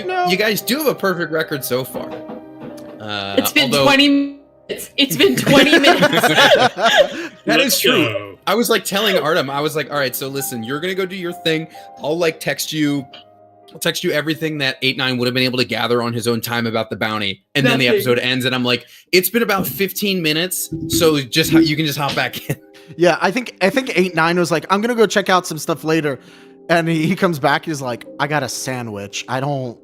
You guys do have a perfect record so far. It's been 20 minutes. It's been 20 minutes. That is true. I was like telling Artem, I was like, all right, so listen, you're going to go do your thing. I'll like text you everything that 8-9 would have been able to gather on his own time about the bounty. And then the episode ends and I'm like, it's been about 15 minutes. So you can just hop back in. Yeah, I think 8-9 was like, I'm going to go check out some stuff later. And he comes back, he's like, I got a sandwich. I don't.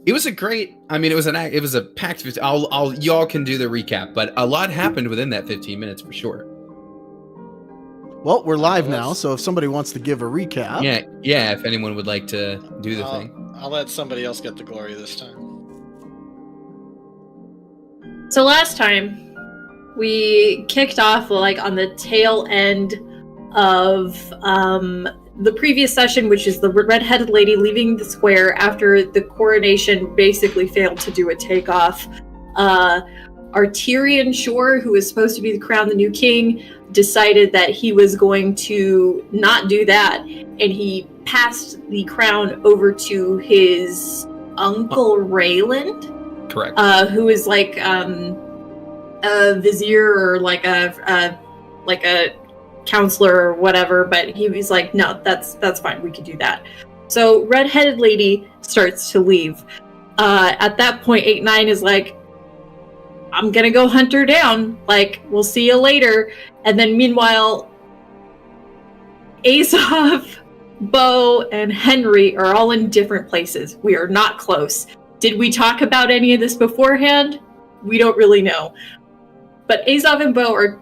It was a great, I mean, it was a packed, y'all can do the recap, but a lot happened within that 15 minutes for sure. Well, we're live now, so if somebody wants to give a recap. Yeah, if anyone would like to do the thing. I'll let somebody else get the glory this time. So last time, we kicked off like on the tail end of the previous session, which is the red-headed lady leaving the square after the coronation basically failed to do a takeoff. Our Tyrion Shore, who was supposed to be crowned the new king, decided that he was going to not do that, and he passed the crown over to his uncle Rayland. Correct. Who is like a vizier or like a counselor or whatever, but he was like, no, that's fine, we could do that. So red-headed lady starts to leave. At that point, 8-9 is like, I'm gonna go hunt her down. Like, we'll see you later. And then meanwhile, Azov, Bo, and Henry are all in different places. We are not close. Did we talk about any of this beforehand? We don't really know. But Azov and Bo are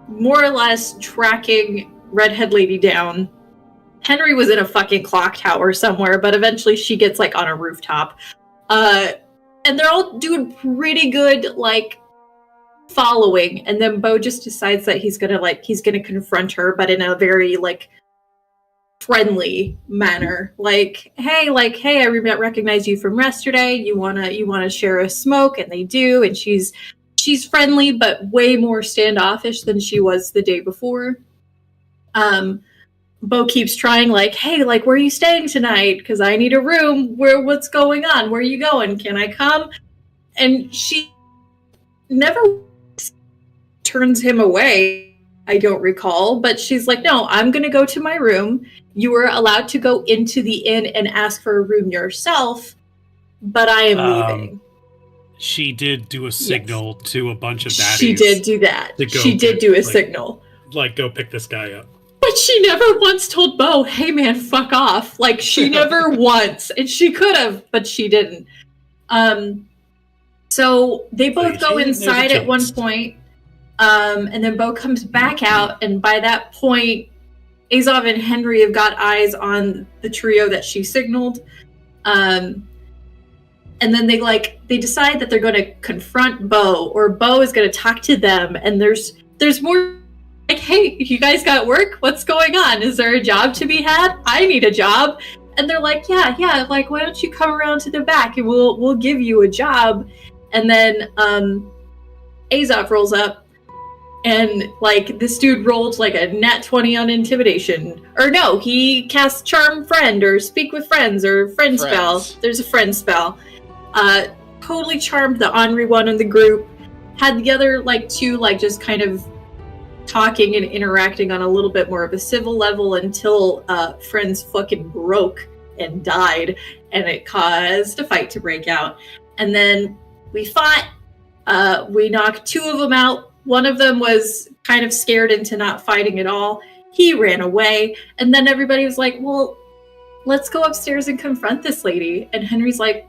more or less tracking Redhead Lady down. Henry was in a fucking clock tower somewhere, but eventually she gets like on a rooftop. And they're all doing pretty good, like, following. And then Bo just decides that he's gonna confront her, but in a very, like, friendly manner. Like, hey, I recognize you from yesterday. You wanna share a smoke? And they do. And she's friendly, but way more standoffish than she was the day before. Bo keeps trying, like, hey, like, where are you staying tonight? Because I need a room. What's going on? Where are you going? Can I come? And she never turns him away, I don't recall. But she's like, no, I'm going to go to my room. You are allowed to go into the inn and ask for a room yourself, but I am leaving. She did do a signal to a bunch of baddies. She did do that. She did do a signal. Like, go pick this guy up. But she never once told Bo, hey man, fuck off. Like, she never once. And she could have, but she didn't. So they both go inside at one point, and then Bo comes back out, and by that point, Azov and Henry have got eyes on the trio that she signaled. And then they decide that they're going to confront Bo, or Bo is going to talk to them, and there's more. Like, hey, you guys got work? What's going on? Is there a job to be had? I need a job. And they're like, yeah, like, why don't you come around to the back and we'll give you a job. And then Azov rolls up, and like this dude rolled like a nat 20 on intimidation. Or no, he casts charm friend or speak with friends or friend spell. There's a friend spell. Totally charmed the Henri one in the group. Had the other like two like just kind of talking and interacting on a little bit more of a civil level until friends fucking broke and died, and it caused a fight to break out. And then we fought. We knocked two of them out. One of them was kind of scared into not fighting at all. He ran away, and then everybody was like, well, let's go upstairs and confront this lady. And Henry's like,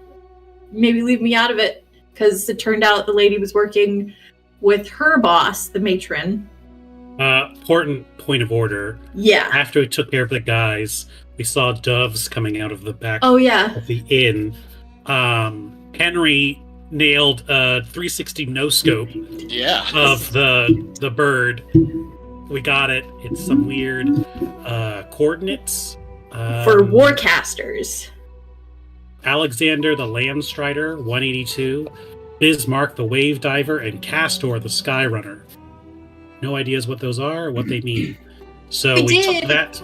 maybe leave me out of it, because it turned out the lady was working with her boss, the matron. Important point of order. Yeah. After we took care of the guys, we saw doves coming out of the back of the inn. Henry nailed a 360 no-scope of the bird. We got it. It's some weird coordinates. For warcasters. Alexander the Landstrider, 182. Bismarck the Wave Diver, and Castor the Skyrunner. No ideas what those are or what they mean. So we took that.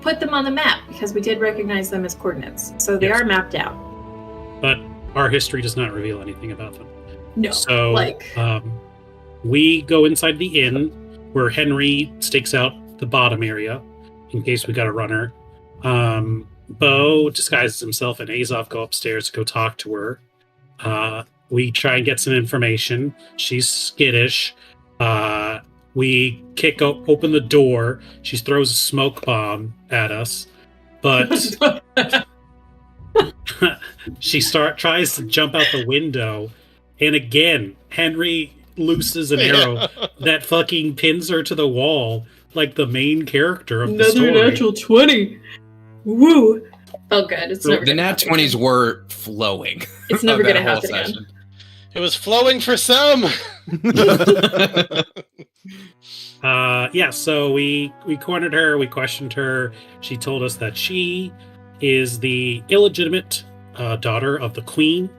put them on the map because we did recognize them as coordinates. So they are mapped out. But our history does not reveal anything about them. No. So we go inside the inn where Henry stakes out the bottom area in case we got a runner. Bo disguises himself and Azov go upstairs to go talk to her. We try and get some information. She's skittish. We kick open the door. She throws a smoke bomb at us, but she tries to jump out the window, and again, Henry looses an arrow that fucking pins her to the wall, like the main character of the story. Another natural 20. Woo! Felt good. It's never the nat 20s were flowing. It's never going to happen again. It was flowing for some. So we cornered her, we questioned her. She told us that she is the illegitimate daughter of the queen,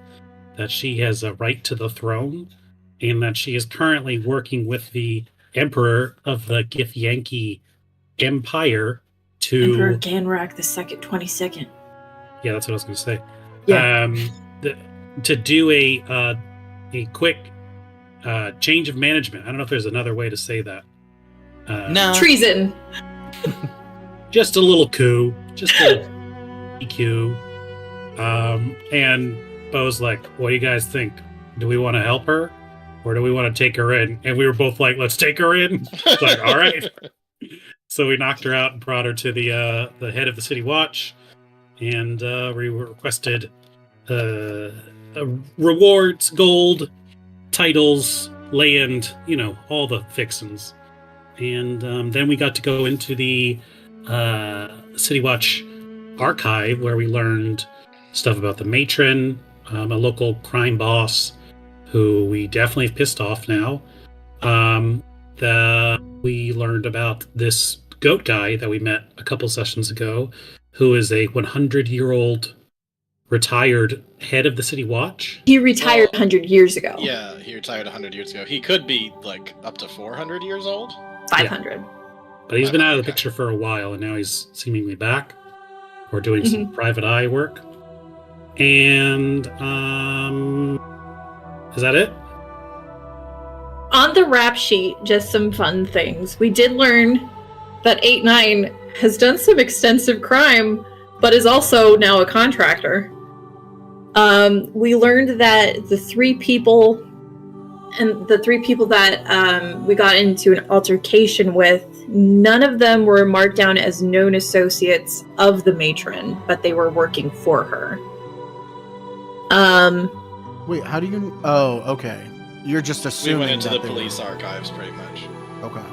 that she has a right to the throne, and that she is currently working with the emperor of the Githyanki Empire to... Emperor Ganrak the 22nd. Yeah, that's what I was going to say. Yeah. To do a quick change of management. I don't know if there's another way to say that. No. Treason. Just a little coup. Just a coup. And Bo's like, what do you guys think? Do we want to help her? Or do we want to take her in? And we were both like, let's take her in. It's like, all right. So we knocked her out and brought her to the head of the City Watch. And we requested rewards, gold, titles, land, all the fixins. And then we got to go into the City Watch archive where we learned stuff about the matron, a local crime boss who we definitely have pissed off now. We learned about this goat guy that we met a couple sessions ago, who is a 100-year-old retired head of the City Watch. He retired 100 years ago. Yeah, he retired 100 years ago. He could be like up to 400 years old. 500. Yeah. But he's been out of the picture for a while, and now he's seemingly back. We're doing some private eye work. And is that it? On the rap sheet, just some fun things. We did learn that 8-9 has done some extensive crime, but is also now a contractor. We learned that the three people that we got into an altercation with, none of them were marked down as known associates of the matron, but they were working for her. Wait, how do you... Oh, okay. You're just assuming we went into that the police archives, pretty much. Okay.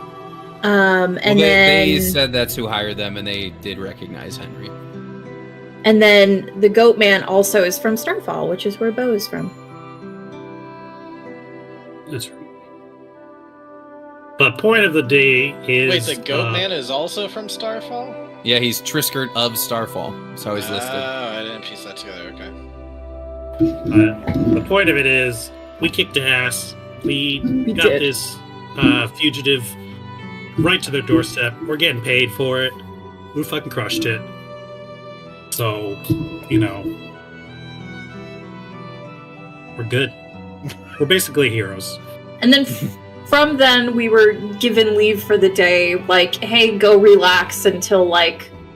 And then they said that's who hired them, and they did recognize Henry. And then the Goat Man also is from Starfall, which is where Bo is from. That's right. But point of the day is... Wait, the Goat Man is also from Starfall? Yeah, he's Triskert of Starfall. That's how he's listed. Oh, I didn't piece that together, okay. The point of it is, we kicked ass. We got this fugitive right to their doorstep. We're getting paid for it. We fucking crushed it. So, we're good. We're basically heroes. And then from then, we were given leave for the day. Like, hey, go relax until,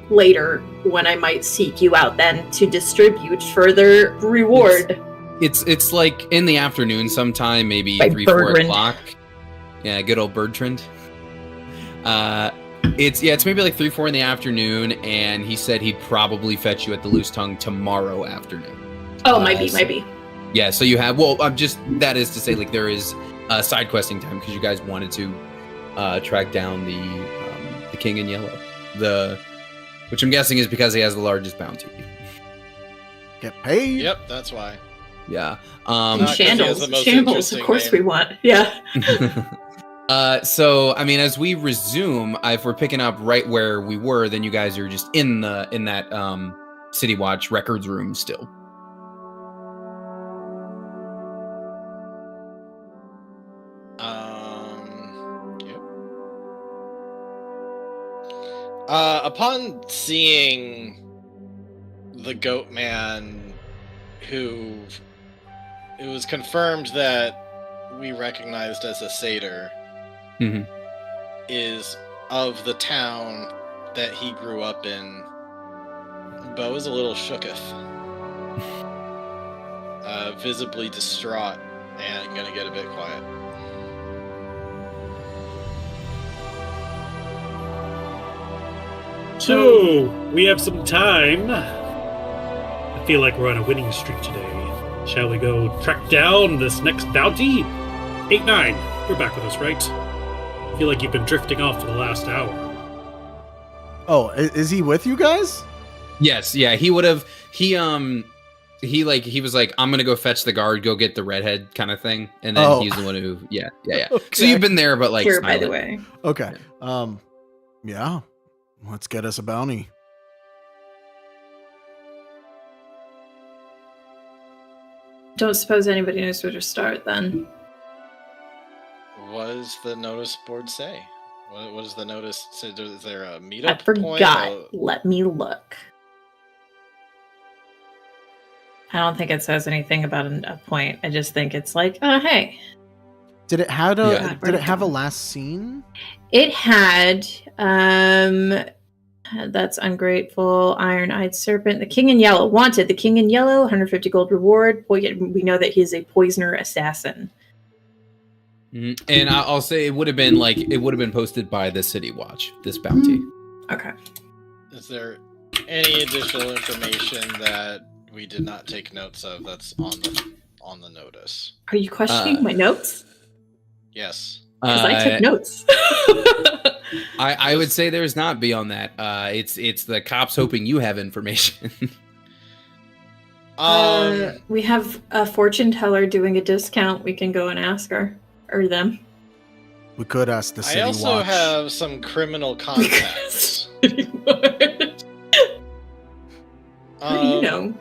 later, when I might seek you out then to distribute further reward. It's like in the afternoon sometime, maybe By 3-4 Bertrand. o'clock. Yeah, good old Bertrand. It's maybe 3-4 in the afternoon, and he said he'd probably fetch you at the Loose Tongue tomorrow afternoon. Oh, might be. Yeah, so you have that is to say, there is side questing time because you guys wanted to track down the King in Yellow, which I'm guessing is because he has the largest bounty. Get paid. Yep, that's why. Yeah. Shambles, of course we want. Yeah. So, as we resume, if we're picking up right where we were, then you guys are just in that City Watch records room still. Yep. Upon seeing the goat man, who it was confirmed that we recognized as a satyr, is of the town that he grew up in, Bo is a little shooketh. Visibly distraught and gonna get a bit quiet. So, we have some time. I feel like we're on a winning streak today. Shall we go track down this next bounty? 8-9, you're back with us, right? I feel like you've been drifting off for the last hour. Oh, is he with you guys? Yes, yeah, he would have. He was like, I'm gonna go fetch the guard, go get the redhead kind of thing, and then he's the one who, yeah. Okay. So you've been there, but like, Here, by the way. Okay. Yeah. Let's get us a bounty. Don't suppose anybody knows where to start then. What does the notice board say? What does the notice say? Is there a meetup I forgot. point? Let me look. I don't think it says anything about a point. I just think it's like, oh, hey. Did it have Yeah. did it have a last scene? It had, that's ungrateful, iron-eyed serpent, the king in yellow, wanted, the king in yellow, 150 gold reward. We know that he's a poisoner assassin. And I'll say it would have been posted by the City Watch, this bounty. Okay. Is there any additional information that we did not take notes of that's on the notice? Are you questioning my notes? Yes. Because I took notes. I would say there's not beyond that. It's the cops hoping you have information. We have a fortune teller doing a discount. We can go and ask her or them. We could ask the City I Watch. also have some criminal contacts. You know.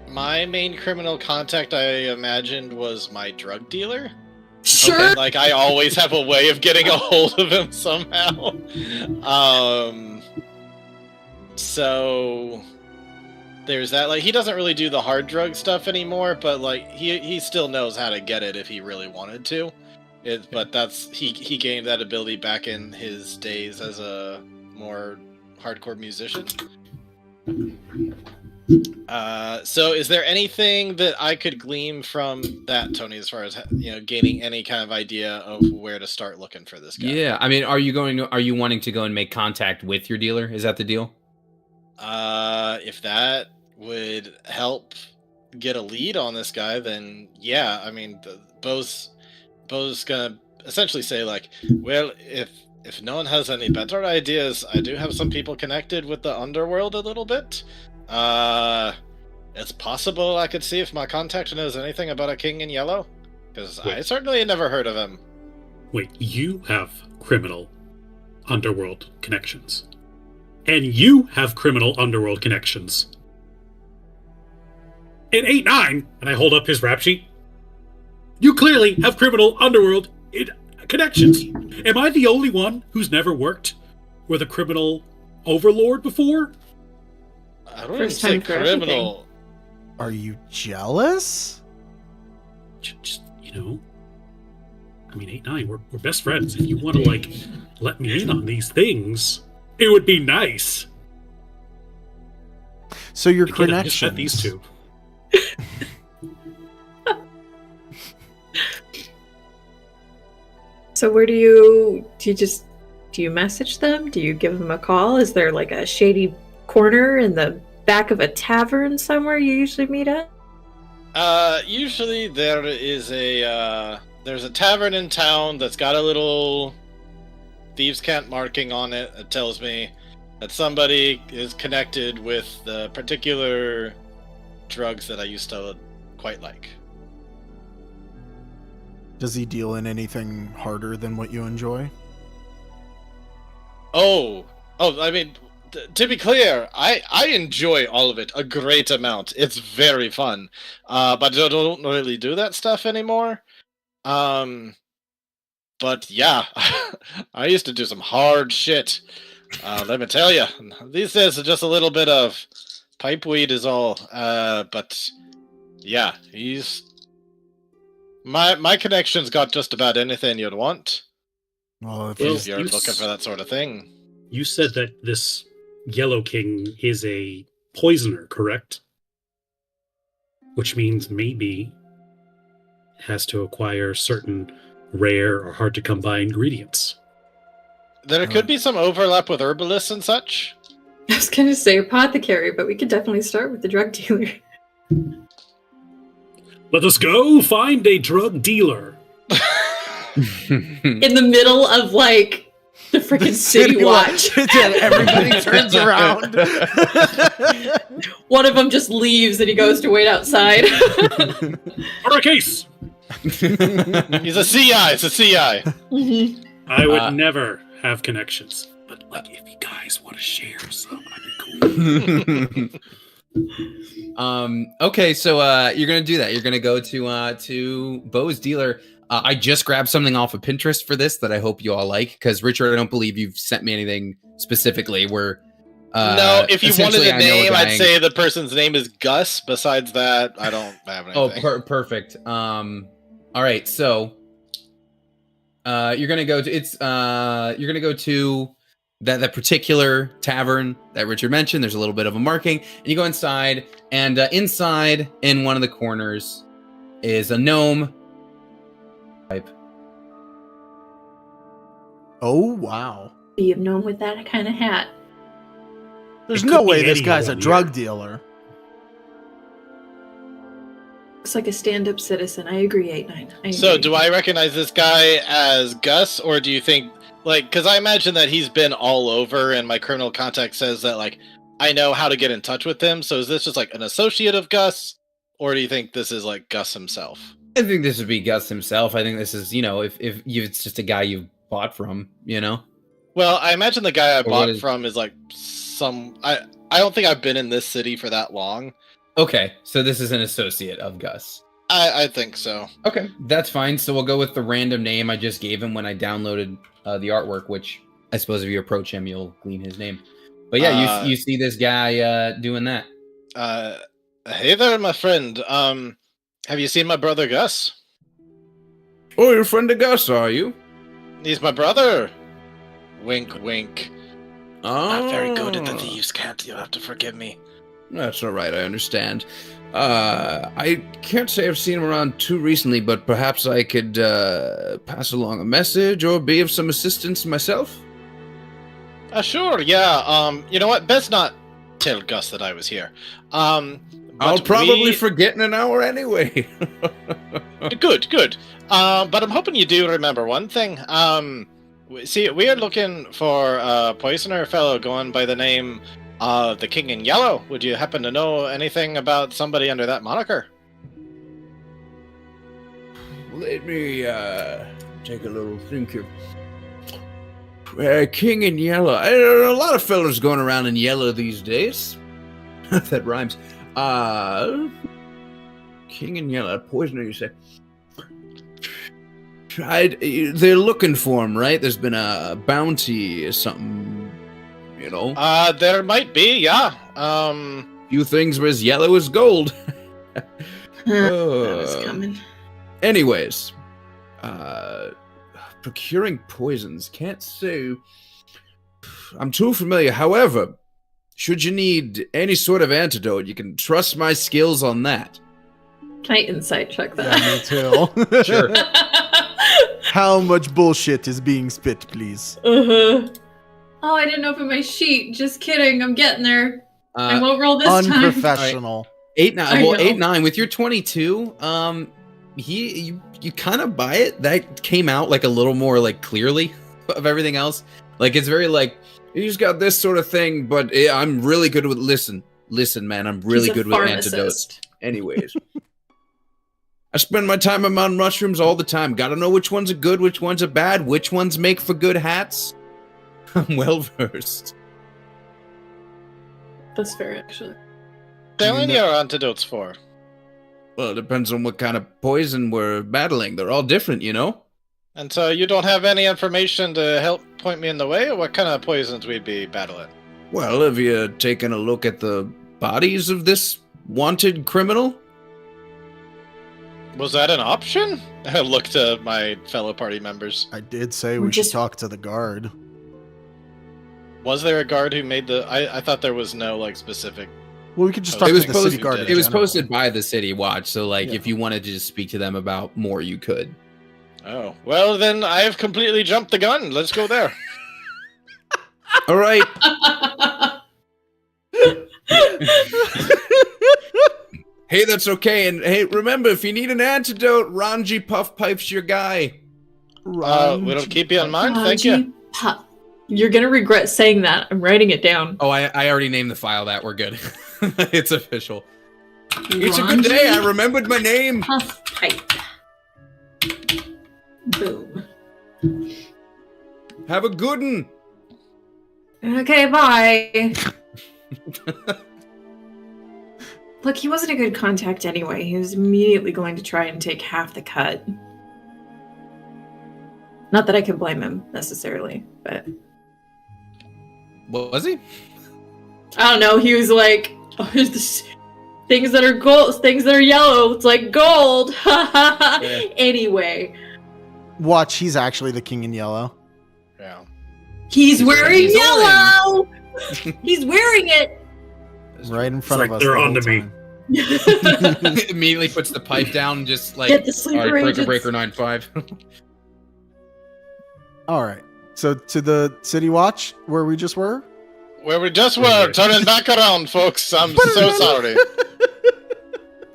My main criminal contact, I imagined, was my drug dealer. Sure. Okay, like, I always have a way of getting a hold of him somehow. So there's that. Like, he doesn't really do the hard drug stuff anymore, but like he still knows how to get it if he really wanted to. But that's he gained that ability back in his days as a more hardcore musician. So is there anything that I could glean from that, Tony, as far as, you know, gaining any kind of idea of where to start looking for this guy? Yeah, I mean, are you wanting to go and make contact with your dealer? Is that the deal? If that would help get a lead on this guy, then yeah. I mean, Bo's gonna essentially say, like, well, if no one has any better ideas, I do have some people connected with the underworld a little bit. It's possible I could see if my contact knows anything about a king in yellow, because I certainly had never heard of him. Wait, you have criminal underworld connections. And you have criminal underworld connections. In 8-9, and I hold up his rap sheet, you clearly have criminal underworld connections. Am I the only one who's never worked with a criminal overlord before? I don't even say time for criminal. Are you jealous? Just, you know, I mean, 8-9, we're best friends. If you want to, like, let me in on these things, it would be nice. So your Again, I just connections. met these two. So where do you message them? Do you give them a call? Is there like a shady corner in the back of a tavern somewhere you usually meet at? Usually there is there's a tavern in town that's got a little thieves' cant marking on it that tells me that somebody is connected with the particular drugs that I used to quite like. Does he deal in anything harder than what you enjoy? Oh, I mean, to be clear, I enjoy all of it a great amount. It's very fun, but I don't really do that stuff anymore. But yeah, I used to do some hard shit. Let me tell you, these days just a little bit of pipe weed is all. But yeah, he's my connection's got just about anything you'd want Well, if Well, if you're looking for that sort of thing. You said that this Yellow King is a poisoner, correct? Which means maybe has to acquire certain rare or hard to come by ingredients. There could be some overlap with herbalists and such. I was gonna say apothecary, but we could definitely start with the drug dealer. Let us go find a drug dealer. In the middle of like the freaking city watch. Everybody turns around. One of them just leaves and he goes to wait outside. For a case! He's a CI. It's a CI. Mhm. I would never have connections. But like, if you guys want to share some, that'd be cool. Okay, so you're gonna do that. You're gonna go to Bo's dealer. I just grabbed something off of Pinterest for this that I hope you all like, because Richard, I don't believe you've sent me anything specifically. Where No, if you wanted essentially a I know name, guy- I'd say the person's name is Gus. Besides that, I don't have anything. Oh, perfect. All right, so you're gonna go to that particular tavern that Richard mentioned. There's a little bit of a marking, and you go inside, and inside in one of the corners is a gnome. Oh wow! Be a gnome with that kind of hat. There's It no could be way this any guy's a one drug year. dealer. Looks like a stand-up citizen. I agree, 8-9. So, do I recognize this guy as Gus, or do you think, like, because I imagine that he's been all over, and my criminal contact says that, like, I know how to get in touch with him. So, is this just like an associate of Gus, or do you think this is like Gus himself? I think this would be Gus himself. I think this is, if it's just a guy you bought from, Well, I imagine the guy I what bought is- from is like I don't think I've been in this city for that long. Okay, so this is an associate of Gus. I think so. Okay, that's fine. So we'll go with the random name I just gave him when I downloaded the artwork, which I suppose if you approach him, you'll glean his name. But yeah, you see this guy doing that. Hey there, my friend. Have you seen my brother Gus? Oh, you're a friend of Gus, are you? He's my brother. Wink, wink. Oh, Not very good at the thieves' cant. You'll have to forgive me. That's all right. I understand. I can't say I've seen him around too recently, but perhaps I could pass along a message or be of some assistance myself. Sure, yeah. You know what? Best not tell Gus that I was here. I'll But probably forget in an hour anyway. Good. But I'm hoping you do remember one thing. See, we are looking for a poisoner fellow going by the name of the King in Yellow. Would you happen to know anything about somebody under that moniker? Let me take a little think of. King in Yellow. A lot of fellas going around in yellow these days. That rhymes. King in Yellow, poisoner, you say? They're looking for him, right? There's been a bounty or something, There might be, yeah. Few things were as yellow as gold. That was coming. Anyways, procuring poisons. Can't say I'm too familiar. However, should you need any sort of antidote, you can trust my skills on that. Can I insight check Yeah, that? me too. Sure. How much bullshit is being spit, please? Oh, I didn't open my sheet. Just kidding. I'm getting there. I won't roll this time. Unprofessional. 8-9. I Well, know. 8-9 with your 22. You kind of buy it. That came out like a little more like clearly of everything else. Like it's very like he's got this sort of thing, but I'm really good with listen, man. I'm really He's a good with pharmacist. antidotes. Anyways, I spend my time on mushrooms all the time. Got to know which ones are good, which ones are bad, which ones make for good hats. I'm well versed. That's fair, actually. How many are antidotes for? Well, it depends on what kind of poison we're battling. They're all different, And so you don't have any information to help point me in the way, or what kind of poisons we'd be battling? Well, have you taken a look at the bodies of this wanted criminal? Was that an option? I looked to my fellow party members. I did say We're we should just- talk to the guard. Was there a guard who made the... I thought there was no, like, specific... Well, we could just It talk was to the city posted- guard. in It was general. posted by the City Watch, so like Yeah. if you wanted to just speak to them about more, you could. Oh. Well, then I have completely jumped the gun. Let's go there. All right. Hey, that's okay. And hey, remember, if you need an antidote, Ranji Puff Pipe's your guy. We'll keep you in mind. Thank you. Ranji Puff. You're gonna regret saying that. I'm writing it down. Oh, I already named the file that. We're good. It's official. It's a good day. I Ranji remembered my name. Puff Pipe. Boom. Have a good one. Okay, bye. Look, he wasn't a good contact anyway. He was immediately going to try and take half the cut. Not that I can blame him necessarily, but What was he? I don't know. He was like, oh, there's this, things that are gold, things that are yellow. It's like gold. Yeah. Anyway, Watch, he's actually the king in yellow. Yeah. he's wearing he's yellow. He's wearing it. Right in front like of us. they're the whole onto me. time. Immediately puts the pipe down, just like, Get the all sleeper right, agents. breaker 9-5. All right. So to the city watch where we just were. Where we just were, turning back around, folks. I'm so sorry.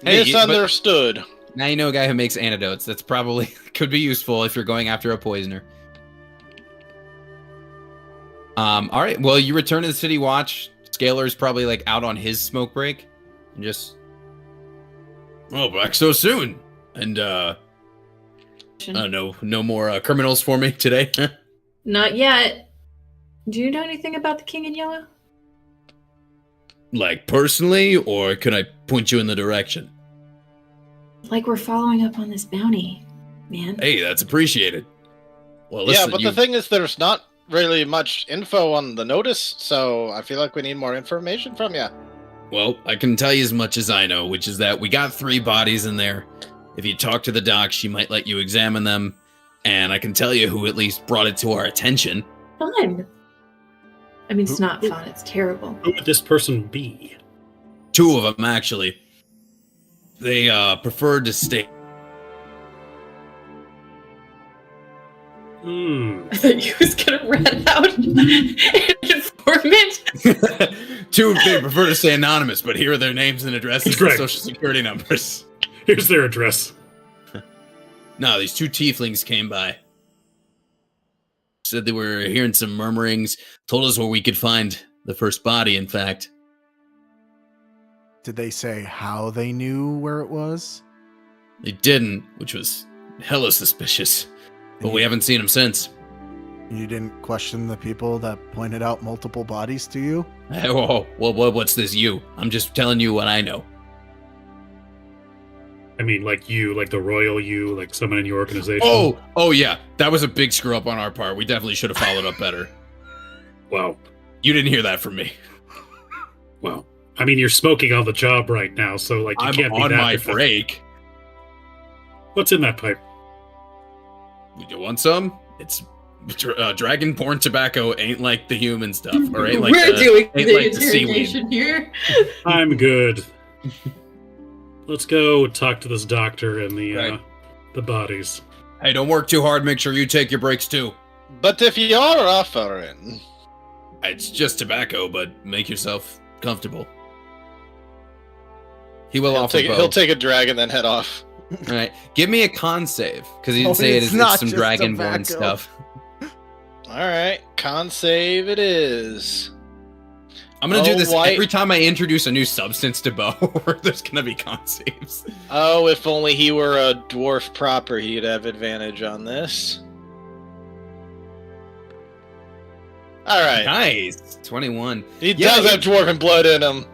Hey, Misunderstood. Now you know a guy who makes antidotes. That's probably could be useful if you're going after a poisoner. All right. Well, you return to the City Watch. Scalar's probably like out on his smoke break, and just back so soon. And no more criminals for me today. Not yet. Do you know anything about the King in Yellow? Like personally, or can I point you in the direction? Like we're following up on this bounty, man. Hey, that's appreciated. Well, Yeah, listen, but the thing is, there's not really much info on the notice, so I feel like we need more information from you. Well, I can tell you as much as I know, which is that we got 3 bodies in there. If you talk to the doc, she might let you examine them, and I can tell you who at least brought it to our attention. Fun. I mean, it's not fun. It's terrible. Who would this person be? 2 of them, actually. They preferred to stay. I thought you was gonna rat out an informant. 2, they prefer to stay anonymous, but here are their names and addresses and Correct. social security numbers. Here's their address. No, these 2 tieflings came by. Said they were hearing some murmurings, told us where we could find the first body, in fact. Did they say how they knew where it was? They didn't, which was hella suspicious. But we haven't seen them since. You didn't question the people that pointed out multiple bodies to you? Hey, whoa, what's this you? I'm just telling you what I know. I mean, like you, like the royal you, like someone in your organization. Oh yeah, that was a big screw up on our part. We definitely should have followed up better. Wow. You didn't hear that from me. Well, I mean, you're smoking on the job right now, so like you I'm can't be on that my defensive. break. What's in that pipe? You want some? It's dragonborn tobacco. Ain't like the human stuff, or ain't like We're the, doing ain't the like the seaweed. interrogation here. I'm good. Let's go talk to this doctor and Right. the bodies. Hey, don't work too hard. Make sure you take your breaks too. But if you are offering, It's just tobacco, but make yourself comfortable. He will offer both. he'll take a drag and then head off. All right, give me a con save because he didn't Oh, say it's it's not some just dragonborn tobacco. stuff. All right, con save it is. I'm gonna do Oh, this white. every time I introduce a new substance to Bo. Where there's gonna be con saves. Oh, if only he were a dwarf proper, he'd have advantage on this. All right, Nice, 21. he Yeah, does have dwarven blood in him.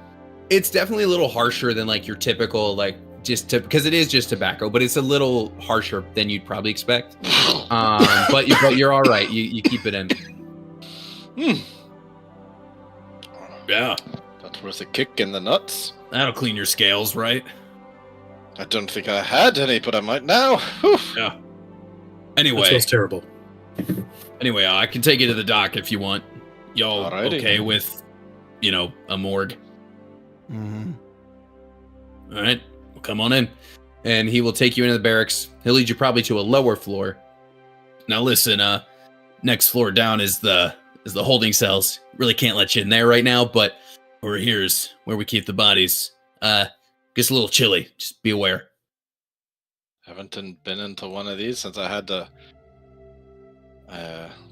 It's definitely a little harsher than like your typical like because it is just tobacco, but it's a little harsher than you'd probably expect. But you're all right. You keep it in. Yeah, That was a kick in the nuts. that'll clean your scales, right? I don't think I had any, but I might now. Whew. Yeah. That Anyway, feels terrible. I can take you to the dock if you want. Y'all Alrighty. okay with, a morgue? Mhm. All right, well, come on in. And he will take you into the barracks. He'll lead you probably to a lower floor. Now listen, next floor down is the holding cells. Really can't let you in there right now, but over here's where we keep the bodies. Gets a little chilly. Just be aware. Haven't been into one of these since I had to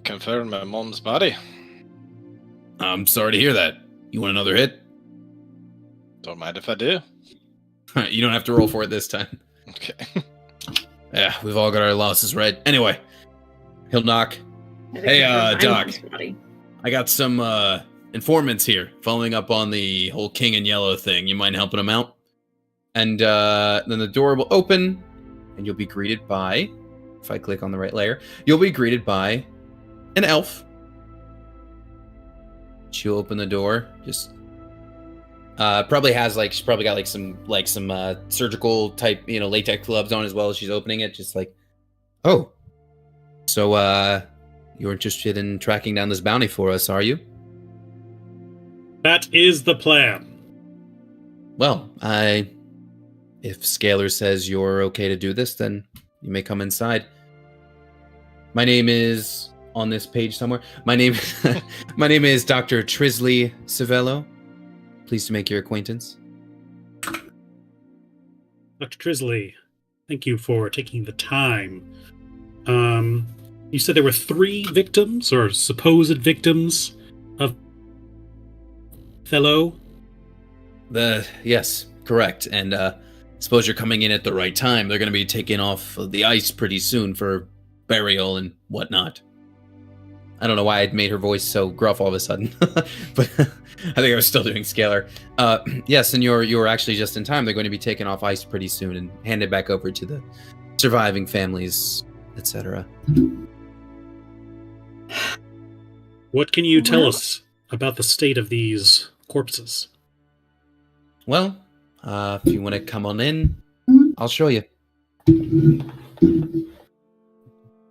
confirm my mom's body. I'm sorry to hear that. You want another hit? Don't mind if I do. You don't have to roll for it this time. Okay. Yeah, we've all got our losses, right? Anyway, he'll knock. Hey, Doc. I got some informants here following up on the whole King in Yellow thing. You mind helping them out? And then the door will open, and you'll be greeted by, if I click on the right layer, you'll be greeted by an elf. She'll open the door. Just she's probably got some surgical type, latex gloves on as well as she's opening it. Just like, oh, so you're interested in tracking down this bounty for us, are you? That is the plan. Well, if Scalar says you're okay to do this, then you may come inside. My name is on this page somewhere. My name is Dr. Trisley Savello. Pleased to make your acquaintance. Dr. Trisley, thank you for taking the time. You said there were 3 victims, or supposed victims, of Fellow? Yes, correct. And suppose you're coming in at the right time. They're going to be taking off the ice pretty soon for burial and whatnot. I don't know why I'd made her voice so gruff all of a sudden, but I think I was still doing Scalar. Yes, and you're actually just in time. They're going to be taken off ice pretty soon and handed back over to the surviving families, etc. What can you tell us about the state of these corpses? Well, if you want to come on in, I'll show you.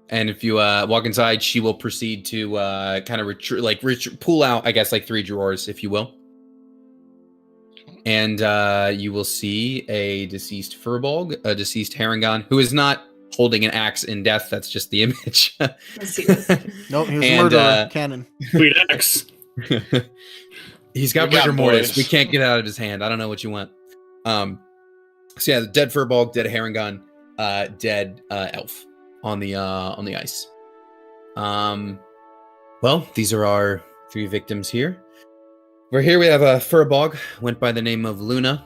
And if you walk inside, she will proceed to kind of pull out, I guess, 3 drawers, if you will. And you will see a deceased Furbolg, a deceased Harengon, who is not holding an axe in death. That's just the image. Let's see this. Nope, he was a murderer. Canon. Sweet axe. He's got We got rigor mortis. boys. We can't get it out of his hand. I don't know what you want. So yeah, the dead Furbolg, dead Harengon, dead elf on the ice. Well, these are our 3 victims here. We're here. We have a Furbolg, went by the name of Luna.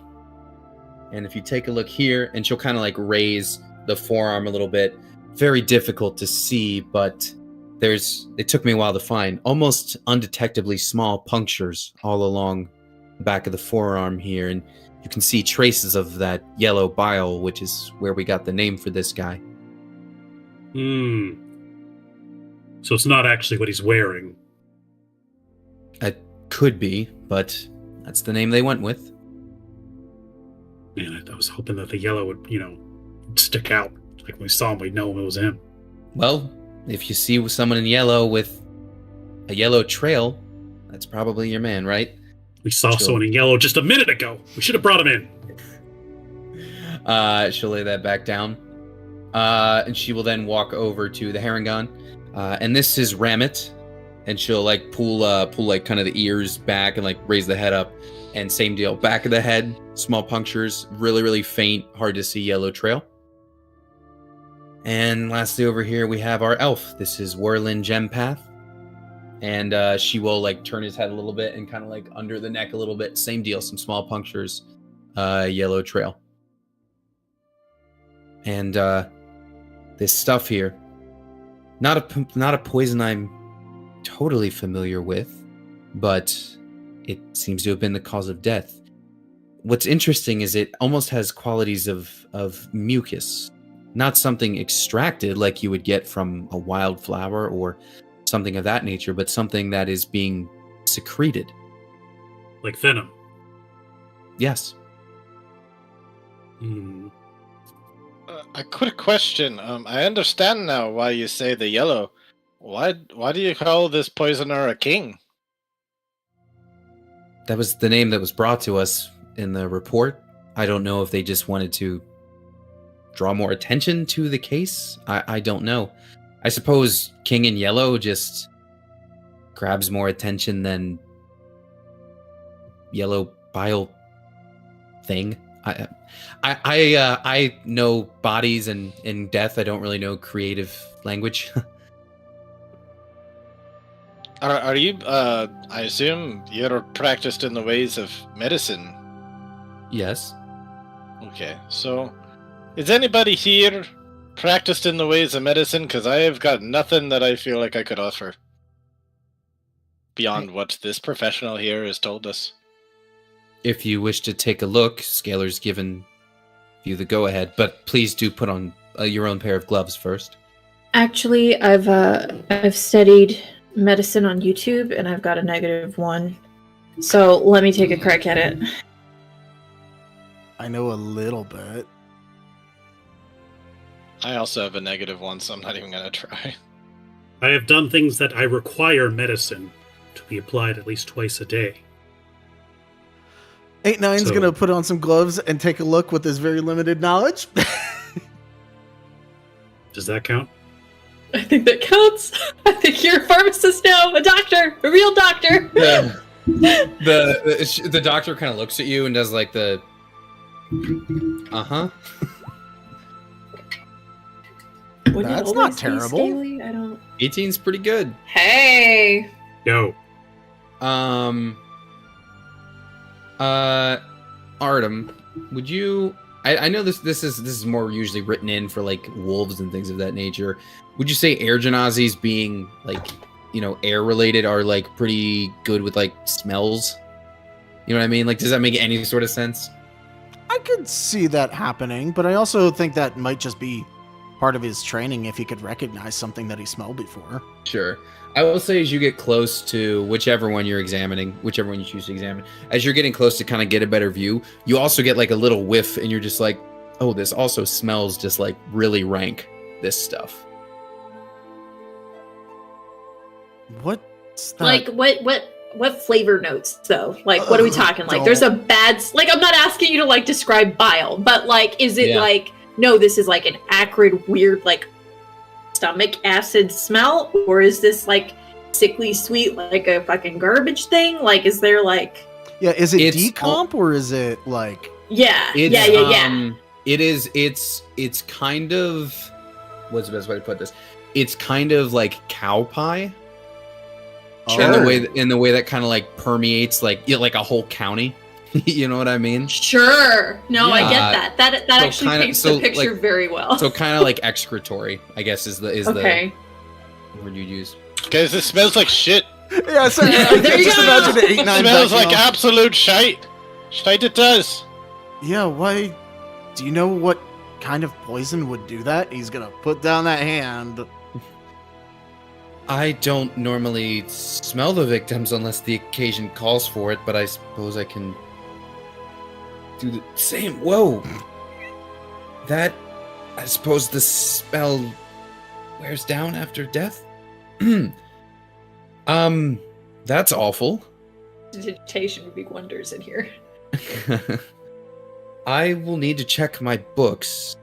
And if you take a look here, and she'll kind of raise the forearm a little bit. Very difficult to see, but it took me a while to find almost undetectably small punctures all along the back of the forearm here. And you can see traces of that yellow bile, which is where we got the name for this guy. So it's not actually what he's wearing. It could be, but that's the name they went with. Man, I was hoping that the yellow would, stick out. Like when we saw him, we'd know it was him. Well, if you see someone in yellow with a yellow trail, that's probably your man, right? We saw someone in yellow just a minute ago. We should have brought him in. She'll lay that back down. And she will then walk over to the Harengon. And this is Ramit. And she'll pull kind of the ears back and raise the head up. And same deal. Back of the head, small punctures, really, really faint, hard to see yellow trail. And lastly over here we have our elf. This is Werlin Gempath. And she will turn his head a little bit and kind of under the neck a little bit. Same deal, some small punctures, yellow trail. And this stuff here, not a poison I'm totally familiar with, but it seems to have been the cause of death. what's interesting is it almost has qualities of mucus, not something extracted like you would get from a wildflower or something of that nature, but something that is being secreted. Like venom. Yes. A quick question. I understand now why you say the yellow. Why do you call this poisoner a king? That was the name that was brought to us in the report. I don't know if they just wanted to draw more attention to the case. I don't know. I suppose King in Yellow just grabs more attention than yellow bile thing. I know bodies and death. I don't really know creative language. Are you? I assume you're practiced in the ways of medicine. Yes. Okay, so is anybody here practiced in the ways of medicine? Because I have got nothing that I feel like I could offer beyond what this professional here has told us. If you wish to take a look, Scalar's given you the go-ahead, but please do put on your own pair of gloves first. Actually, I've studied medicine on YouTube, and I've got a -1. So let me take a crack at it. I know a little bit. I also have a -1, so I'm not even going to try. I have done things that I require medicine to be applied at least twice a day. 8-9's So- gonna put on some gloves and take a look with his very limited knowledge. Does that count? I think that counts. I think you're a pharmacist now, a doctor, a real doctor. Yeah. The doctor kind of looks at you and does like the Wouldn't it That's not always be terrible. scaly? I don't. 18's pretty good. Hey. No. Artem, would you? I know this is more usually written in for like wolves and things of that nature. Would you say air genazis being like, air related are like pretty good with like smells? You know what I mean? Like, does that make any sort of sense? I could see that happening, but I also think that might just be part of his training if he could recognize something that he smelled before. Sure. I will say as you get close to whichever one you're examining, whichever one you choose to examine, as you're getting close to kind of get a better view, you also get like a little whiff and you're just like, oh, this also smells just like really rank, this stuff. What's that? Like what flavor notes though? Like what are we talking? Like don't- there's a bad like I'm not asking you to like describe bile, but like is it Yeah. like no, this is like an acrid, weird like stomach acid smell, or is this like sickly sweet like a fucking garbage thing? Like is there like Yeah, is it It's decomp or is it like yeah. It's kind of, what's the best way to put this? It's kind of like cow pie. In the way that kind of like permeates like a whole county. You know what I mean? Sure. No, I Yeah. get that. That So actually kinda- paints so, the picture like- very well. So kind of like excretory, I guess is okay. the word you use. Guys, this smells like shit. Yeah, so I There you just go. imagine the It 8-9 smells backing like off. absolute shite. Shite it does. Yeah, why? Do you know what kind of poison would do that? He's gonna put down that hand. I don't normally smell the victims unless the occasion calls for it, but I suppose I can do the same. Whoa! That, I suppose the spell wears down after death? That's awful. Digitation would be wonders in here. I will need to check my books,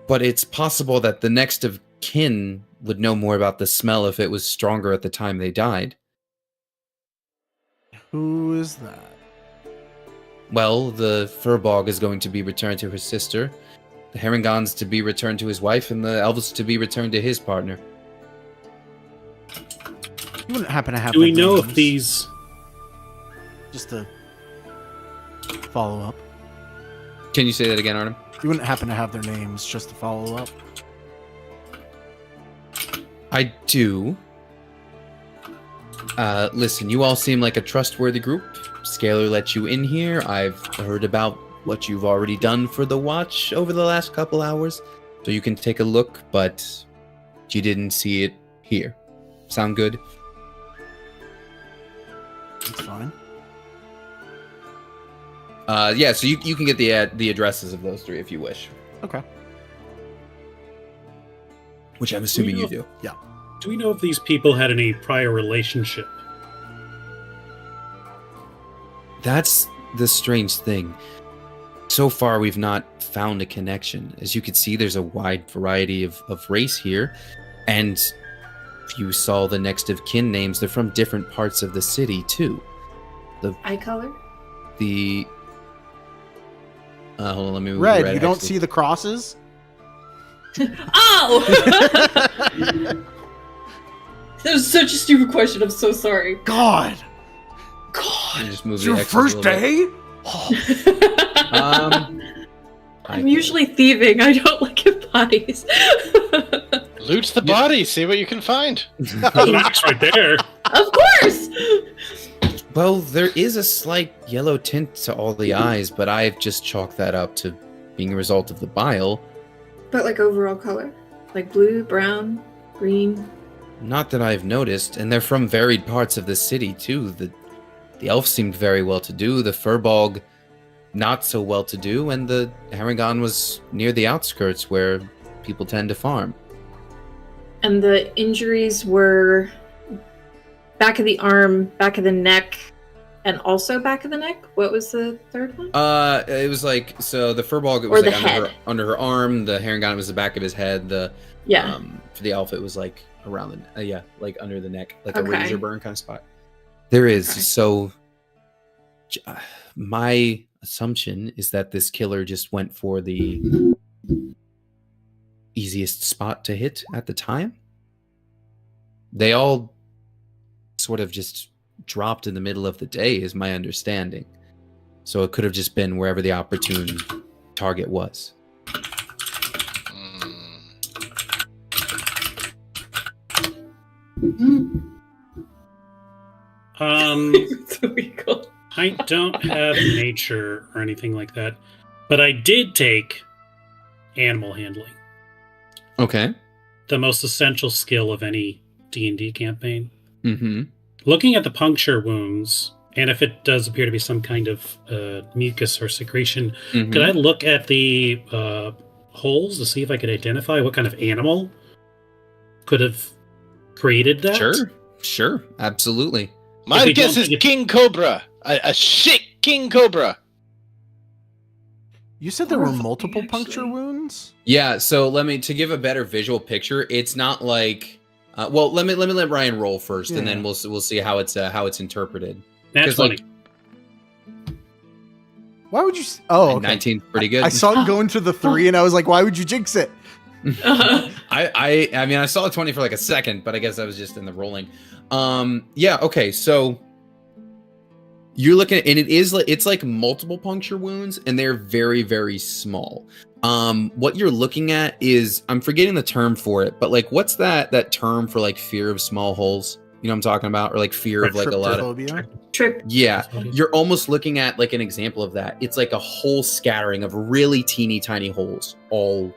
but it's possible that the next of kin would know more about the smell if it was stronger at the time they died. Who is that? Well, the Furbog is going to be returned to her sister, the Herringons to be returned to his wife, and the Elves to be returned to his partner. You wouldn't happen to have Do we their know if names? these... Just to follow up. Can you say that again, Artem? You wouldn't happen to have their names just to follow up. I do. Listen, you all seem like a trustworthy group. Scalar let you in here. I've heard about what you've already done for the watch over the last couple hours, so you can take a look, but you didn't see it here. Sound good? That's fine. Yeah, so you can get the addresses of those three if you wish. Okay. Which I'm assuming you Do do. Do we know if these people had any prior relationship? That's the strange thing. So far, we've not found a connection. As you can see, there's a wide variety of race here. And if you saw the next of kin names, they're from different parts of the city, too. Eye color? Hold on, let me move Red, you don't actually. see the crosses? Oh! That was such a stupid question. I'm so sorry. God! Let me just move It's the your X's a first little bit. day? Oh. I'm usually thieving. I don't look at bodies. Loot the body. See what you can find. There's an axe right there. Of course! Well, there is a slight yellow tint to all the eyes, but I've just chalked that up to being a result of the bile. But like overall color? Like blue, brown, green? Not that I've noticed, and they're from varied parts of the city, too. The elf seemed very well-to-do, the Furbolg not so well-to-do, and the Harengon was near the outskirts where people tend to farm. And the injuries were back of the arm, back of the neck, and also back of the neck? What was the third one? It was like, so the Furbolg, it Or was the like head. under her arm, the Harengon was the back of his head, Yeah. for the elf, it was like around the, like under the neck, like Okay. a razor burn kind of spot. There is, Okay. so my assumption is that this killer just went for the easiest spot to hit at the time. They all sort of just dropped in the middle of the day, is my understanding. So it could have just been wherever the opportune target was. So we go. I don't have nature or anything like that, but I did take animal handling, Okay. the most essential skill of any D&D campaign. Mm-hmm. Looking at the puncture wounds, and if it does appear to be some kind of mucus or secretion, Mm-hmm. could I look at the holes to see if I could identify what kind of animal could have created that? Sure, absolutely. My we guess don't is think King Cobra. A shit King Cobra. You said there were Horrifying, multiple actually. puncture wounds? Yeah, so to give a better visual picture, it's not like well, let me let Ryan roll first, and then Yeah. we'll see how it's interpreted. That's 'Cause, funny. Why would you? Oh, okay. 19 's pretty good. I saw it go into the 3, and I was like, why would you jinx it? I mean, I saw a 20 for like a second, but I guess I was just in the rolling. Yeah, okay, so you're looking at, and it's like multiple puncture wounds, and they're very, very small. What you're looking at is, I'm forgetting the term for it, but like, what's that term for like fear of small holes? You know what I'm talking about? Or like fear of like a lot of, Tryptophobia? Trip. yeah, you're almost looking at like an example of that. It's like a whole scattering of really teeny tiny holes, all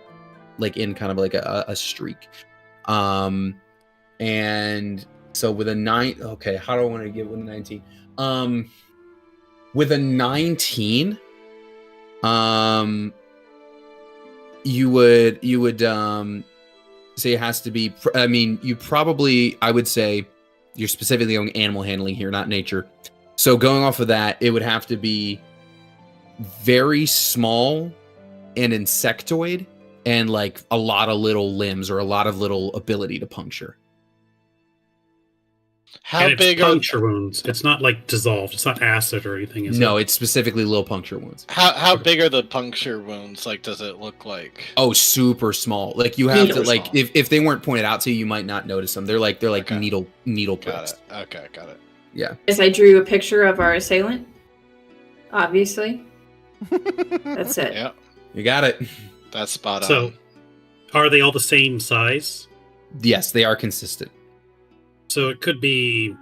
like in kind of like a streak. And so with a 9, okay, how do I want to give it with a 19? With a 19, you would say it has to be, I mean, you probably, I would say you're specifically going animal handling here, not nature. So going off of that, it would have to be very small and insectoid, and like a lot of little limbs or a lot of little ability to puncture. How and it's big are puncture wounds? It's not like dissolved. It's not acid or anything. Is No, it? it's specifically little puncture wounds. how big are the puncture wounds? Like, does it look like? Oh, super small. Like you have to Needle like small. if they weren't pointed out to you, you might not notice them. They're like Okay. needle Got pricks. it. Okay, got it. Yeah. Yes, I drew a picture of our assailant. Obviously. That's it. Yeah, You got it. that's spot on. So, are they all the same size? Yes, they are consistent. So it could be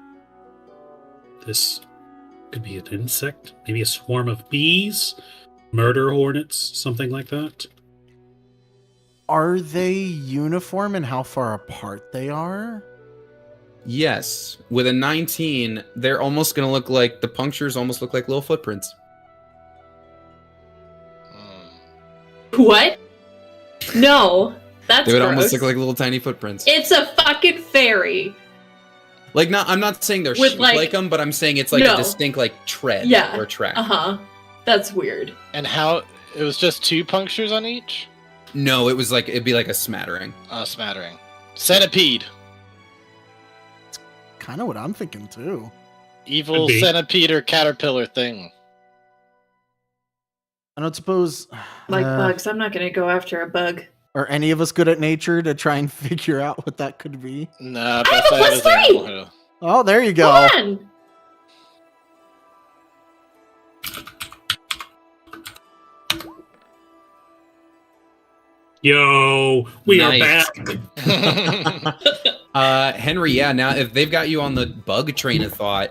This could be an insect, maybe a swarm of bees, murder hornets, something like that. Are they uniform and how far apart they are? Yes, with a 19, they're almost going to look like the punctures almost look like little footprints. What? No, that's They would gross. almost look like little tiny footprints. It's a fucking fairy. Like, not, I'm not saying they're With, shaped like- like them, but I'm saying it's like No. a distinct like tread Yeah. or track. Uh-huh. That's weird. And how it was just 2 punctures on each? No, it was like it'd be like a smattering. Smattering. Centipede. Kind of what I'm thinking too. Evil Could be. centipede or caterpillar thing. I don't suppose Like bugs. I'm not going to go after a bug. are any of us good at nature to try and figure out what that could be? Nah, I have a Bethsaida is +3! Animal Who. Oh, there you go. Hold on. Yo, we Nice. are back. Henry, yeah, now if they've got you on the bug train of thought,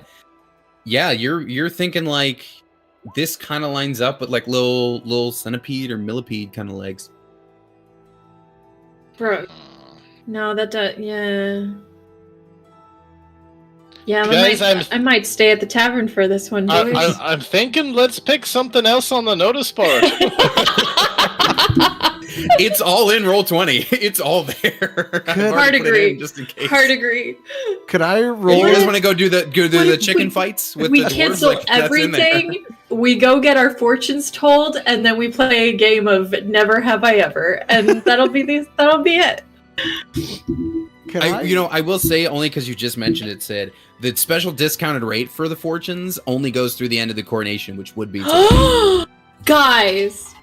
yeah, you're thinking like this kind of lines up with like little centipede or millipede kind of legs. Bro. No, that does... Yeah. Yeah, Guys, I might stay at the tavern for this one, boys. I'm thinking let's pick something else on the notice board. It's all in roll 20. It's all there. I've already Hard put it agree. in just in case. Hard agree. Could I You roll? guys want to go do the We- chicken we- fights with We the dwarves? cancel Like, that's in there. everything. We go get our fortunes told, and then we play a game of Never Have I Ever, and that'll be it. Could I will say only because you just mentioned it, Sid. The special discounted rate for the fortunes only goes through the end of the coronation, which would be. Guys.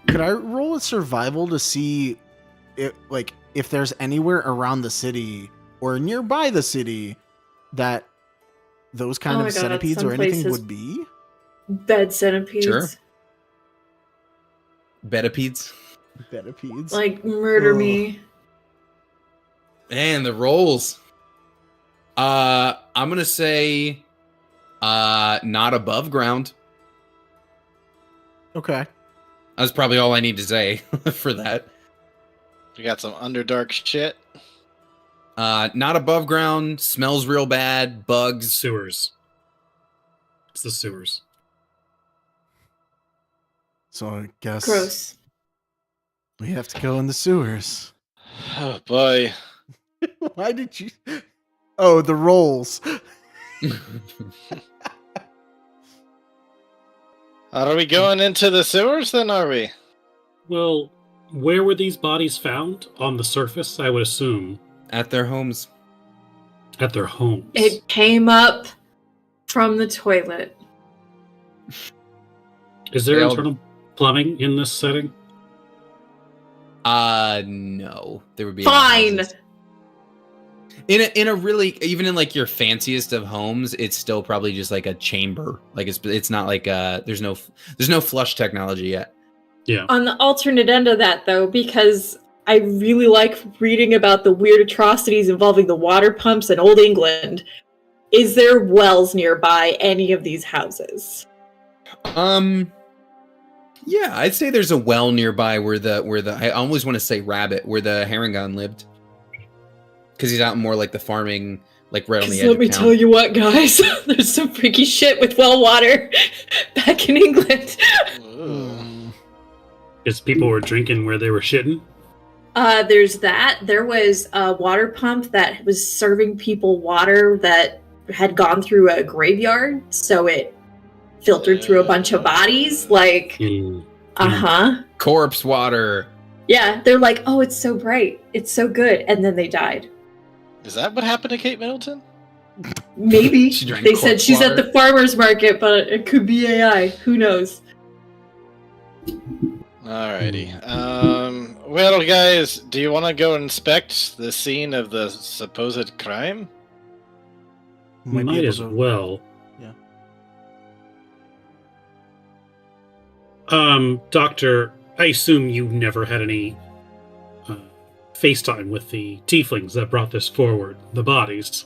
Could I roll a survival to see if there's anywhere around the city or nearby the city that those kind Oh of my God, centipedes some or anything places- would be? Bed centipedes. Sure. Betapedes. Centipedes. Like, murder Ugh. me. And the rolls. I'm gonna say not above ground. Okay. That's probably all I need to say for that. We got some underdark shit. Not above ground, smells real bad, bugs. Sewers. It's the sewers. So I guess Gross. we have to go in the sewers. Oh boy. Why did you? Oh, the rolls. Are we going into the sewers then, are we? Well, where were these bodies found? On the surface, I would assume. At their homes. At their homes. It came up from the toilet. Is there They all- internal plumbing in this setting? No. There would be Fine. houses. In a really, even in like your fanciest of homes, it's still probably just like a chamber. Like it's not like there's no flush technology yet. Yeah. On the alternate end of that, though, because I really like reading about the weird atrocities involving the water pumps in Old England, is there wells nearby any of these houses? Yeah, I'd say there's a well nearby where the I always want to say rabbit where the Harangon lived, because he's out more like the farming, like right on the edge. Let me of town. tell you what, guys, there's some freaky shit with well water back in England. Ooh. Because people were drinking where they were shitting. There's that. There was a water pump that was serving people water that had gone through a graveyard, so it filtered through a bunch of bodies. Like, Hmm. uh-huh. Corpse water. Yeah, they're like, oh, it's so bright. It's so good. And then they died. Is that what happened to Kate Middleton? Maybe. She drank They said corpse she's at water. the farmer's market, but it could be AI. Who knows? Alrighty. Well, guys, do you want to go inspect the scene of the supposed crime? We be might able as to- well. Yeah. Doctor, I assume you never had any FaceTime with the tieflings that brought this forward, the bodies.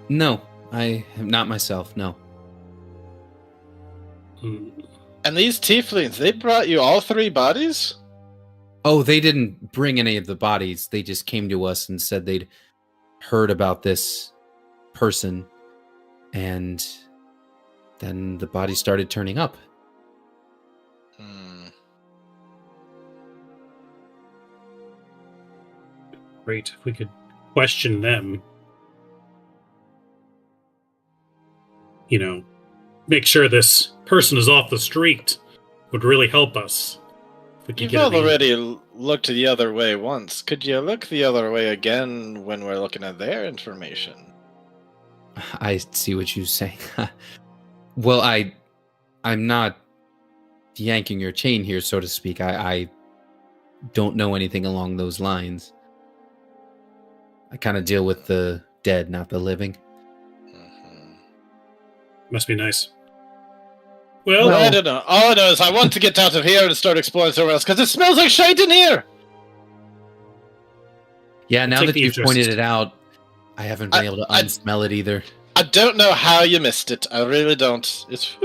No, I am not myself. No. Hmm. And these tieflings, they brought you all 3 bodies? Oh, they didn't bring any of the bodies. They just came to us and said they'd heard about this person, and then the bodies started turning up. Great. If we could question them, make sure this person is off the street would really help us. If we could You've get any- already looked the other way once. Could you look the other way again when we're looking at their information? I see what you're saying. Well, I'm not yanking your chain here, so to speak. I don't know anything along those lines. I kind of deal with the dead, not the living. Must be nice. Well, I don't know. All I know is I want to get out of here and start exploring somewhere else because it smells like shite in here. Yeah, now take that the you've interest. pointed it out, I haven't been able to unsmell it either. I don't know how you missed it. I really don't. It's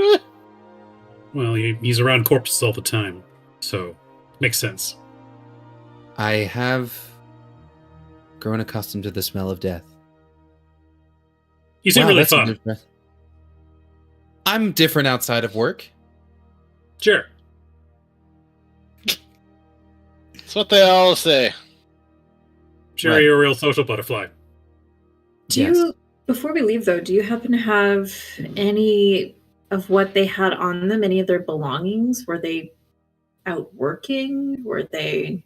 well, he's around corpses all the time, so makes sense. I have grown accustomed to the smell of death. You seem Wow, really that's fun. interesting. I'm different outside of work. Sure. That's what they all say. Sure, Right. you're a real social butterfly. Do you, before we leave though, do you happen to have any of what they had on them, any of their belongings? Were they out working? Were they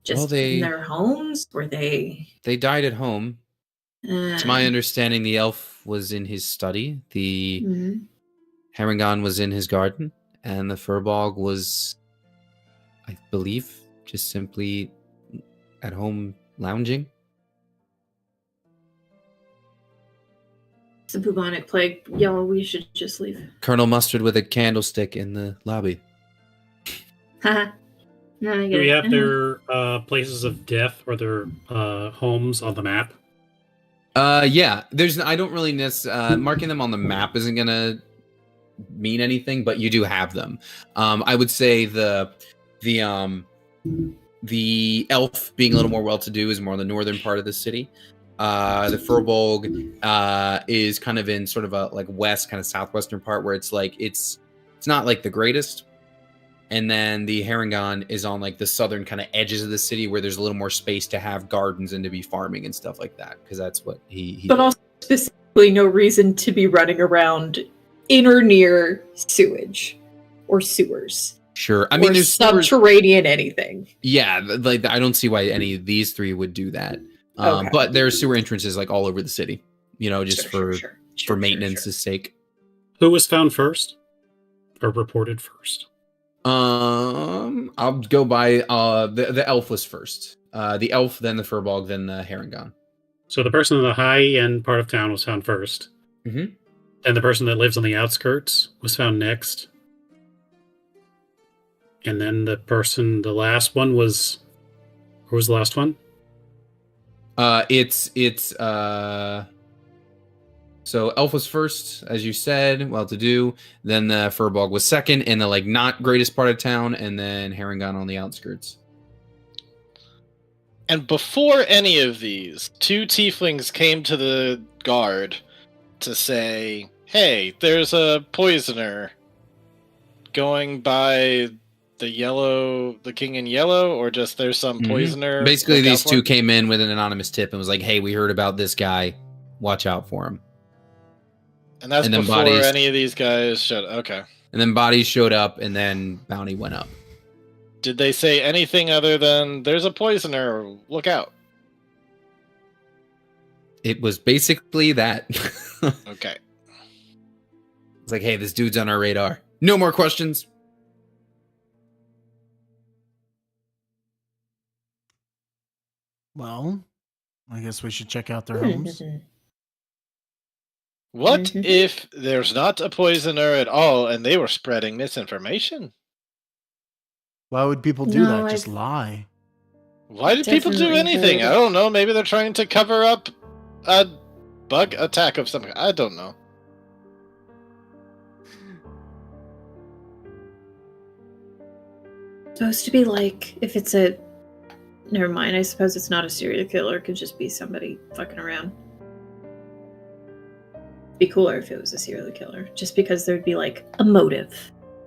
just in their homes? Were they... They died at home. To my understanding, the elf was in his study, the Mhm. Harengon was in his garden, and the Furbog was, I believe, just simply at home lounging. It's a bubonic plague. Y'all, we should just leave. Colonel Mustard with a candlestick in the lobby. Haha. No, I get Do we it. have their places of death or their homes on the map? Yeah. I don't really marking them on the map isn't gonna mean anything, but you do have them. I would say the elf being a little more well-to-do is more in the northern part of the city. The Furbolg is kind of in sort of a like west, kind of southwestern part where it's like it's not like the greatest. And then the Harengon is on like the southern kind of edges of the city where there's a little more space to have gardens and to be farming and stuff like that, because that's what he But also specifically no reason to be running around in or near sewage or sewers. Sure. I mean, or there's sewers- subterranean anything. Yeah, like I don't see why any of these 3 would do that. Okay. But there are sewer entrances like all over the city, just Sure, for sure, maintenance's sake. Who was found first? Or reported first? I'll go by the elf was first. The elf, then the Furbog, then the Harengon. So the person in the high-end part of town was found first. Mhm. And the person that lives on the outskirts was found next. And then the last one was... Who was the last one? So elf was first, as you said, well-to-do. Then the Furbog was second in the like not greatest part of town, and then Harengon on the outskirts. And before any of these, 2 tieflings came to the guard to say, hey, there's a poisoner going by the king in yellow, or just there's some poisoner. Basically, look out these for 2 him? came in with an anonymous tip and was like, hey, we heard about this guy. Watch out for him. And that's and then before bodies. any of these guys showed. Okay. And then bodies showed up, and then bounty went up. Did they say anything other than there's a poisoner, look out? It was basically that. Okay. It's like, hey, this dude's on our radar. No more questions. Well, I guess we should check out their homes. What Mhm. if there's not a poisoner at all and they were spreading misinformation? Why would people do No, that? Just I've- lie. Why did people do Definitely anything? heard. I don't know. Maybe they're trying to cover up a bug attack of something. I don't know. Supposed to be like, if it's a... Never mind, I suppose it's not a serial killer. It could just be somebody fucking around. Be cooler if it was a serial killer. Just because there'd be like a motive.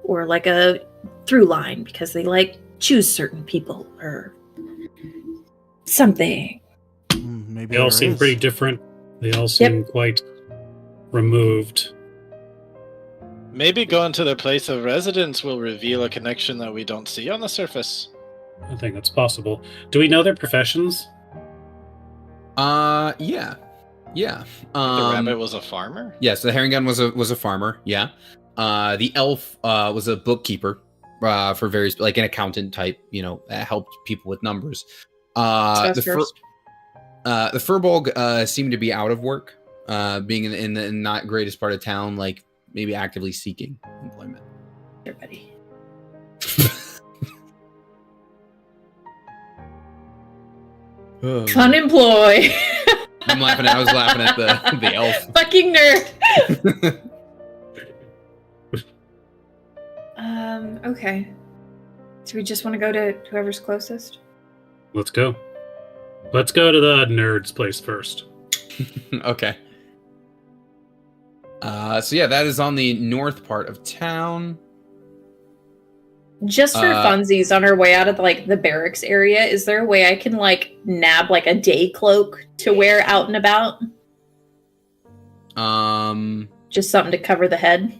Or like a through line because they like choose certain people or something. Maybe They all there seem is. pretty different. They all seem quite removed. Maybe going to their place of residence will reveal a connection that we don't see on the surface. I think that's possible. Do we know their professions? Yeah. The rabbit was a farmer? Yes, the herring gun was a farmer. Yeah. The elf was a bookkeeper for various, like an accountant type. That helped people with numbers. The Furbolg seemed to be out of work, being in the not greatest part of town, like maybe actively seeking employment. Everybody. Unemployed. I was laughing at the elf. Fucking nerd. Okay. Do we just want to go to whoever's closest? Let's go. Let's go to the nerd's place first. Okay. So yeah, that is on the north part of town. Just for funsies, on our way out of the barracks area, is there a way I can nab a day cloak to wear out and about? Just something to cover the head.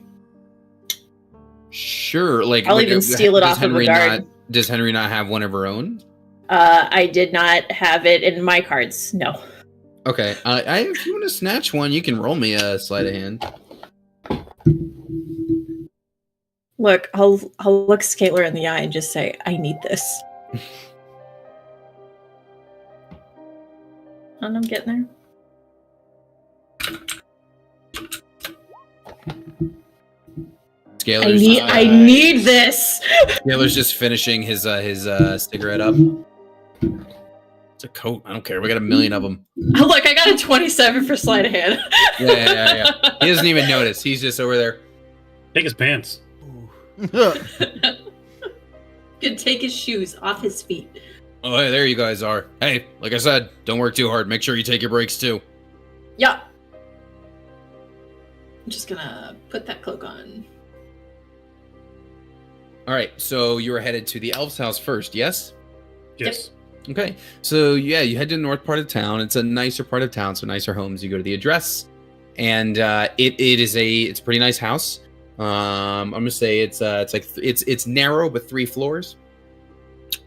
Sure. I'll even steal it off of a guard. Does Henry not have one of her own? I did not have it in my cards. No. Okay. If you want to snatch one, you can roll me a sleight of hand. Look, I'll look Scalar in the eye and just say, I need this. And I'm getting there. Scalar's, I need this. Scalar's just finishing his cigarette up. It's a coat. I don't care. We got 1 million of them. Oh, look, I got a 27 for sleight of hand. Yeah. He doesn't even notice. He's just over there. Take his pants. Could take his shoes off his feet. Oh, hey, there you guys are. Hey, like I said, don't work too hard. Make sure you take your breaks too. Yeah. I'm just gonna put that cloak on. All right, so you were headed to the elf's house first, yes? Yes. Okay, so yeah, you head to the north part of town. It's a nicer part of town, so nicer homes. You go to the address, and it's a pretty nice house. I'm gonna say it's narrow but 3 floors.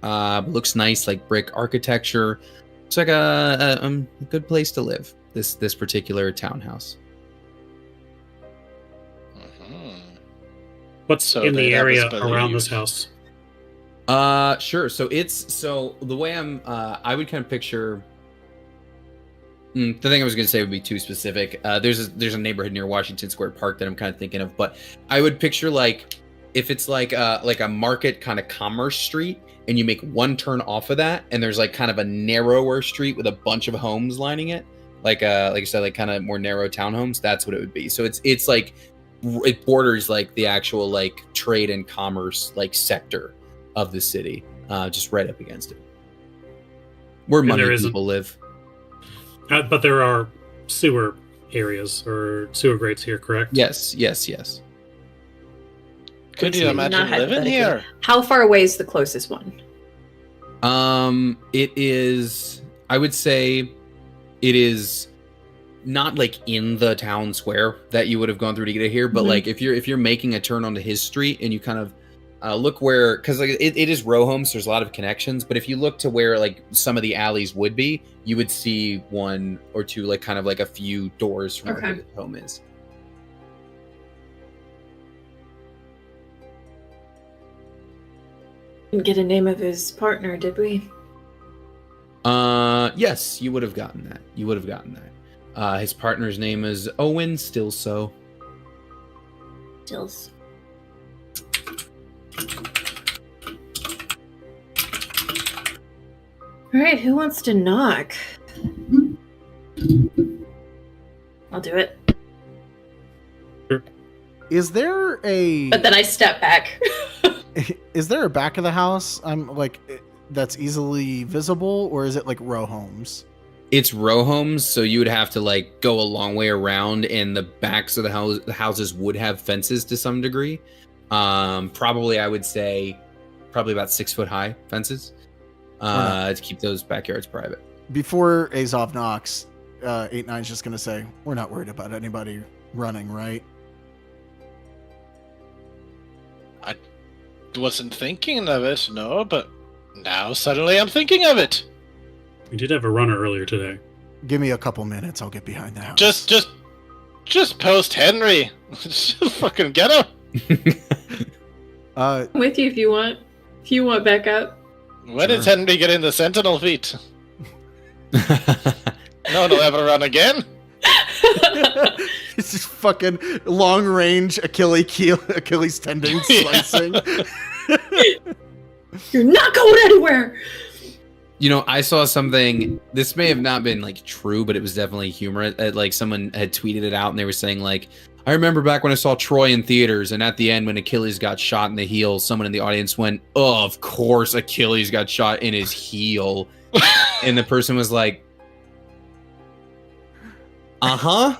Looks nice, like brick architecture. It's like a good place to live. This particular townhouse. What's in the area around this house? Sure. So the way I would kind of picture. The thing I was going to say would be too specific. There's a neighborhood near Washington Square Park that I'm kind of thinking of, but I would picture if it's like a market kind of commerce street, and you make one turn off of that, and there's kind of a narrower street with a bunch of homes lining it, like I said, kind of more narrow townhomes. That's what it would be. So it's it borders the actual trade and commerce sector of the city, just right up against it, where money people live. But there are sewer areas or sewer grates here, correct? Yes. Could you imagine living here? How far away is the closest one? It is. I would say, it is not in the town square that you would have gone through to get it here, but if you're making a turn onto his street and you kind of look where, because it is row homes, so there's a lot of connections, but if you look to where some of the alleys would be, you would see 1 or 2 kind of a few doors from where the home is. Didn't get a name of his partner, did we? Yes, you would have gotten that. His partner's name is Owen Stilso. Stills. All right, who wants to knock? I'll do it. Is there a But then I step back. is there a back of the house that's easily visible, or is it like row homes? It's row homes, so you would have to like go a long way around, and the backs of the houses would have fences to some degree. Probably, I would say, about 6 foot high fences to keep those backyards private. Before Azov knocks, 8-9's just gonna say, "We're not worried about anybody running, right?" I wasn't thinking of it, no, but now suddenly I'm thinking of it. We did have a runner earlier today. Give me a couple minutes, I'll get behind the house. Just post Henry. Fucking get him. I'm with you if you want. If you want backup. When is Henry getting the sentinel feet? No one will ever run again. It's just fucking long range Achilles tendon slicing. You're not going anywhere. You know, I saw something. This may have not been like true, but it was definitely humorous. Like someone had tweeted it out, and they were saying like, "I remember back when I saw Troy in theaters, and at the end when Achilles got shot in the heel, someone in the audience went, "Oh, of course Achilles got shot in his heel," and the person was like, "Uh-huh,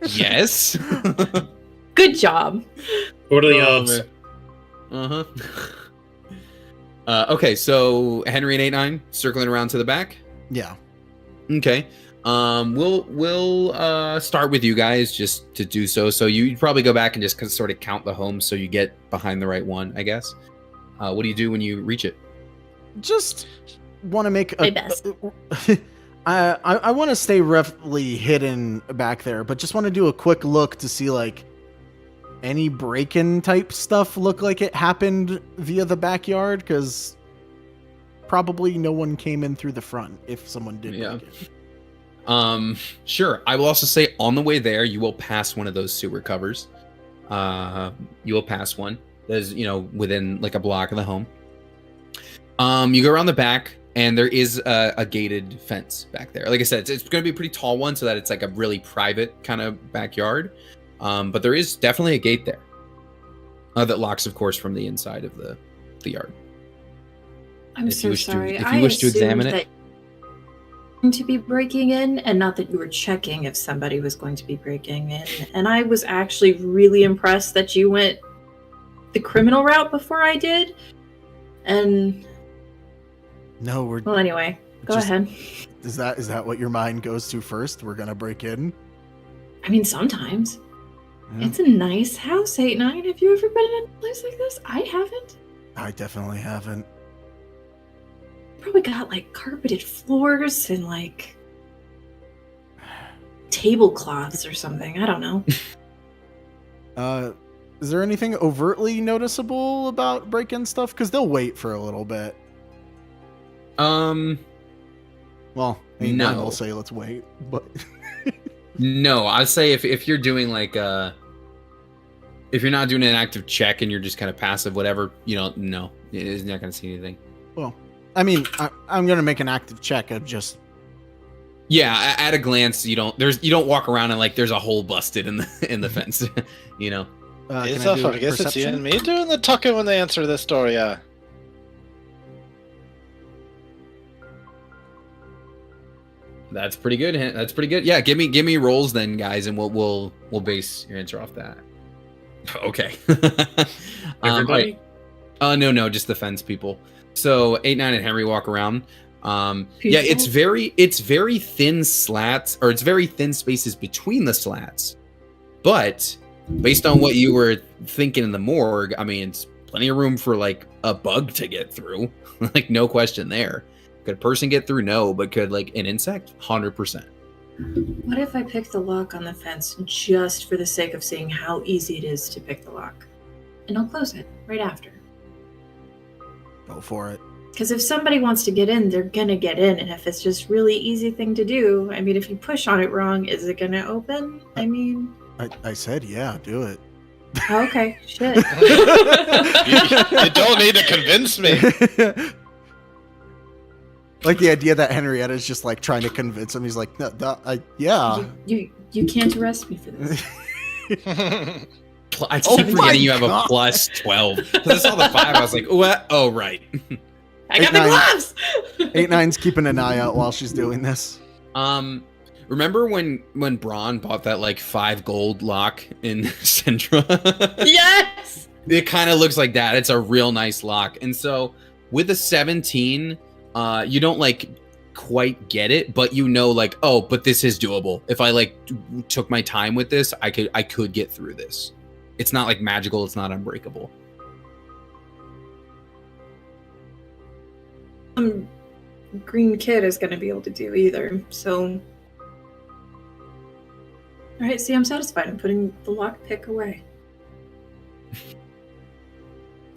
yes." Good job. What are the odds? Uh-huh. Okay, so Henry and 8-9 circling around to the back. Yeah. Okay. We'll start with you guys just to do so. So you'd probably go back and just sort of count the homes so you get behind the right one, I guess. What do you do when you reach it? Just want to make My best. I want to stay roughly hidden back there, but just want to do a quick look to see like any break-in type stuff look like it happened via the backyard, because probably no one came in through the front if someone did. Yeah. Break in. Sure. I will also say on the way there, you will pass one of those sewer covers. You will pass one. There's, within like a block of the home. You go around the back, and there is a gated fence back there. Like I said, it's going to be a pretty tall one, so that it's like a really private kind of backyard. But there is definitely a gate there that locks, of course, from the inside of the yard. I'm If you so wish to- sorry. if you wish to examine it. that you were going to be breaking in, and not that you were checking if somebody was going to be breaking in. And I was actually really impressed that you went the criminal route before I did. And No, we're. well, anyway, go Just- ahead. Is that what your mind goes to first? We're gonna break in. I mean, sometimes Yeah, it's a nice house. 8-9. Have you ever been in a place like this? I haven't. I definitely haven't. Probably got like carpeted floors and like tablecloths or something. I don't know. Is there anything overtly noticeable about break-in stuff? Because they'll wait for a little bit. Well, No. I'll say let's wait, but No, I'd say if you're doing like if you're not doing an active check and you're just kind of passive, whatever, no, it's not going to see anything. well, I mean, I'm gonna make an active check of just. Yeah, at a glance, you don't walk around and like there's a hole busted in the fence, Can I I do guess it's you perception? and me doing the talking when they answer this story, yeah. That's pretty good. That's pretty good. Yeah, give me rolls then, guys, and we'll base your answer off that. Okay. Everybody? No, just the fence people. So 8-9 and Henry walk around. Yeah, People? it's very thin slats, or it's very thin spaces between the slats. But based on what you were thinking in the morgue, I mean, it's plenty of room for like a bug to get through. Like no question there. Could a person get through? No, but could like an insect? 100%. What if I pick the lock on the fence just for the sake of seeing how easy it is to pick the lock? And I'll close it right after. Go for it. Because if somebody wants to get in, they're gonna get in. And if it's just really easy thing to do, I mean, if you push on it wrong, is it gonna open? I mean, I said, yeah, do it. okay, shit. You don't need to convince me. Like the idea that Henrietta is just like trying to convince him. He's like, yeah. You can't arrest me for this. I keep forgetting you have a plus 12. Because I saw the 5, I was like, what? Oh, right. I got the gloves! 8-9's keeping an eye out while she's doing this. Remember when Braun bought that like 5 gold lock in Centra? Yes! It kind of looks like that. It's a real nice lock. And so with a 17, you don't like quite get it, but you know, like, oh, but this is doable. If I like took my time with this, I could get through this. It's not like magical, it's not unbreakable. Green kid is going to be able to do either, so... Alright, see, I'm satisfied. I'm putting the lockpick away.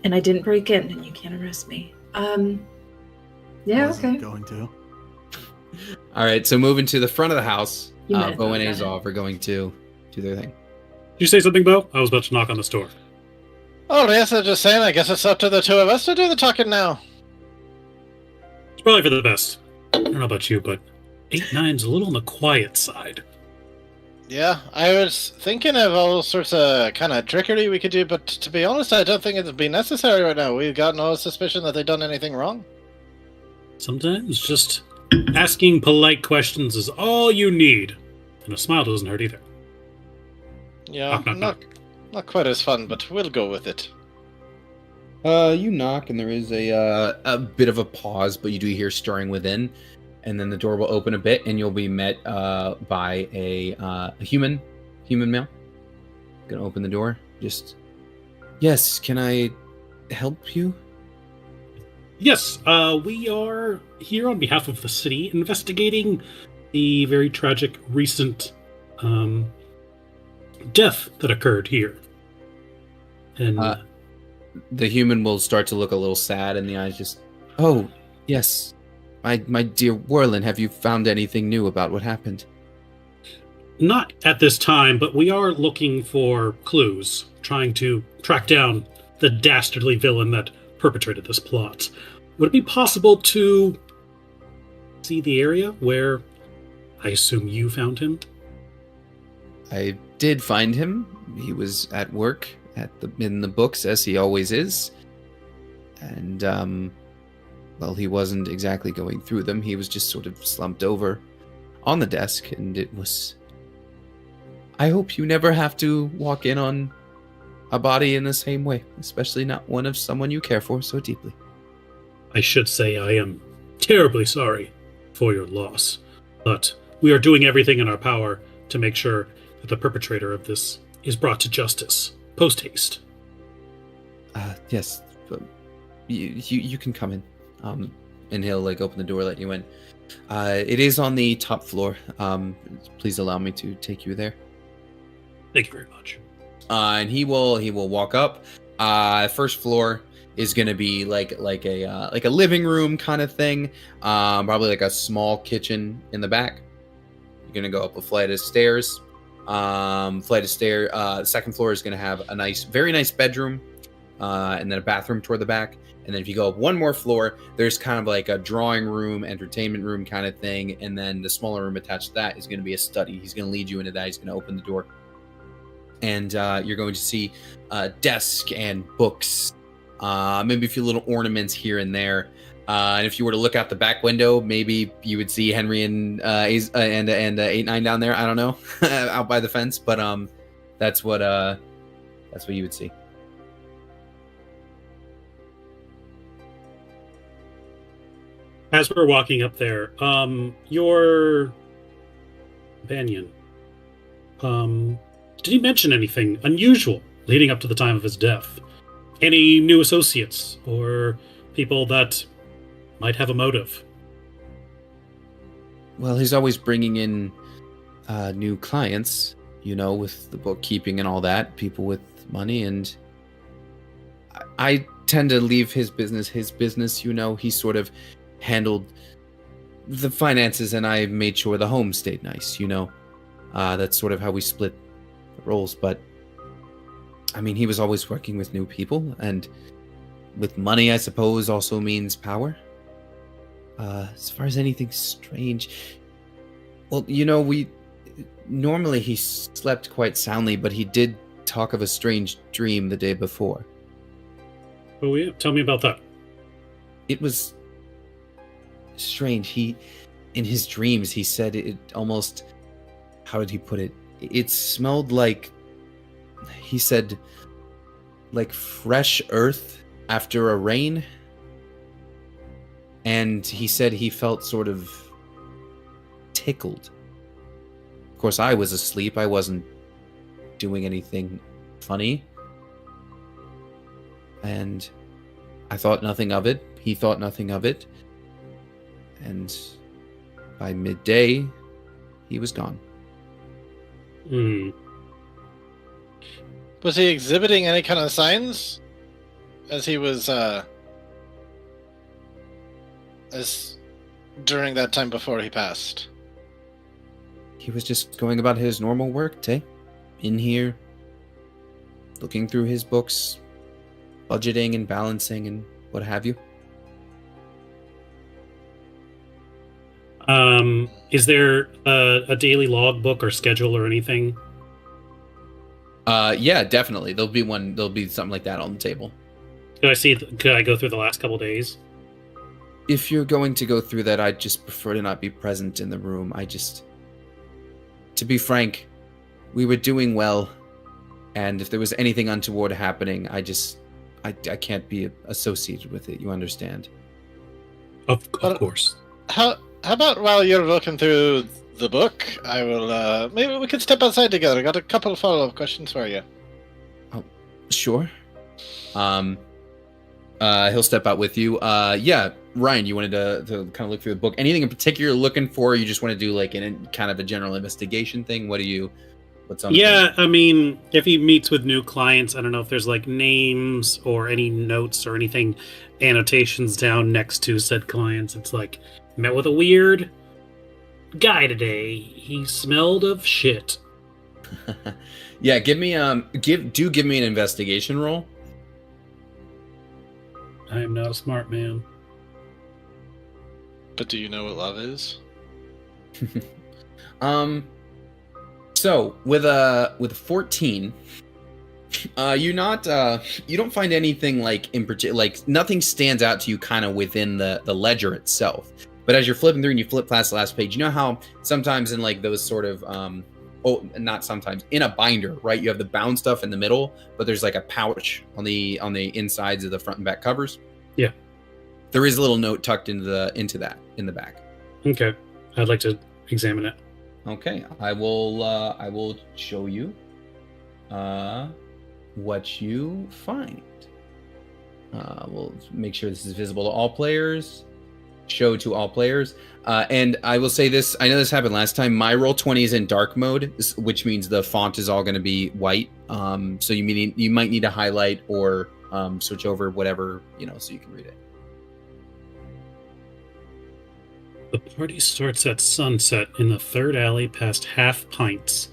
And I didn't break in, and you can't arrest me. Yeah, okay. Going to. Alright, so moving to the front of the house, You might have Bo and thought about Azov are going to do their thing. Did you say something, Bo? I was about to knock on the door. Oh, yes, I'm just saying, I guess it's up to the two of us to do the talking now. It's probably for the best. I don't know about you, but 8-9's a little on the quiet side. Yeah, I was thinking of all sorts of kind of trickery we could do, but to be honest, I don't think it'd be necessary right now. We've got no suspicion that they've done anything wrong. Sometimes just asking polite questions is all you need. And a smile doesn't hurt either. Yeah, Knock. not quite as fun, but we'll go with it. You knock, and there is a bit of a pause, but you do hear stirring within, and then the door will open a bit, and you'll be met by a human male. Gonna open the door. Just, yes. Can I help you? Yes, we are here on behalf of the city investigating the very tragic recent death that occurred here. And The human will start to look a little sad in the eyes. Just, oh, yes. My dear Whirlin, have you found anything new about what happened? not at this time, but we are looking for clues, trying to track down the dastardly villain that perpetrated this plot. Would it be possible to see the area where I assume you found him? I did find him. He was at work in the books, as he always is. And, well, he wasn't exactly going through them. He was just sort of slumped over on the desk, and it was... I hope you never have to walk in on a body in the same way, especially not one of someone you care for so deeply. I should say I am terribly sorry for your loss, but we are doing everything in our power to make sure that the perpetrator of this is brought to justice, post-haste. Yes, you can come in. And he'll open the door, let you in. It is on the top floor. Please allow me to take you there. Thank you very much. And he will walk up. First floor is going to be like a living room kind of thing. Probably like a small kitchen in the back. You're going to go up a flight of stairs. Second floor is going to have a very nice bedroom, and then a bathroom toward the back. And then if you go up one more floor, there's kind of like a drawing room, entertainment room kind of thing. And then the smaller room attached to that is going to be a study. He's going to lead you into that. He's going to open the door. And you're going to see a desk and books, maybe a few little ornaments here and there. And if you were to look out the back window, maybe you would see Henry and 8-9 down there. I don't know, out by the fence. But that's what you would see. As we're walking up there, your companion, did he mention anything unusual leading up to the time of his death? Any new associates or people that might have a motive? Well, he's always bringing in new clients, with the bookkeeping and all that, people with money, and I tend to leave his business. He sort of handled the finances, and I made sure the home stayed nice, That's sort of how we split the roles, but I mean, he was always working with new people, and with money, I suppose, also means power. As far as anything strange, well, normally he slept quite soundly, but he did talk of a strange dream the day before. Oh yeah, tell me about that. It was strange. In his dreams, he said it almost, how did he put it? It smelled like, he said, like fresh earth after a rain. And he said he felt sort of tickled. Of course, I was asleep. I wasn't doing anything funny. And I thought nothing of it. He thought nothing of it. And by midday, he was gone. Hmm. Was he exhibiting any kind of signs as he was as during that time before he passed? He was just going about his normal work, Tay. In here, looking through his books, budgeting and balancing and what have you. Is there a daily logbook or schedule or anything? Yeah, definitely. There'll be something like that on the table. Could I go through the last couple days? If you're going to go through that, I'd just prefer to not be present in the room. To be frank, we were doing well, and if there was anything untoward happening, I can't be associated with it, you understand? Of course. How about while you're looking through the book, I will, maybe we could step outside together. I got a couple of follow-up questions for you. Oh, sure. He'll step out with you. Yeah, Ryan, you wanted to kind of look through the book. Anything in particular you're looking for? Or you just want to do like kind of a general investigation thing? What's on? Yeah, I mean, if he meets with new clients, I don't know if there's like names or any notes or anything, annotations down next to said clients. It's like, met with a weird guy today. He smelled of shit. Yeah, give me give me an investigation roll. I am not a smart man. But do you know what love is? So with a 14, you don't find anything like in particular, like nothing stands out to you kind of within the ledger itself. But as you're flipping through and you flip past the last page, you know how sometimes in like those sort of not sometimes in a binder, right? You have the bound stuff in the middle, but there's like a pouch on the insides of the front and back covers. Yeah. There is a little note tucked into that in the back. Okay. I'd like to examine it. Okay. I will show you what you find. We'll make sure this is visible to all players. Show to all players. And I will say this, I know this happened last time. My Roll20 is in dark mode, which means the font is all going to be white. So you might need to highlight or switch over whatever, so you can read it. The party starts at sunset in the third alley past Half Pints.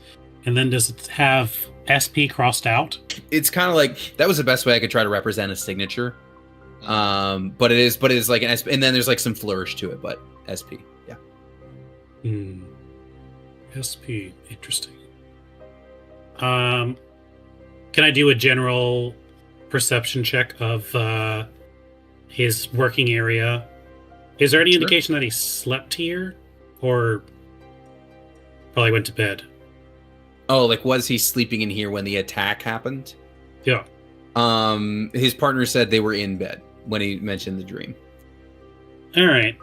And then does it have SP crossed out? It's kind of like, that was the best way I could try to represent a signature. But it is like an SP, and then there's like some flourish to it, but SP, yeah. SP, interesting. Can I do a general perception check of his working area? Is there any indication that he slept here, or probably went to bed? Oh, like was he sleeping in here when the attack happened? Yeah. His partner said they were in bed when he mentioned the dream. All right.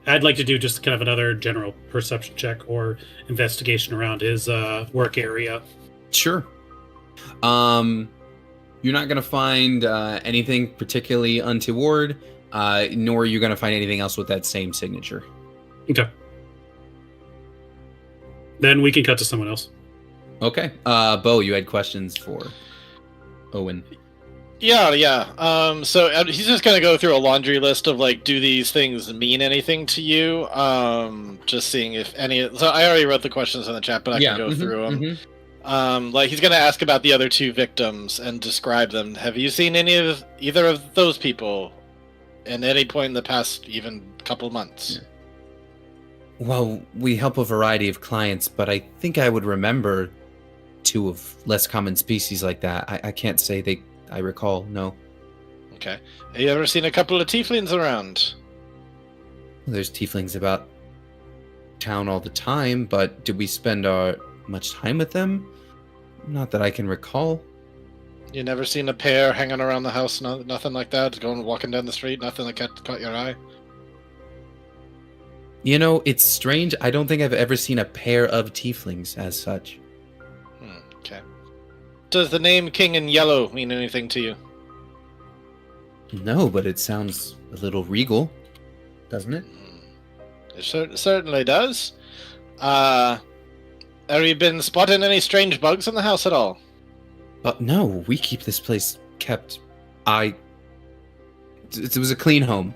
I'd like to do just kind of another general perception check or investigation around his work area. Sure. You're not going to find anything particularly untoward, nor are you going to find anything else with that same signature. Okay. Then we can cut to someone else. Okay. Bo, you had questions for Owen. Yeah. So he's just gonna go through a laundry list of like, do these things mean anything to you? Just seeing if any. So I already wrote the questions in the chat, but I can go through them. Like he's gonna ask about the other two victims and describe them. Have you seen either of those people in any point in the past even couple months? Well, we help a variety of clients, but I think I would remember 2 of less common species like that. I can't say I recall, no. Okay. Have you ever seen a couple of tieflings around? There's tieflings about town all the time, but did we spend much time with them? Not that I can recall. You never seen a pair hanging around the house? Nothing like that? Going walking down the street? Nothing that caught your eye? You know, it's strange. I don't think I've ever seen a pair of tieflings as such. Okay. Does the name King in Yellow mean anything to you? No, but it sounds a little regal, doesn't it? It certainly does. Have you been spotting any strange bugs in the house at all? No, we keep this place kept. It was a clean home.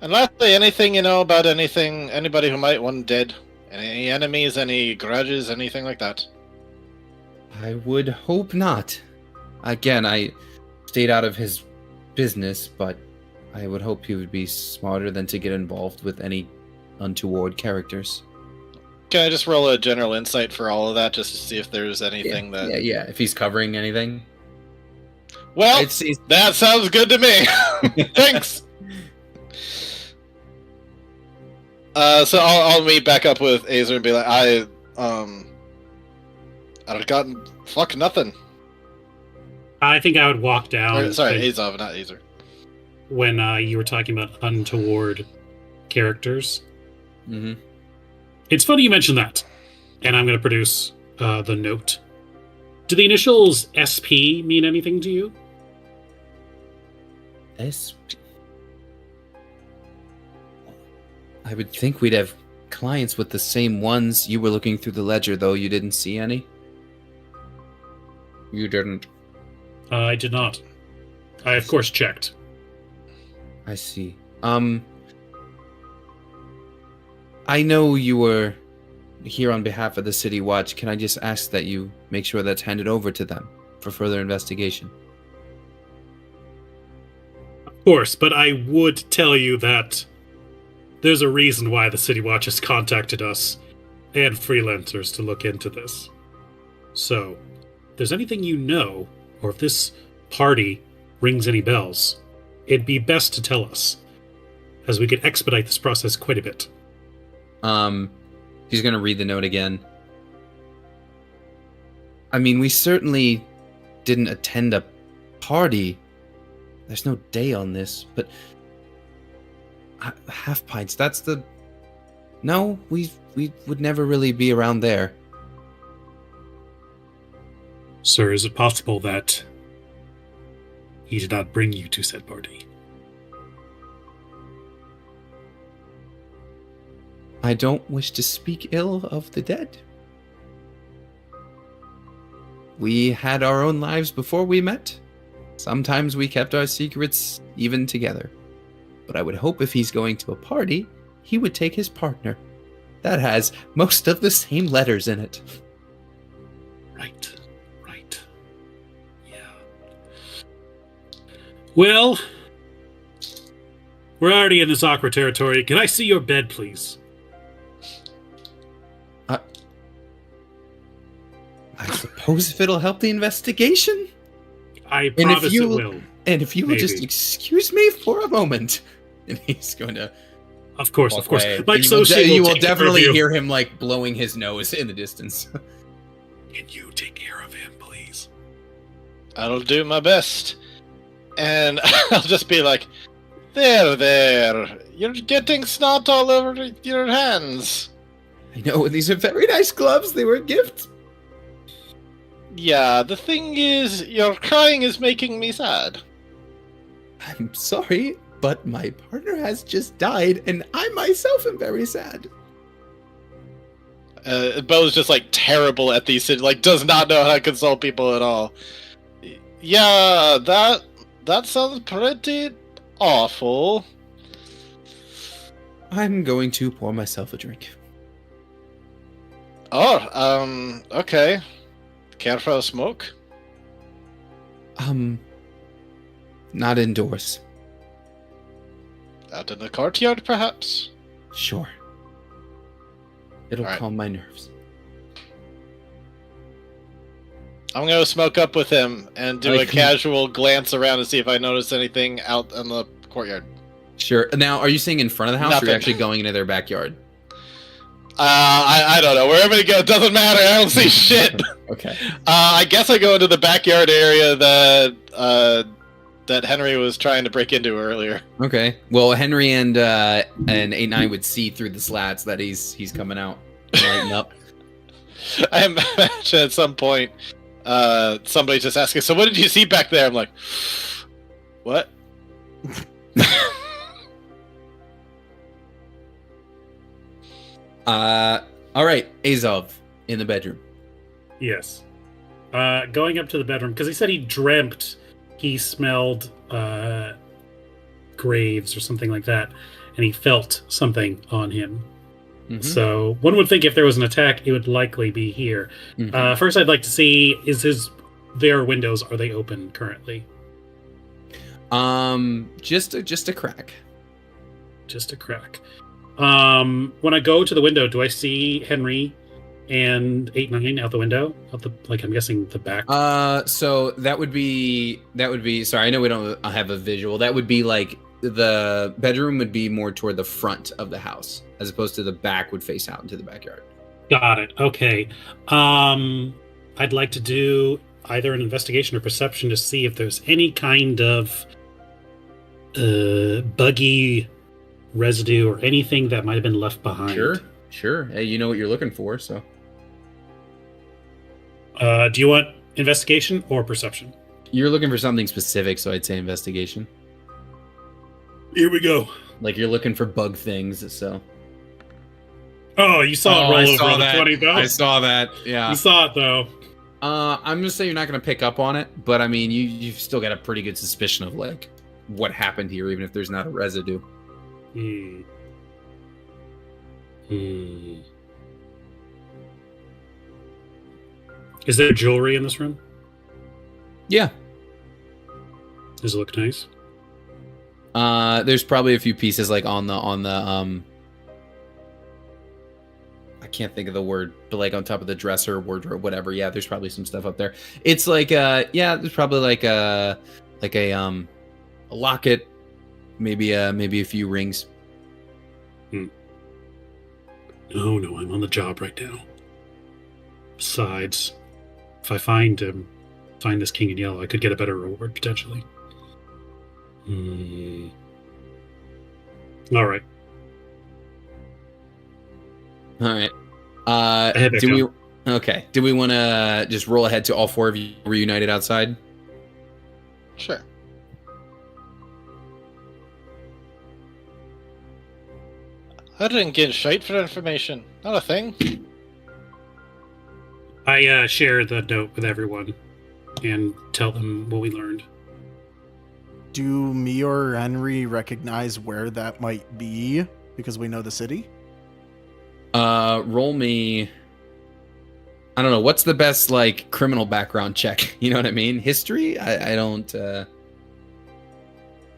And lastly, anything you know about anybody who might want dead? Any enemies, any grudges, anything like that? I would hope not. Again, I stayed out of his business, but I would hope he would be smarter than to get involved with any untoward characters. Can I just roll a general insight for all of that, just to see if there's anything that... Yeah, if he's covering anything. Well, that sounds good to me. Thanks. So I'll meet back up with Azer and be like, I've gotten nothing. I think I would walk down. Sorry, Azov, not Azer. When you were talking about untoward characters. Mm-hmm. It's funny you mentioned that. And I'm going to produce the note. Do the initials SP mean anything to you? SP? I would think we'd have clients with the same ones. You were looking through the ledger, though. You didn't see any? You didn't. I did not. I, of course, checked. I see. I know you were here on behalf of the City Watch. Can I just ask that you make sure that's handed over to them for further investigation? Of course, but I would tell you that there's a reason why the City Watch has contacted us and freelancers to look into this. So, if there's anything you know, or if this party rings any bells, it'd be best to tell us, as we could expedite this process quite a bit. He's gonna read the note again. I mean, we certainly didn't attend a party. There's no day on this, but half pints, that's the... No, we would never really be around there. Sir, is it possible that he did not bring you to said party? I don't wish to speak ill of the dead. We had our own lives before we met. Sometimes we kept our secrets even together. But I would hope if he's going to a party, he would take his partner. That has most of the same letters in it. Right. Yeah. Well, we're already in this awkward territory. Can I see your bed, please? I suppose if it'll help the investigation. I promise it will. And if you will just excuse me for a moment. And he's going to... Of course. Away. Mike you will definitely hear him, like, blowing his nose in the distance. Can you take care of him, please? I'll do my best. And I'll just be like, there. You're getting snot all over your hands. I know, these are very nice gloves. They were a gift. Yeah, the thing is, your crying is making me sad. I'm sorry, but my partner has just died, and I myself am very sad. Bo's just, like, terrible at these, like, does not know how to console people at all. Yeah, that sounds pretty awful. I'm going to pour myself a drink. Oh, okay. Care for a smoke? Not indoors. Out in the courtyard, perhaps? Sure. It'll All right. calm my nerves. I'm going to smoke up with him and do a Like- casual glance around to see if I notice anything out in the courtyard. Sure. Now, are you saying in front of the house, or Nothing. you're actually going into their backyard? I don't know. Wherever you go, it doesn't matter. I don't see shit. Okay. I guess I go into the backyard area that Henry was trying to break into earlier. Okay. Well, Henry and 8-9 would see through the slats that he's coming out and lighting up. I imagine at some point somebody just asking, so what did you see back there? I'm like, what? All right, Azov in the bedroom. Yes. Going up to the bedroom, because he said he dreamt he smelled graves or something like that, and he felt something on him. Mhm. So one would think if there was an attack, it would likely be here. Mhm. First, I'd like to see, their windows, are they open currently? Just a crack. Just a crack. When I go to the window, do I see Henry and 8-9 out the window? I'm guessing the back. So that would be. Sorry, I know we don't have a visual. That would be like the bedroom would be more toward the front of the house, as opposed to the back would face out into the backyard. Got it. Okay. I'd like to do either an investigation or perception to see if there's any kind of buggy residue or anything that might have been left behind. Sure. Hey, you know what you're looking for, so. Do you want investigation or perception? You're looking for something specific, so I'd say investigation. Here we go. Like you're looking for bug things, so. Oh, you saw it roll over on the 20 though. I saw that. Yeah. You saw it though. I'm gonna say you're not gonna pick up on it, but I mean, you've still got a pretty good suspicion of like what happened here, even if there's not a residue. Is there jewelry in this room? Yeah. Does it look nice? There's probably a few pieces like on the I can't think of the word, but like on top of the dresser, wardrobe, whatever. Yeah, there's probably some stuff up there. It's like there's probably like a locket, maybe a few rings. No, I'm on the job right now. Besides, if I find this king in yellow, I could get a better reward potentially. All right. All right. head back Do we want to just roll ahead to all four of you reunited outside? Sure. I didn't get shite for information. Not a thing. I share the note with everyone and tell them what we learned. Do me or Henry recognize where that might be because we know the city? Roll me. I don't know. What's the best like criminal background check? You know what I mean? History? I don't.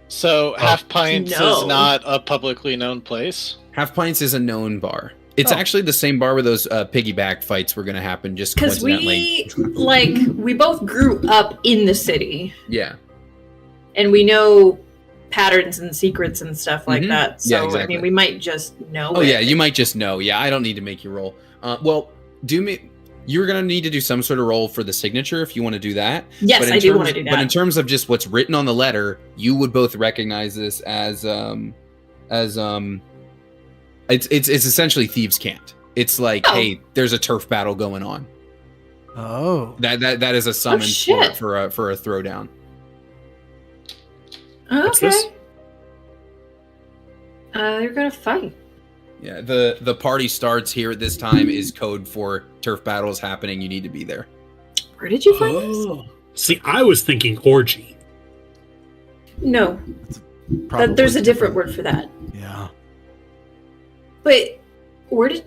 So Half Pints no. is not a publicly known place. Half Pints is a known bar. It's Oh. actually the same bar where those piggyback fights were going to happen. Just Because coincidentally. we both grew up in the city Yeah. and we know patterns and secrets and stuff like Mhm. that. So Yeah, I exactly. mean, we might just know. Oh it. yeah, you might just know. Yeah, I don't need to make you roll. Well, you're gonna need to do some sort of roll for the signature if you want to do that. Yes, But in I do terms- want to do that. But in terms of just what's written on the letter, you would both recognize this as it's essentially thieves' cant. It's like, Oh. hey, there's a turf battle going on. Oh. That is a summon shit. for a throwdown. What's Okay. this? They're gonna fight. Yeah, the party starts here at this time is code for turf battles happening. You need to be there. Where did you find this? Oh. See, I was thinking orgy. No, Probably there's a different word for that. Yeah. But where did?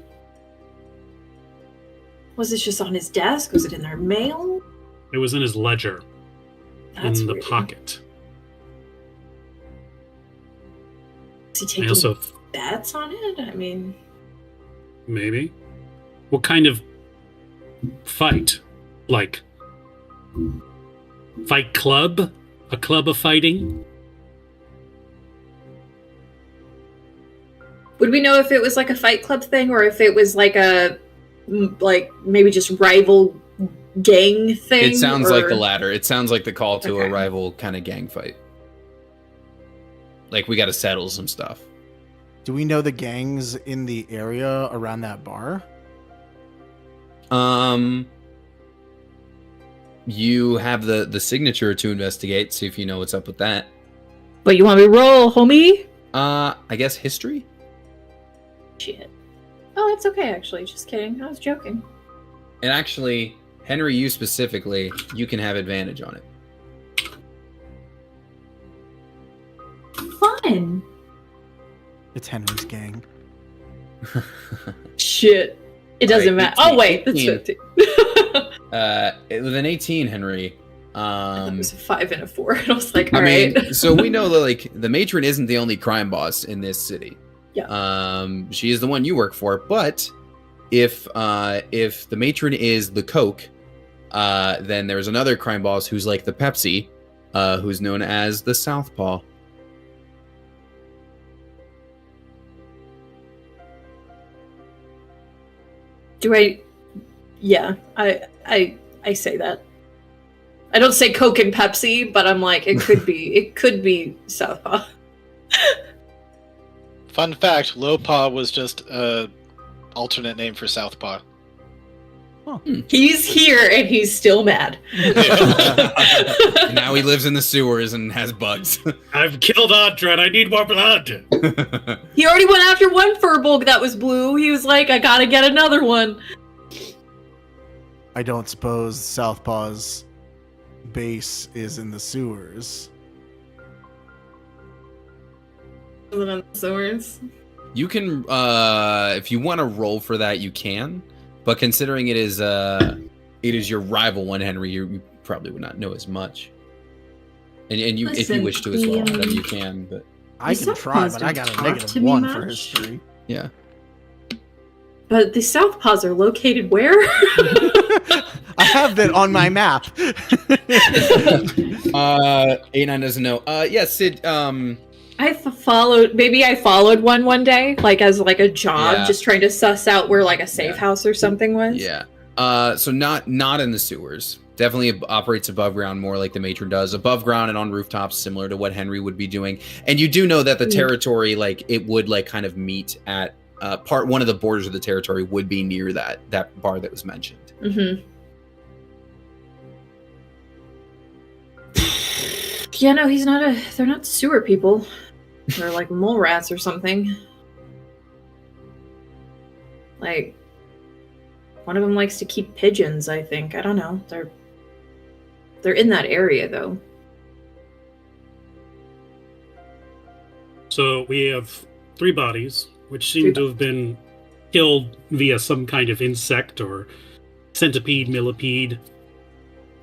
Was this just on his desk? Was it in their mail? It was in his ledger, That's in the weird. pocket. Is he I taking also bets on it? I mean, maybe. What kind of fight? Like fight club? A club of fighting? would we know if it was like a Fight Club thing or if it was like maybe just rival gang thing? It sounds like the or- latter. It sounds like the call to a Okay. rival kind of gang fight. Like we got to settle some stuff. Do we know the gangs in the area around that bar? You have the signature to investigate. See if you know what's up with that. But you want me to roll, homie? I guess history. Shit. Oh, it's okay, actually. Just kidding. I was joking. And actually, Henry, you specifically, you can have advantage on it. Fun. It's Henry's gang. Shit. It doesn't Alright, matter. Oh, wait. That's 18. 15. With an 18, Henry. It was a 5 and a 4. And I was like, I all right. mean, so we know that like the matron isn't the only crime boss in this city. Yeah. She is the one you work for, but if the matron is the Coke, then there's another crime boss who's like the Pepsi, who's known as the Southpaw. Do I? Yeah, I say that. I don't say Coke and Pepsi, but I'm like, it could be Southpaw. Fun fact: Lowpaw was just a alternate name for Southpaw. He's here and he's still mad. And now he lives in the sewers and has bugs. I've killed Adren. I need more blood. He already went after one Furbolg that was blue. He was like, I gotta get another one. I don't suppose Southpaw's base is in the sewers. Sewers. You can, if you want to roll for that, you can. But considering it is your rival one, Henry, you probably would not know as much. And you, if you Listen, wish to as well, the, then you can. But I The can try, Southpaws but I don't got a talk negative to me 1 for much. history. yeah, But the Southpaws are located where? I have that on my map. 89 doesn't know. Yeah, Sid. I followed one day, like as like a job, Yeah. just trying to suss out where like a safe Yeah. house or something was. Yeah. So not in the sewers. Definitely operates above ground, more like the matron does. Above ground and on rooftops, similar to what Henry would be doing. And you do know that the territory, like it would like kind of meet at one of the borders of the territory would be near that bar that was mentioned. Mm-hmm. Yeah, no, they're not sewer people. They're like mole rats or something. Like, one of them likes to keep pigeons, I think. I don't know. They're in that area, though. So we have 3 bodies, which seem to have been killed via some kind of insect or centipede, millipede,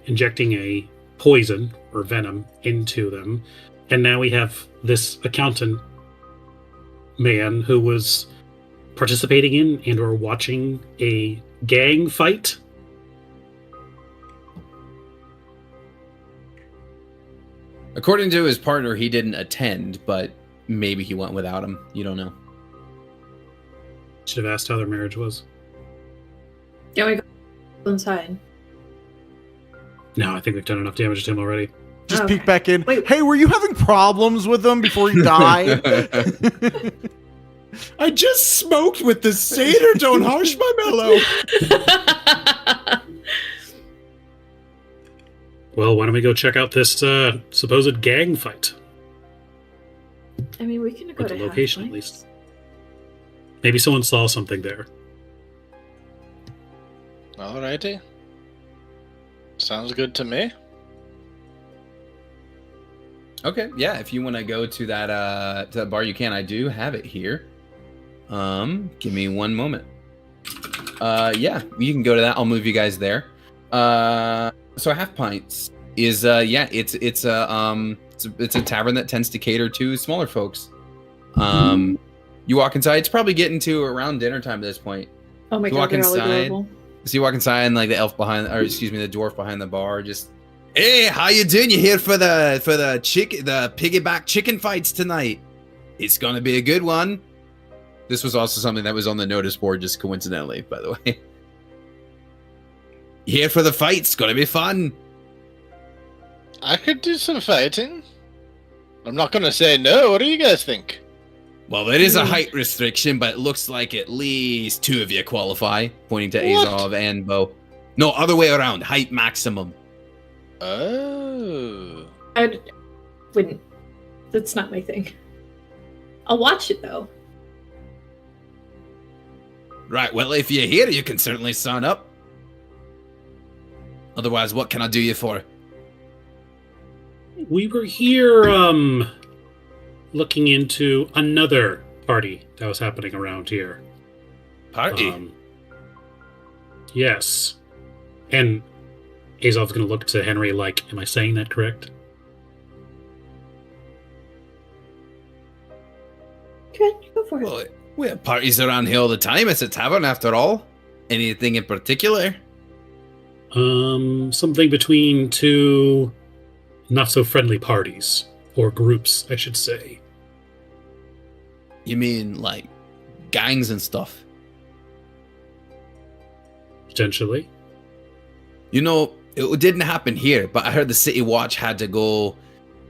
injecting a poison or venom into them. And now we have this accountant man who was participating in and or watching a gang fight. According to his partner, he didn't attend, but maybe he went without him. You don't know. Should have asked how their marriage was. Yeah, we go inside. No, I think we've done enough damage to him already. Just Okay. peek back in. Wait. Hey, were you having problems with them before you died? I just smoked with the satyr. Don't harsh my mellow. Well, why don't we go check out this supposed gang fight? I mean, we can go Or to the location, Half at Lights. least. Maybe someone saw something there. Alrighty. Sounds good to me. Okay, yeah. If you want to go to that bar, you can. I do have it here. Give me one moment. Yeah, you can go to that. I'll move you guys there. So Half Pints is it's a tavern that tends to cater to smaller folks. You walk inside. It's probably getting to around dinner time at this point. Oh my You god, walk they're all inside. adorable. So you walk inside and like the elf behind, or excuse me, the dwarf behind the bar, just, hey, how you doing? You here for the piggyback chicken fights tonight? It's gonna be a good one. This was also something that was on the notice board, just coincidentally, by the way. You here for the fights? Gonna be fun. I could do some fighting. I'm not gonna say no. What do you guys think? Well, there is a height restriction, but it looks like at least 2 of you qualify, pointing to What? Azov and Bo. No, other way around. Height maximum. Oh. I wouldn't. That's not my thing. I'll watch it though. Right, well, if you're here, you can certainly sign up. Otherwise, what can I do you for? We were here, looking into another party that was happening around here. Party? Yes. And Azov's gonna look to Henry like, am I saying that correct? Good, go for it. Well, we have parties around here all the time. It's a tavern, after all. Anything in particular? Something between 2 not-so-friendly parties. Or groups, I should say. You mean, like, gangs and stuff? Potentially. You know, it didn't happen here, but I heard the City Watch had to go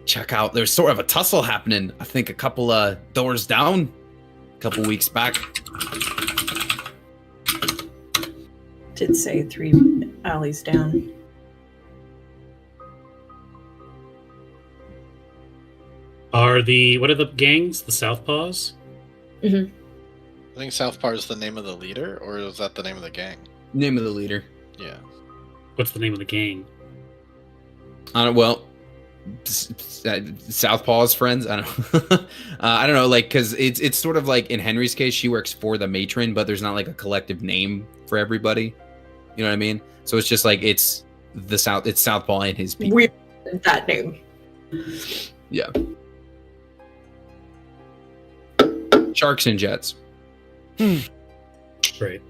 check out. There's sort of a tussle happening, I think a couple of doors down, a couple weeks back. Did say 3 alleys down. What are the gangs? The Southpaws? I think Southpaw is the name of the leader, or is that the name of the gang? Name of the leader. Yeah. What's the name of the gang? Well, Southpaw's friends. I don't know. I don't know, like, because it's sort of like in Henry's case, she works for the matron, but there's not like a collective name for everybody. You know what I mean? So it's just like it's Southpaw and his people. Weird that name. Yeah. Sharks and Jets. Right.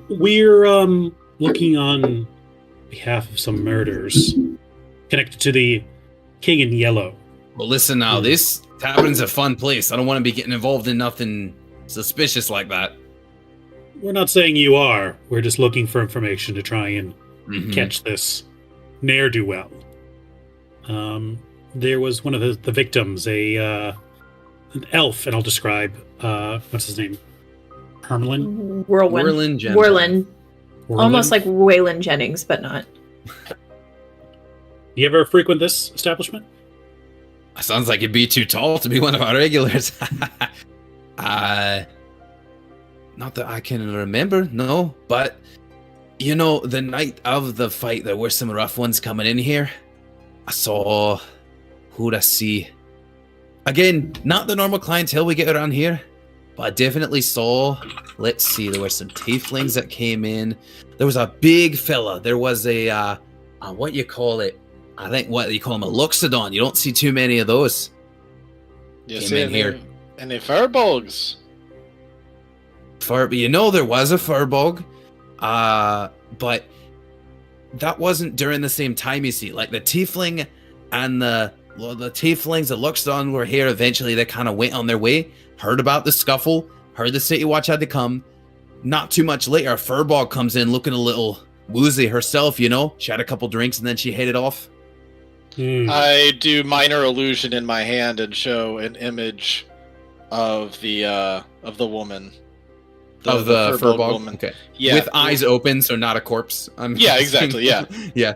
We're looking on behalf of some murders connected to the King in Yellow. Well, listen now. This tavern's a fun place. I don't want to be getting involved in nothing suspicious like that. We're not saying you are. We're just looking for information to try and Mhm. catch this ne'er-do-well. There was one of the victims, an elf, and I'll describe, what's his name? Hermelin? Whirlwind. Whirlin Gentile. Whirlin. Almost like Waylon Jennings, but not. You ever frequent this establishment? Sounds like you'd be too tall to be one of our regulars. Not that I can remember, no. But, you know, the night of the fight, there were some rough ones coming in here. I saw... Who'd I see? Again, not the normal clientele we get around here. But I definitely saw... Let's see, there were some tieflings that came in. There was a big fella. There was a... what you call it? I think what you call him, a Luxodon. You don't see too many of those. You Came see in here. any furbolgs? You know, there was a furbog, but that wasn't during the same time. You see, like the tiefling and the tieflings that Luxodon were here. Eventually, they kind of went on their way. Heard about the scuffle. Heard the City Watch had to come. Not too much later, a furbog comes in looking a little woozy herself. You know, she had a couple drinks and then she headed off. I do minor illusion in my hand and show an image of the woman. Of the furbog woman. Okay. Yeah. With eyes open, so not a corpse. Yeah, exactly, yeah. Yeah.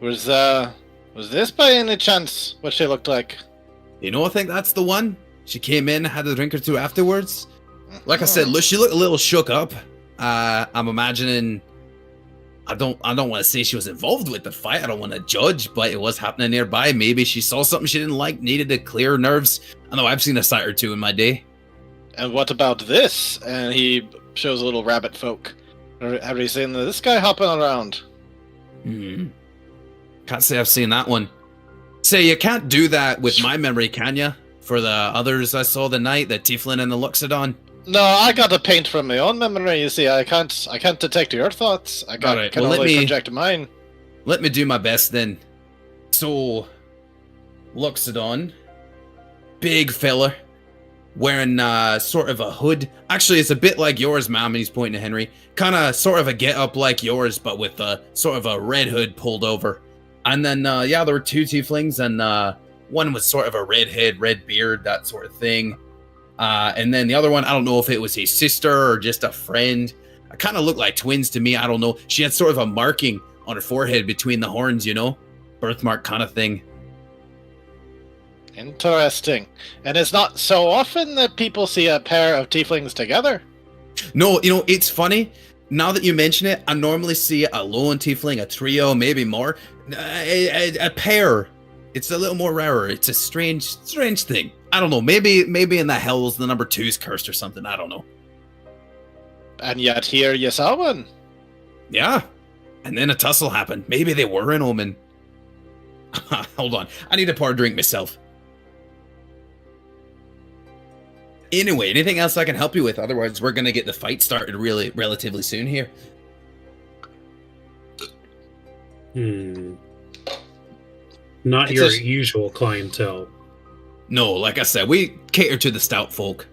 Was this by any chance what she looked like? You know, I think that's the one. She came in, had a drink or two afterwards. Like I said, look, she looked a little shook up. I'm imagining. I don't want to say she was involved with the fight. I don't want to judge, but it was happening nearby. Maybe she saw something she didn't like, needed to clear her nerves. I know I've seen a sight or two in my day. And what about this? And he shows a little rabbit folk. Have you seen this guy hopping around? Can't say I've seen that one. Say, you can't do that with my memory, can you? For the others I saw the night, the Tieflin and the Luxodon? No, I got to paint from my own memory. You see, I can't detect your thoughts. I can Alright, only project mine. Let me do my best then. So, Luxodon, big fella, wearing sort of a hood. Actually, it's a bit like yours, ma'am, and he's pointing to Henry. Kind of sort of a get-up like yours, but with a sort of a red hood pulled over. And then, there were two tieflings, and one was sort of a red head, red beard, that sort of thing. And then the other one, I don't know if it was his sister or just a friend. It kind of looked like twins to me, I don't know. She had sort of a marking on her forehead between the horns, you know? Birthmark kind of thing. Interesting. And it's not so often that people see a pair of tieflings together. No, it's funny. Now that you mention it, I normally see a lone tiefling, a trio, maybe more. A pair. It's a little more rarer. It's a strange thing. I don't know. Maybe in the hells the number 2's cursed or something. I don't know. And yet here you saw one. Yeah. And then a tussle happened. Maybe they were an omen. Hold on. I need to pour a drink myself. Anyway, anything else I can help you with? Otherwise, we're going to get the fight started relatively soon here. Not your usual clientele. No, like I said, we cater to the stout folk.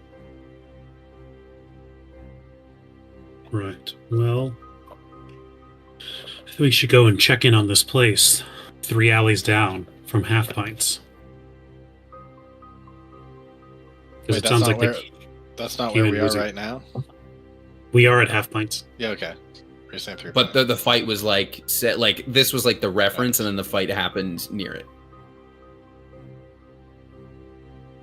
Right. Well, I think we should go and check in on this place. 3 alleys down from Half Pints. Wait, it sounds like that's not where we are right now. We are at Half Pints. Yeah, okay. You're saying 3. But the fight was like set, like this was like the reference, and then the fight happened near it.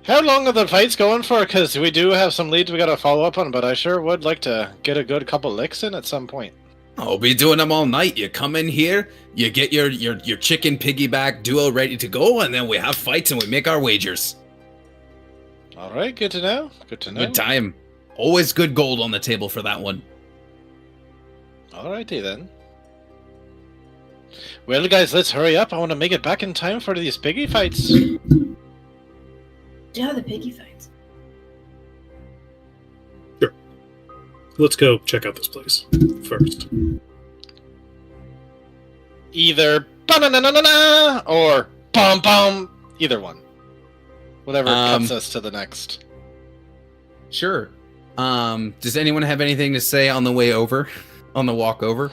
How long are the fights going for? Because we do have some leads we got to follow up on, but I sure would like to get a good couple licks in at some point. I'll be doing them all night. You come in here, you get your chicken piggyback duo ready to go, and then we have fights and we make our wagers. All right, good to know. Good to know. Good time. Always good gold on the table for that one. All righty then. Well, guys, let's hurry up. I want to make it back in time for these piggy fights. Yeah, the piggy fights. Sure. Let's go check out this place first. Either ba-na-na-na-na or bum-bum. Either one. Whatever cuts us to the next. Sure. Does anyone have anything to say on the way over? On the walk over?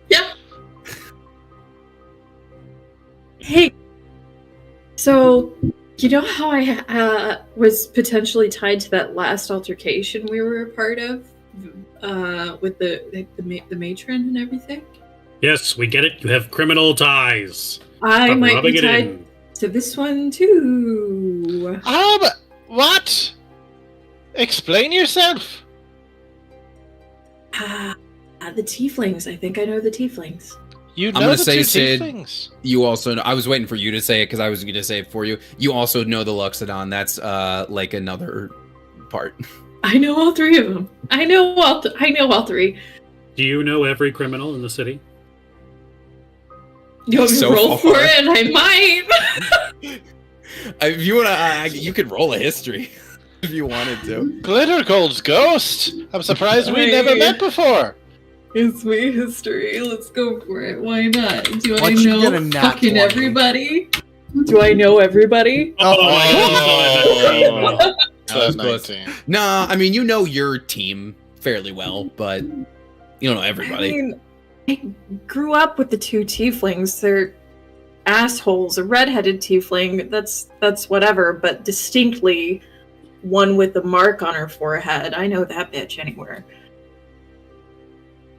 Yeah. Hey. So, you know how I was potentially tied to that last altercation we were a part of? With the matron and everything? Yes, we get it. You have criminal ties. I Stop might rubbing be it tied in. to this one too. What? Explain yourself. The tieflings. I think I know the tieflings. You know I'm gonna the say, two Sid, tieflings. You also know, I was waiting for you to say it because I was going to say it for you. You also know the Luxodon. That's like another part. I know all 3 of them. I know all 3. Do you know every criminal in the city? You want me to So roll far. for it? I might. If you want to, you could roll a history if you wanted to. Glitter Gold's ghost. I'm surprised we Hey. never met before. It's my history. Let's go for it. Why not? Do I Once you get a know nat fucking 20. everybody? Do I know everybody? Oh, That was close. 19. Nah, I mean, you know your team fairly well, but you don't know I everybody. mean, I grew up with the 2 tieflings. They're assholes. A redheaded tiefling, that's whatever, but distinctly one with the mark on her forehead. I know that bitch anywhere.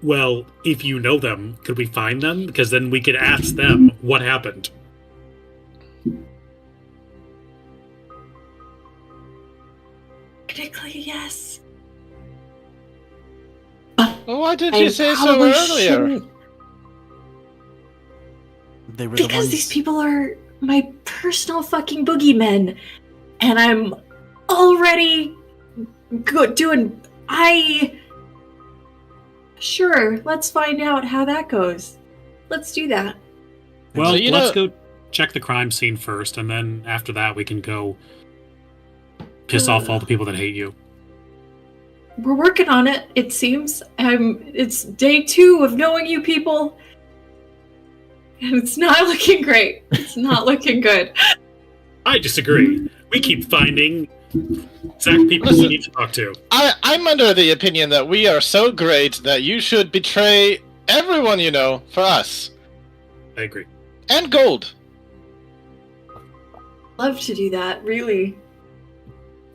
Well, if you know them, could we find them? Because then we could ask them what happened. Technically, yes. Well, why didn't you I say so probably earlier? shouldn't, They were the because ones. these people are my personal fucking boogeymen, and I'm already doing. Sure, let's find out how that goes. Let's do that. Well, So, you let's know- go check the crime scene first, and then after that we can go piss off all the people that hate you. We're working on it, it seems. It's day 2 of knowing you people. And it's not looking great. It's not looking good. I disagree. We keep finding exact people we need to talk to. I'm under the opinion that we are so great that you should betray everyone you know for us. I agree. And gold. Love to do that, really.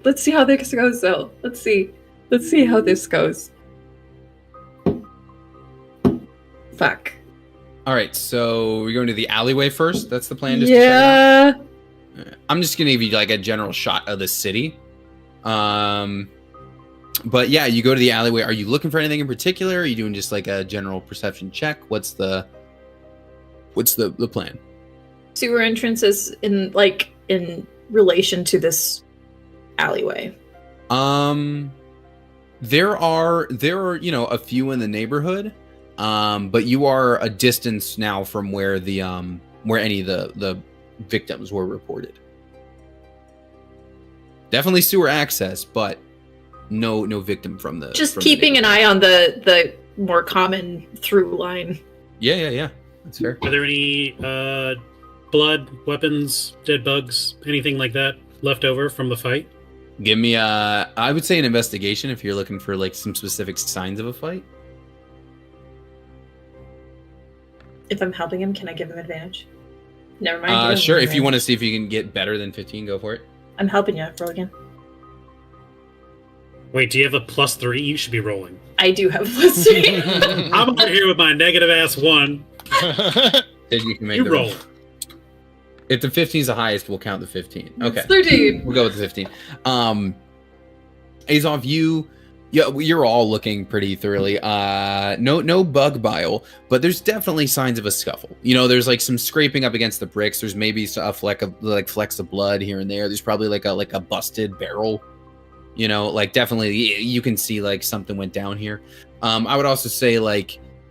Let's see how this goes, though. Let's see how this goes. Fuck. All right, so we're going to the alleyway first. That's the plan. Just yeah. To check it out? I'm just gonna give you like a general shot of the city. But yeah, you go to the alleyway. Are you looking for anything in particular? Are you doing just like a general perception check? What's the plan? Sewer entrances in relation to this alleyway. There are a few in the neighborhood. But you are a distance now from where the where any of the victims were reported. Definitely sewer access, but no victim from the. Just keeping an eye on the more common through line. Yeah. That's fair. Are there any blood, weapons, dead bugs, anything like that left over from the fight? Give me I would say an investigation if you're looking for like some specific signs of a fight. If I'm helping him, can I give him advantage? Never mind. Sure. If you want to see if you can get better than 15, go for it. I'm helping you. Roll again. Wait, do you have a +3? You should be rolling. I do have +3. I'm over here with my -1. Then you can make You the roll. If the 15 is the highest, we'll count the 15. Okay. It's 13. We'll go with the 15. Azov, you're all looking pretty thoroughly. No bug bile, but there's definitely signs of a scuffle. There's like some scraping up against the bricks. There's maybe a flecks of blood here and there. There's probably like a busted barrel. Definitely you can see like something went down here. I would also say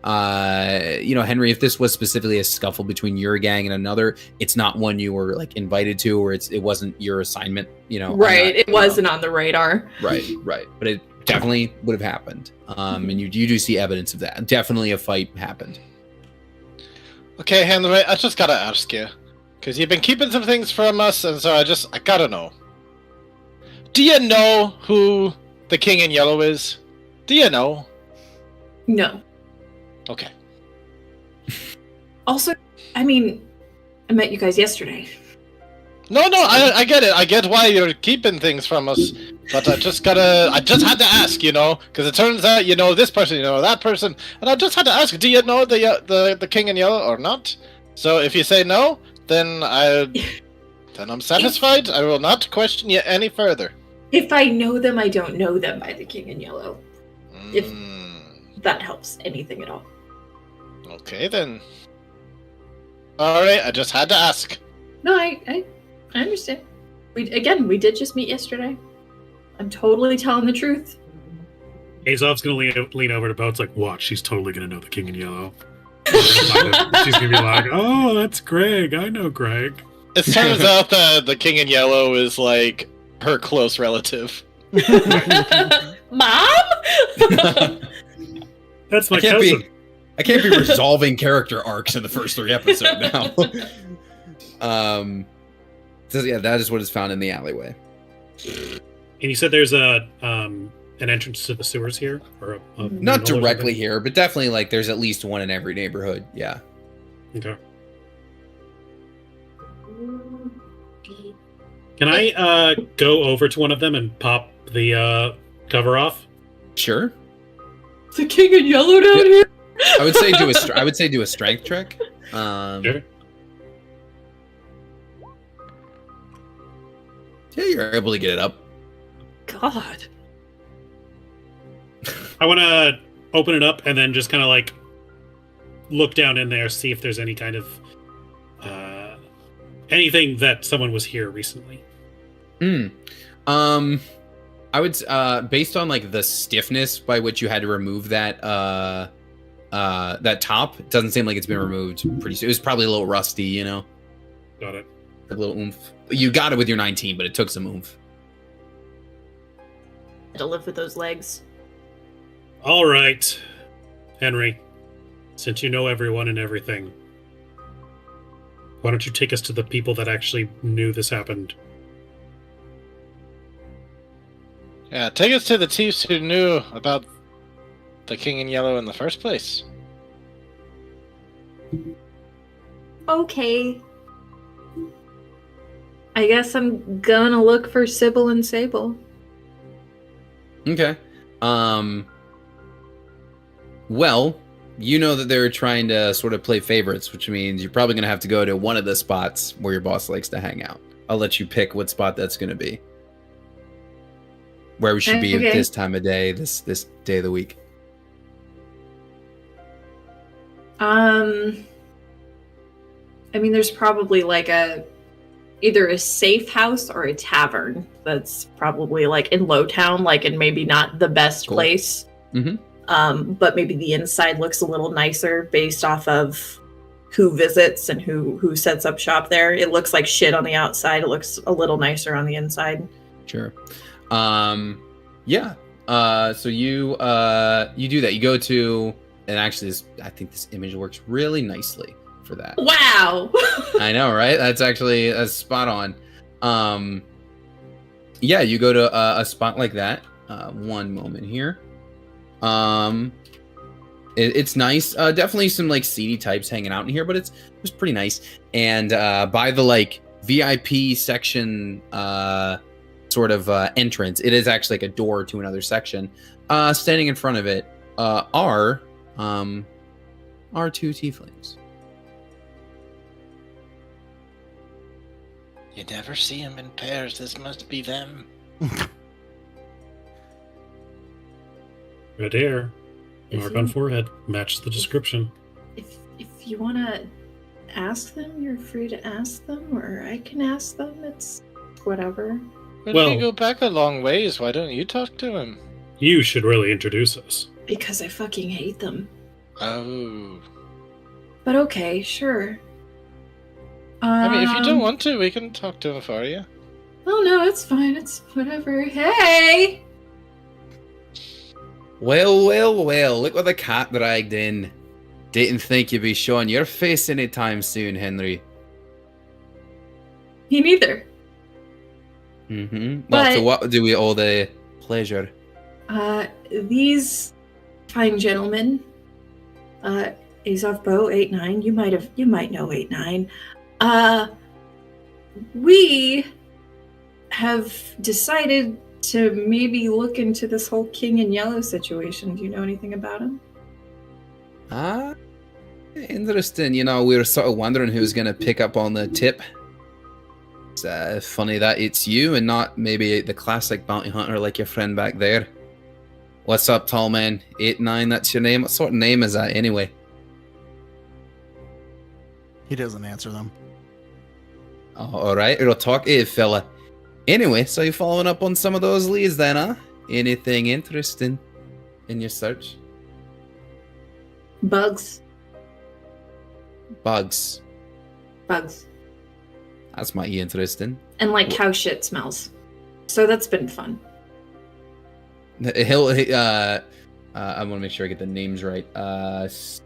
Henry, if this was specifically a scuffle between your gang and another, it's not one you were like invited to, or it wasn't your assignment. Right. It wasn't on the radar. Right. But it definitely would have happened. And you do see evidence of that. Definitely a fight happened. Okay, Henry, I just gotta ask you, because you've been keeping some things from us, and so I gotta know. Do you know who the King in Yellow is? Do you know? No. Okay. Also, I met you guys yesterday. No, I get it. I get why you're keeping things from us, but I just had to ask, because it turns out you know this person, you know that person, and I just had to ask, do you know the King in Yellow or not? So if you say no, then I'm satisfied. I will not question you any further. If I know them, I don't know them by the King in Yellow. If that helps anything at all. Okay, then. Alright, I just had to ask. No, I understand. We did just meet yesterday. I'm totally telling the truth. Azov's gonna lean over to Bo. It's like, watch, she's totally gonna know the King in Yellow. She's gonna be like, oh, that's Greg. I know Greg. It turns out that the King in Yellow is like her close relative. Mom? That's my cousin. I can't be resolving character arcs in the first 3 episodes now. So yeah, that is what is found in the alleyway. And you said there's an entrance to the sewers here, or not directly here, but definitely like there's at least one in every neighborhood. Yeah. Okay. Can I go over to one of them and pop the cover off? Sure. The King in Yellow down here? I would say do a strength check. Sure. Yeah, you're able to get it up. God. I want to open it up and then just kind of like look down in there, see if there's any kind of anything that someone was here recently. I would based on like the stiffness by which you had to remove that that top, it doesn't seem like it's been removed pretty soon. It was probably a little rusty, Got it. A little oomph. You got it with your 19, but it took some oomph. To live with those legs. All right, Henry, since you know everyone and everything, why don't you take us to the people that actually knew this happened? Yeah, take us to the chiefs who knew about the King in Yellow in the first place. Okay. I guess I'm gonna look for Sybil and Sable. Okay. Well, you know that they're trying to sort of play favorites, which means you're probably going to have to go to one of the spots where your boss likes to hang out. I'll let you pick what spot that's going to be. Where we should be at this time of day, this day of the week. I mean, there's probably like either a safe house or a tavern that's probably like in Lowtown, like in maybe not the best place. Mm-hmm. But maybe the inside looks a little nicer based off of who visits and who sets up shop there. It looks like shit on the outside. It looks a little nicer on the inside. Sure. Yeah. So you do that. You go to, and actually I think this image works really nicely for that. Wow. I know, right? That's actually a spot on. Yeah, you go to a spot like that. One moment here. It's nice. Definitely some like seedy types hanging out in here, but it's pretty nice. And by the like VIP section sort of entrance, it is actually like a door to another section. Standing in front of it are two tieflings. You never see them in pairs. This must be them. Red hair, mark on forehead, matches the description. If you want to ask them, you're free to ask them, or I can ask them. It's whatever. But Well- we go back a long ways. Why don't you talk to him? You should really introduce us. Because I fucking hate them. Oh. But okay, sure. I mean, if you don't want to, we can talk to him for you. Oh no, it's fine. It's whatever. Hey! Well, look what the cat dragged in. Didn't think you'd be showing your face anytime soon, Henry. Me neither. Mm-hmm. Well, But- so what do we owe the pleasure? These fine gentlemen, Azov Bo 8-9, you might know 8-9. We have decided to maybe look into this whole King in Yellow situation. Do you know anything about him? Ah, interesting. You know, we were sort of wondering who's going to pick up on the tip. It's funny that it's you and not maybe the classic bounty hunter like your friend back there. What's up, tall man? 8-9, that's your name? What sort of name is that anyway? He doesn't answer them. Oh, all right, it'll talk to you, fella. Anyway, so you following up on some of those leads then, huh? Anything interesting in your search? Bugs. Bugs. That's mighty interesting. And like cow shit smells. So that's been fun. I want to make sure I get the names right. Where is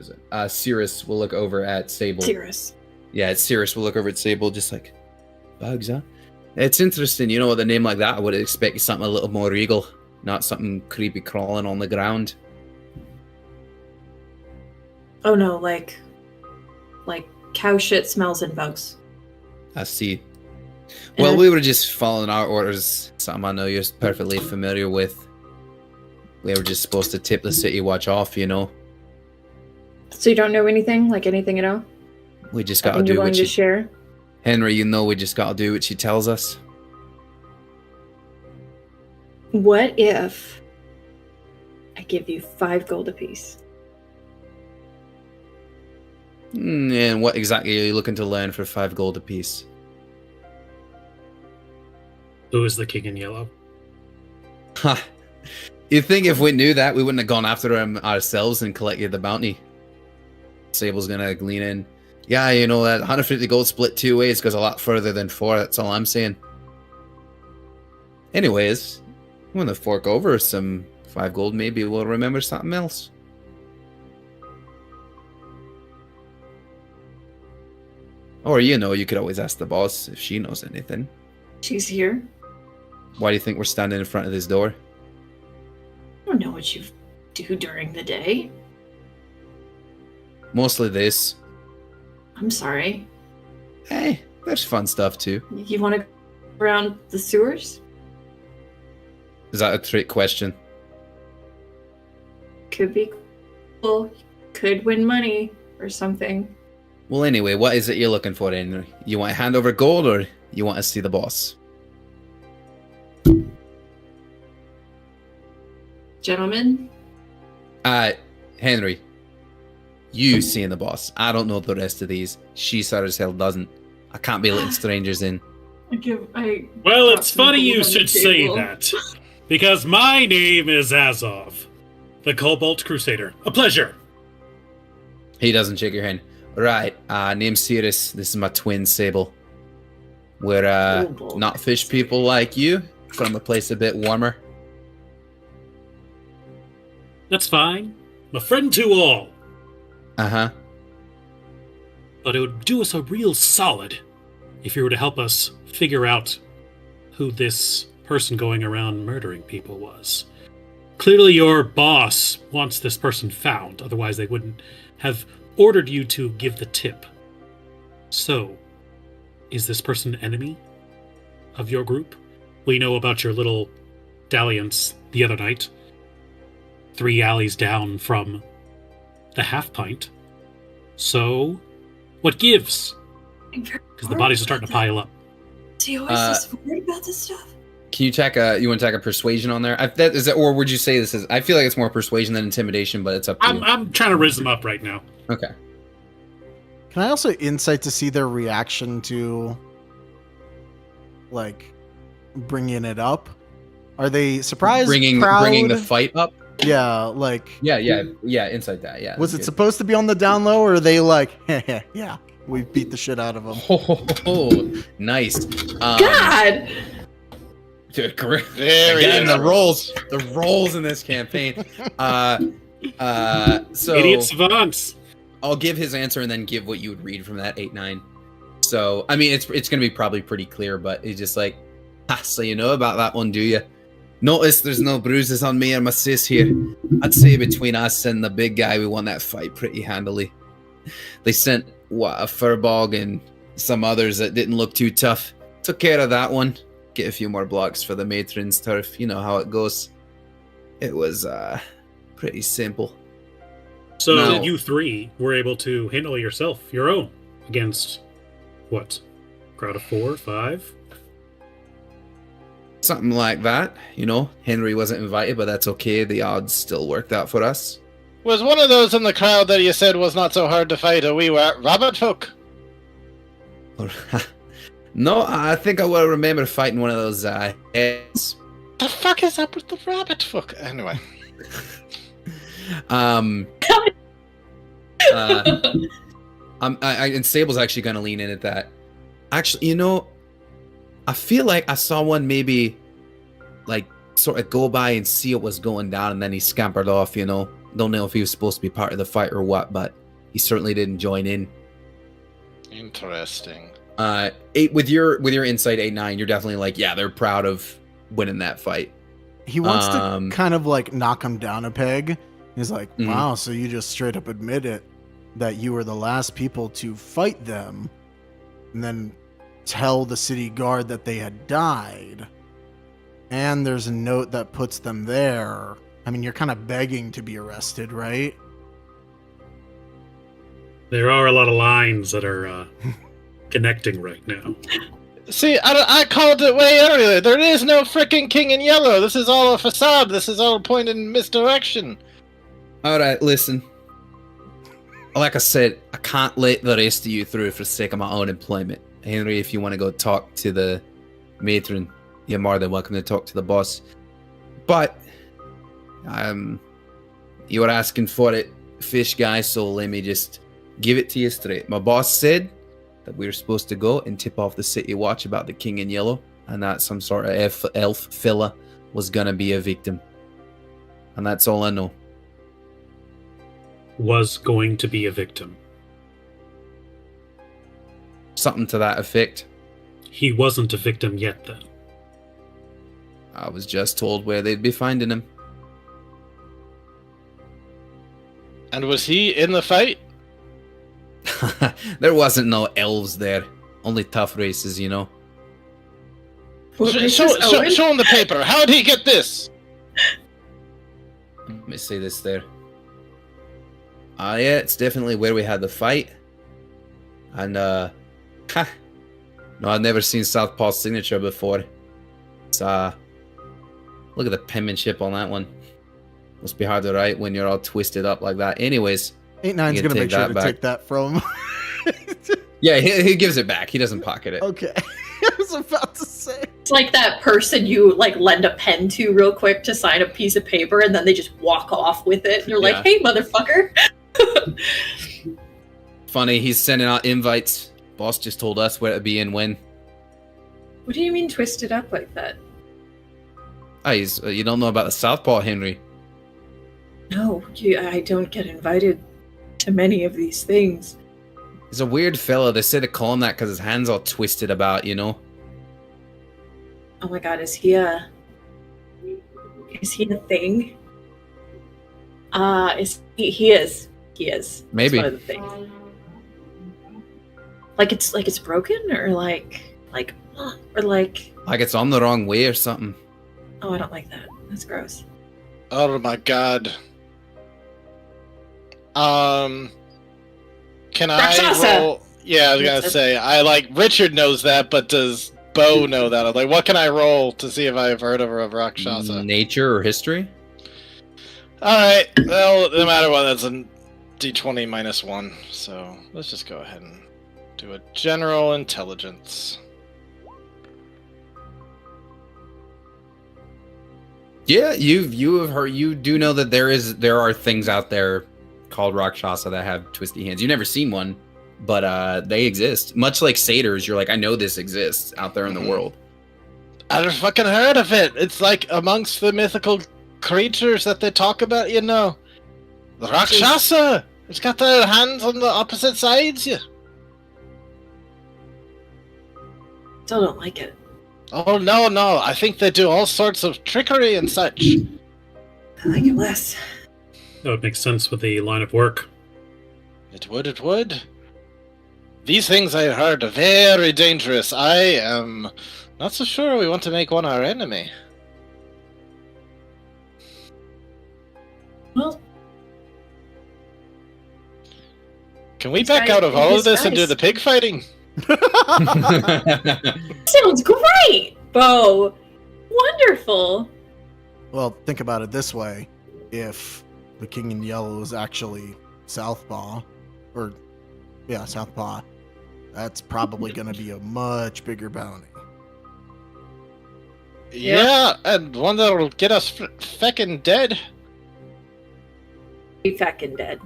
it? Cirrus will look over at Sable. Cirrus. Yeah, it's Cirrus will look over at Sable, just like, bugs, huh? It's interesting. You know, with a name like that, I would expect something a little more regal, not something creepy crawling on the ground. Oh no, like cow shit smells and bugs. I see. Well, we were just following our orders. Something I know you're perfectly familiar with. We were just supposed to tip the city watch off, you know. So you don't know anything? Like anything at all? We just gotta Nothing do you're willing what to she... share? Henry, you know we just gotta do what she tells us. What if I give you 5 gold apiece? And what exactly are you looking to learn for 5 gold apiece? Who is the King in Yellow? Ha! You'd think if we knew that, we wouldn't have gone after him ourselves and collected the bounty. Sable's gonna lean in. Yeah, you know, that 150 gold split 2 ways goes a lot further than 4. That's all I'm saying. Anyways, when to fork over some 5 gold, maybe we'll remember something else. Or, you know, you could always ask the boss if she knows anything. She's here. Why do you think we're standing in front of this door? I don't know what you do during the day. Mostly this. I'm sorry. Hey, there's fun stuff too. You want to go around the sewers? Is that a trick question? Could be cool. Could win money or something. Well, anyway, what is it you're looking for, Henry? You want to hand over gold or you want to see the boss? Gentlemen? Henry, you seeing the boss. I don't know the rest of these. She sure as hell doesn't. I can't be letting strangers in. Well, it's funny you should say that. Because my name is Azov, the Cobalt Crusader. A pleasure. He doesn't shake your hand. Right, name's Sirius. This is my twin, Sable. We're not fish people like you, from a place a bit warmer. That's fine. I'm a friend to all. Uh-huh. But it would do us a real solid if you were to help us figure out who this person going around murdering people was. Clearly your boss wants this person found, otherwise they wouldn't have ordered you to give the tip. So, is this person an enemy of your group? We know about your little dalliance the other night. 3 alleys down from the Half Pint. So, what gives? Because the bodies are starting to pile up. Do you always just worried about this stuff? Can you tack you want to tack a persuasion on there? Or would you say this is? I feel like it's more persuasion than intimidation, but it's up to you. I'm trying to raise them up right now. Okay. Can I also insight to see their reaction to, like, bringing it up? Are they surprised? Proud? Bringing the fight up. Yeah, like. Yeah. Insight that. Yeah. Was it supposed to be on the down low, or are they like, yeah, we beat the shit out of them? Oh, nice. God. Dude, great. Very Again, nice. the rolls in this campaign. So Idiot savants. I'll give his answer and then give what you would read from that 8-9. So I mean, it's gonna be probably pretty clear, but he's just like, so you know about that one, do you? Notice there's no bruises on me or my sis here. I'd say between us and the big guy, we won that fight pretty handily. They sent a Furbog and some others that didn't look too tough. Took care of that one. Get a few more blocks for the matron's turf. You know how it goes. It was pretty simple. So No. you 3 were able to handle your own, against what? Crowd of 4, 5? Something like that. You know, Henry wasn't invited, but that's okay. The odds still worked out for us. Was one of those in the crowd that you said was not so hard to fight a wee rabbit hook? No, I think I will remember fighting one of those heads. The fuck is up with the rabbit hook? Anyway. And Sable's actually going to lean in at that. Actually, you know, I feel like I saw one maybe, like, sort of go by and see what was going down, and then he scampered off, you know. Don't know if he was supposed to be part of the fight or what, but he certainly didn't join in. Interesting. 8 with your insight 8-9, you're definitely like, yeah, they're proud of winning that fight. He wants to kind of like knock him down a peg. He's like, Mhm. wow, so you just straight up admit it that you were the last people to fight them, and then tell the city guard that they had died. And there's a note that puts them there. I mean, you're kind of begging to be arrested, right? There are a lot of lines that are connecting right now. See, I called it way earlier. There is no frickin' king in yellow. This is all a facade. This is all pointed in misdirection. All right, listen. Like I said, I can't let the rest of you through for the sake of my own employment. Henry, if you want to go talk to the matron, you're more than welcome to talk to the boss. But, you were asking for it, fish guy, so let me just give it to you straight. My boss said that we were supposed to go and tip off the city watch about the King in Yellow, and that some sort of elf fella was gonna be a victim. And that's all I know. Was going to be a victim. Something to that effect. He wasn't a victim yet, then. I was just told where they'd be finding him. And was he in the fight? There wasn't no elves there. Only tough races, you know. Show him the paper. How did he get this? Let me see this there. Ah, yeah, it's definitely where we had the fight. And, no, I've never seen Southpaw's signature before. It's, look at the penmanship on that one. Must be hard to write when you're all twisted up like that. Anyways. 8-9's You gonna can make take sure that to back. take that from. Yeah, he gives it back. He doesn't pocket it. Okay. I was about to say. It's like that person you like lend a pen to real quick to sign a piece of paper, and then they just walk off with it. And you're Yeah. like, "Hey, motherfucker!" Funny, he's sending out invites. Boss just told us where to be and when. What do you mean twisted up like that? Ah, you don't know about the Southpaw, Henry. No, I don't get invited to many of these things. He's a weird fella. They say to call him that because his hand's all twisted about, you know? Oh my god, is he a thing? He is. He is. Maybe. It's one of the things. Like it's broken or like Like it's on the wrong way or something. oh, I don't like that. That's gross. Oh my god. Can I Rakshasa! roll? Yeah, I was gonna say, Richard knows that, but does Bo know that? I'm like, what can I roll to see if I've heard of her of Rakshasa? Nature or history? Alright, well, no matter what, that's a d20 minus 1, so let's just go ahead and do a general intelligence. Yeah, you have heard. You do know that there are things out there called Rakshasa that have twisty hands. You've never seen one, but they exist. Much like satyrs, you're like, I know this exists out there in the world. I never fucking heard of it. It's like amongst the mythical creatures that they talk about, you know. The Rakshasa! It's got their hands on the opposite sides, yeah. Still don't like it. Oh, no, I think they do all sorts of trickery and such. I like it less. That would make sense with the line of work. It would. These things I heard are very dangerous. I am not so sure we want to make one our enemy. Well, Can we This back guy out of is all of his this and do dice. the pig fighting? sounds great, Bo. Wonderful. Well, think about it this way. If the King in Yellow is actually Southpaw, Southpaw, that's probably going to be a much bigger bounty. Yeah, and one that'll get us feckin' dead. Be feckin' dead.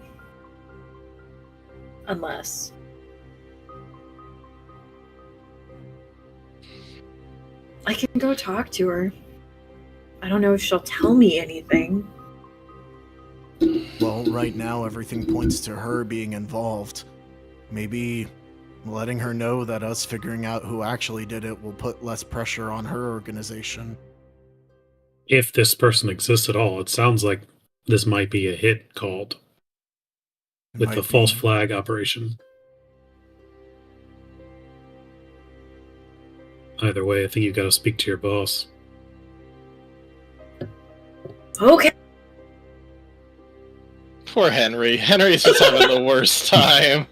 Unless. I can go talk to her. I don't know if she'll tell me anything. Well, right now everything points to her being involved. Maybe letting her know that us figuring out who actually did it will put less pressure on her organization. If this person exists at all, it sounds like this might be a hit called It with might the be. false flag operation. Either way, I think you've got to speak to your boss. Okay. Poor Henry. Henry's just having the worst time.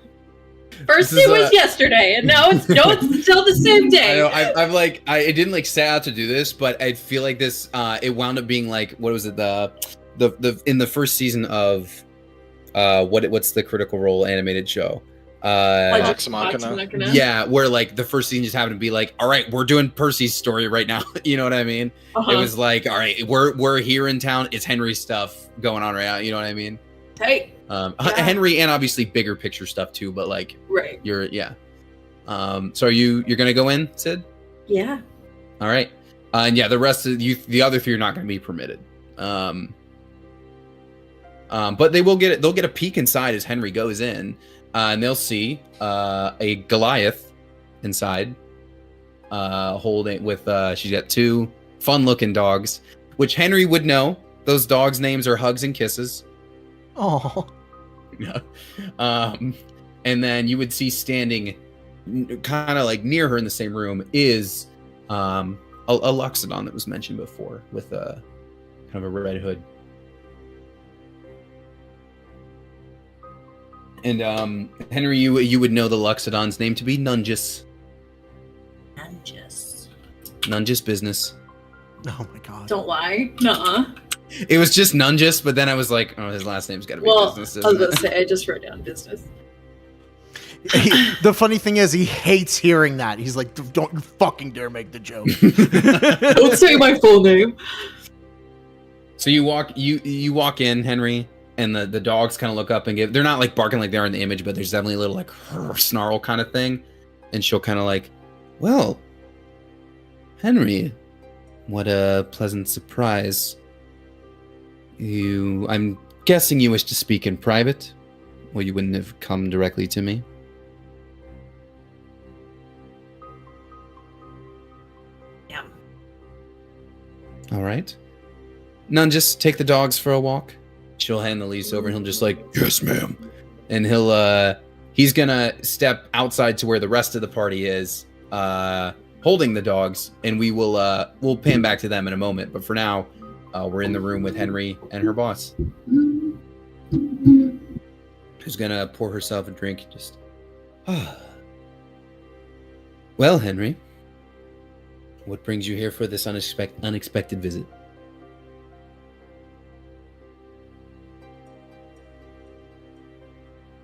First This is, it was yesterday, and now it's still the same I day. know. I didn't like set out to do this, but I feel like this. It wound up being like, what was it? The in the first season of, what's the Critical Role animated show? Vox Machina. Yeah, where like the first scene just happened to be like, all right, we're doing Percy's story right now. You know what I mean? Uh-huh. It was like, all right, we're here in town. It's Henry's stuff going on right now. You know what I mean? Hey. Henry, and obviously bigger picture stuff too. But like, Right. you're So you're gonna go in, Sid? Yeah. All right. And yeah, the rest of you, the other three are not going to be permitted. But they will get it. They'll get a peek inside as Henry goes in, and they'll see a Goliath inside, holding with. She's got two fun-looking dogs, which Henry would know. Those dogs' names are Hugs and Kisses. Oh. Yeah. And then you would see standing, kind of like near her in the same room, is a Loxodon that was mentioned before with a kind of a red hood. And Henry, you would know the Loxodon's name to be Nungus. Nungus business. Oh my god. Don't lie. Nuh-uh. It was just Nungus, but then I was like, oh, his last name's got to be business. I was gonna say I just wrote down business. The funny thing is, he hates hearing that. He's like, "Don't you fucking dare make the joke." Don't say my full name. So you walk in, Henry, and the dogs kind of look up and give. They're not like barking like they are in the image, but there's definitely a little like snarl kind of thing, and she'll kind of like, well, Henry, what a pleasant surprise. I'm guessing you wish to speak in private, or you wouldn't have come directly to me. Yeah. All right. None, just take the dogs for a walk. She'll hand the leash over and he'll just like, yes, ma'am. And he's gonna step outside to where the rest of the party is, holding the dogs, and we'll pan back to them in a moment. But for now, we're in the room with Henry and her boss, who's gonna pour herself a drink. Just, well, Henry, what brings you here for this unexpected visit?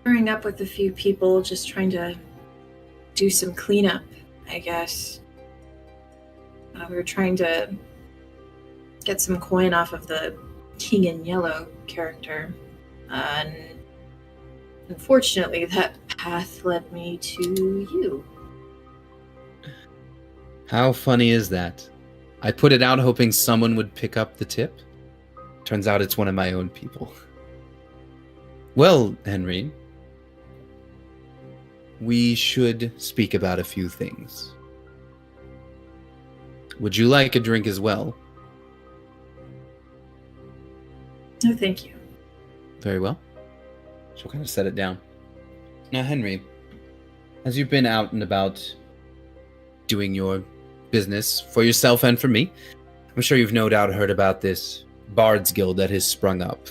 Pairing up with a few people, just trying to do some cleanup, I guess. We were trying to get some coin off of the King in Yellow character. And unfortunately, that path led me to you. How funny is that? I put it out hoping someone would pick up the tip. Turns out it's one of my own people. Well, Henry, we should speak about a few things. Would you like a drink as well? No, thank you. Very well. She'll kind of set it down. Now, Henry, as you've been out and about doing your business for yourself and for me, I'm sure you've no doubt heard about this Bard's Guild that has sprung up.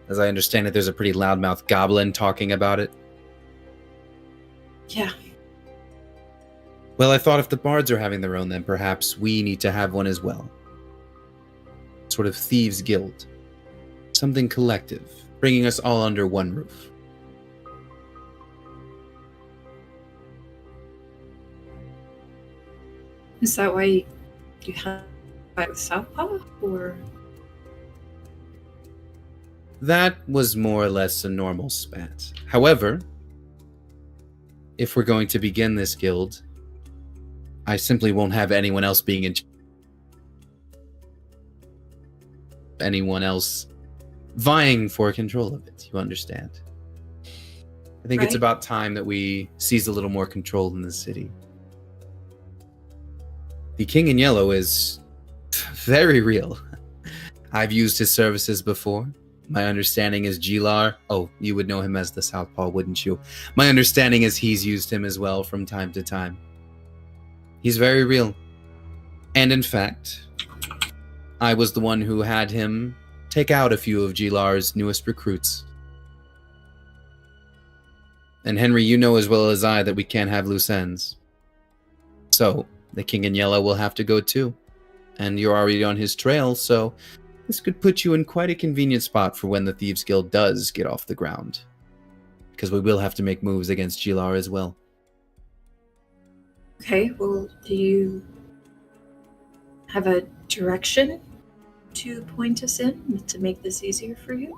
As I understand it, there's a pretty loudmouth goblin talking about it. Yeah. Well, I thought if the bards are having their own, then perhaps we need to have one as well. Sort of thieves' guild. Something collective, bringing us all under one roof. Is that why you have a fight with Southpaw, or? That was more or less a normal spat. However, if we're going to begin this guild, I simply won't have anyone else being in anyone else vying for control of it, you understand? I think it's about time that we seize a little more control in the city. The King in Yellow is very real. I've used his services before. My understanding is Gilar. Oh, you would know him as the Southpaw, wouldn't you? My understanding is he's used him as well from time to time. He's very real. And in fact, I was the one who had him take out a few of Gilar's newest recruits. And Henry, you know as well as I that we can't have loose ends. So, the King in Yellow will have to go too. And you're already on his trail, so this could put you in quite a convenient spot for when the Thieves Guild does get off the ground. Because we will have to make moves against Gilar as well. Okay, well, do you have a direction to point us in to make this easier for you?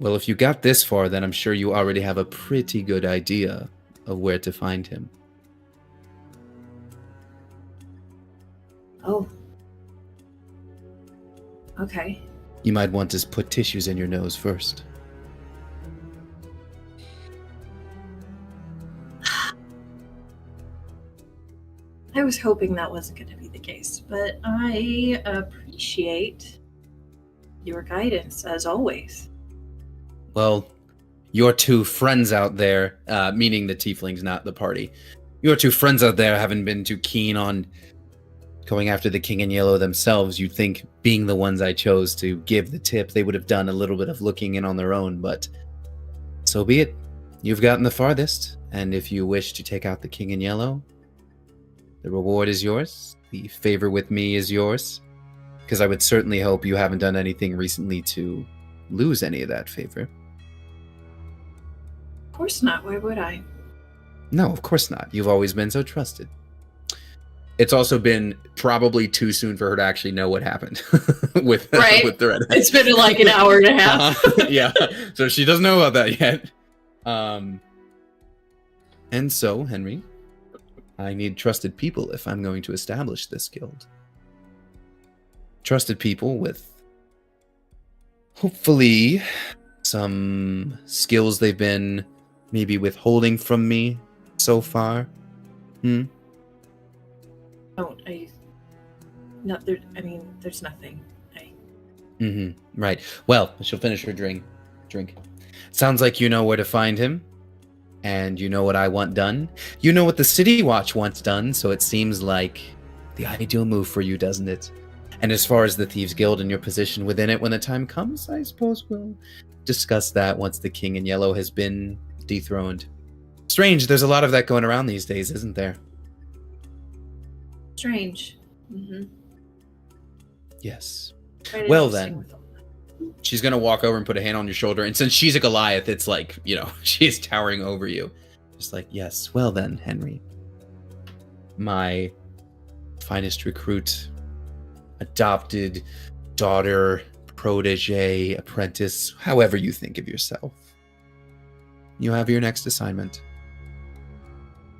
Well, if you got this far, then I'm sure you already have a pretty good idea of where to find him. Oh. Okay. You might want to put tissues in your nose first. I was hoping that wasn't going to be the case, but I appreciate your guidance as always. Well, your two friends out there, meaning the tieflings, not the party, your two friends out there haven't been too keen on going after the King in Yellow themselves. You'd think, being the ones I chose to give the tip, they would have done a little bit of looking in on their own, but so be it. You've gotten the farthest, and if you wish to take out the King in Yellow, the reward is yours. The favor with me is yours, because I would certainly hope you haven't done anything recently to lose any of that favor. Of course not. Why would I? No, of course not. You've always been so trusted. It's also been probably too soon for her to actually know what happened with with the redhead. It's been like an hour and a half. Yeah, so she doesn't know about that yet. And so, Henry, I need trusted people if I'm going to establish this guild. Trusted people with, hopefully, some skills they've been maybe withholding from me so far. There's nothing. Right. Well, she'll finish her drink. Sounds like you know where to find him. And you know what I want done. You know what the City Watch wants done, so it seems like the ideal move for you, doesn't it? And as far as the Thieves Guild and your position within it when the time comes, I suppose we'll discuss that once the King in Yellow has been dethroned. Strange, there's a lot of that going around these days, isn't there? Strange. Yes. Well then, she's going to walk over and put a hand on your shoulder. And since she's a Goliath, it's like, she's towering over you. Just like, yes. Well then, Henry. My finest recruit, adopted daughter, protege, apprentice, however you think of yourself. You have your next assignment.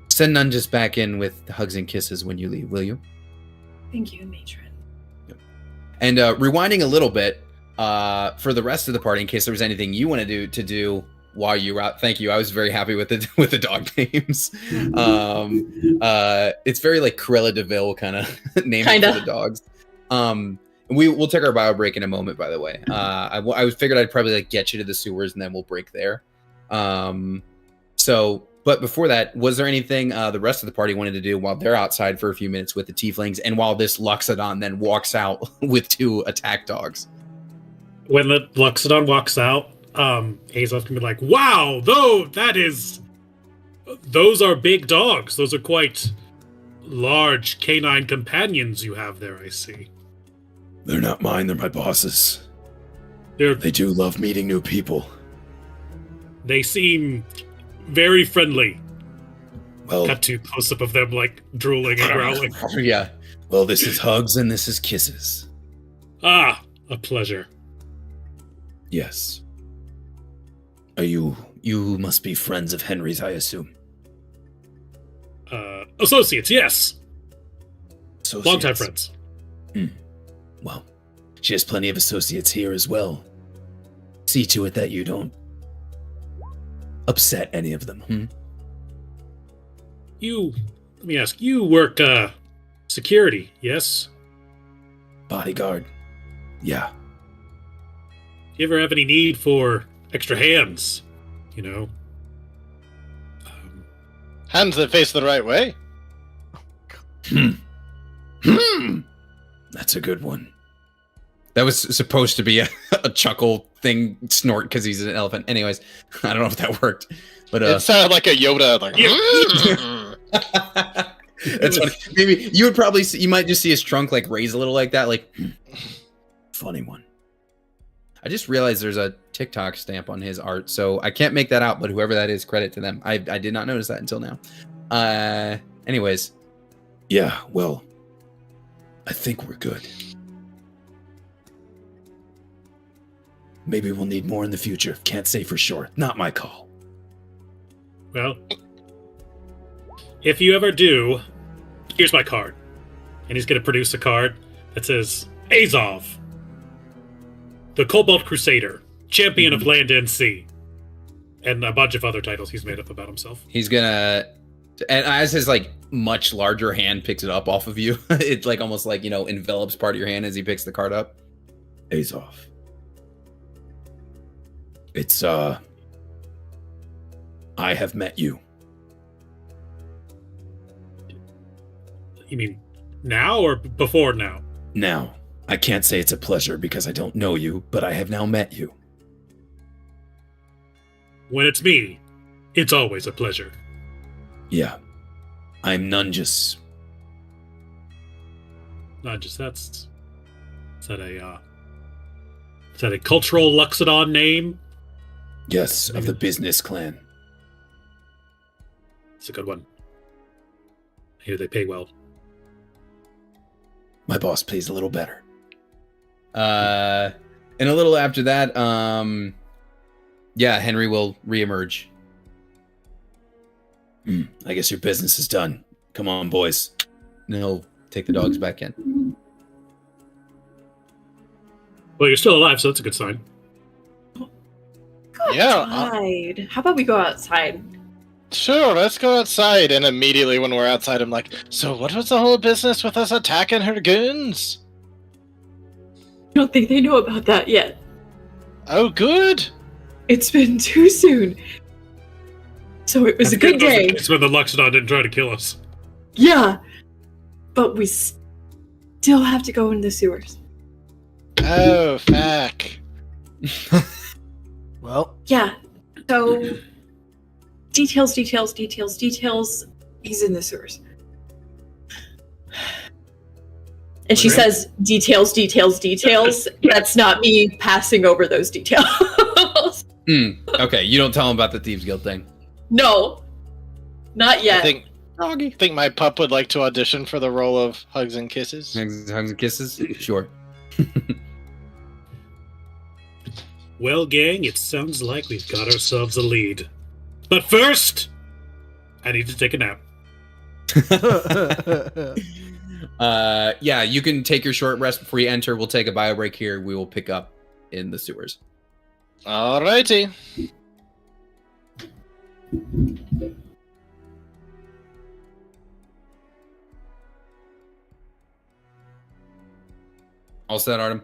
Send Nunjas back in with hugs and kisses when you leave, will you? Thank you, Matron. And rewinding a little bit, for the rest of the party, in case there was anything you wanted to do while you were out. Thank you. I was very happy with the dog names. It's very like Cruella de Vil kind of name for the dogs. We'll take our bio break in a moment, by the way. I figured I'd probably like get you to the sewers and then we'll break there. But before that, was there anything the rest of the party wanted to do while they're outside for a few minutes with the tieflings, and while this Loxodon then walks out with 2 attack dogs? When the Loxodon walks out, Azov can be like, "Wow, those are big dogs. Those are quite large canine companions you have there, I see." They're not mine, they're my boss's. They do love meeting new people. They seem very friendly. Well, cut to close up of them like drooling and growling. Yeah. Well, this is hugs and this is kisses. Ah, a pleasure. Yes. You must be friends of Henry's, I assume. Associates, yes. Associates. Longtime friends. Well, she has plenty of associates here as well. See to it that you don't upset any of them. Let me ask, you work security, yes? Bodyguard. Yeah. You ever have any need for extra hands? Hands that face the right way? That's a good one. That was supposed to be a chuckle thing, snort, because he's an elephant. Anyways, I don't know if that worked. But it sounded like a Yoda. Like, that's funny. Maybe you would probably you might just see his trunk like raise a little like that. Like, funny one. I just realized there's a TikTok stamp on his art, so I can't make that out. But whoever that is, credit to them. I did not notice that until now. Anyways, yeah. Well, I think we're good. Maybe we'll need more in the future. Can't say for sure. Not my call. Well, if you ever do, here's my card. And he's going to produce a card that says, Azov, the Cobalt Crusader, champion of land and sea. And a bunch of other titles he's made up about himself. He's gonna, and as his like much larger hand picks it up off of you, it's like almost like, envelops part of your hand as he picks the card up. Azov. It's, I have met you. You mean now or before now? Now, I can't say it's a pleasure because I don't know you, but I have now met you. When it's me, it's always a pleasure. Yeah. I'm Nungus. Not just is that a cultural Luxodon name? Yes, of the business clan. It's a good one. I hear they pay well. My boss pays a little better. And a little after that, Henry will reemerge. I guess your business is done. Come on, boys. And he'll take the dogs back in. Well, you're still alive, so that's a good sign. Go Yeah, outside. How about we go outside? Sure, let's go outside. And immediately when we're outside, I'm like, so what was the whole business with us attacking her goons? I don't think they know about that yet. Oh, good. It's been too soon. So it was a good day. It's when the Luxodon didn't try to kill us. Yeah. But we still have to go in the sewers. Oh, fuck. Well, Yeah. So details. He's in the sewers. And she says, details. That's not me passing over those details. Okay, you don't tell him about the Thieves Guild thing. No. Not yet. I think my pup would like to audition for the role of Hugs and Kisses. Hugs and kisses? Sure. Well, gang, it sounds like we've got ourselves a lead. But first, I need to take a nap. You can take your short rest before you enter. We'll take a bio break here. We will pick up in the sewers. Alrighty. All set, Artem?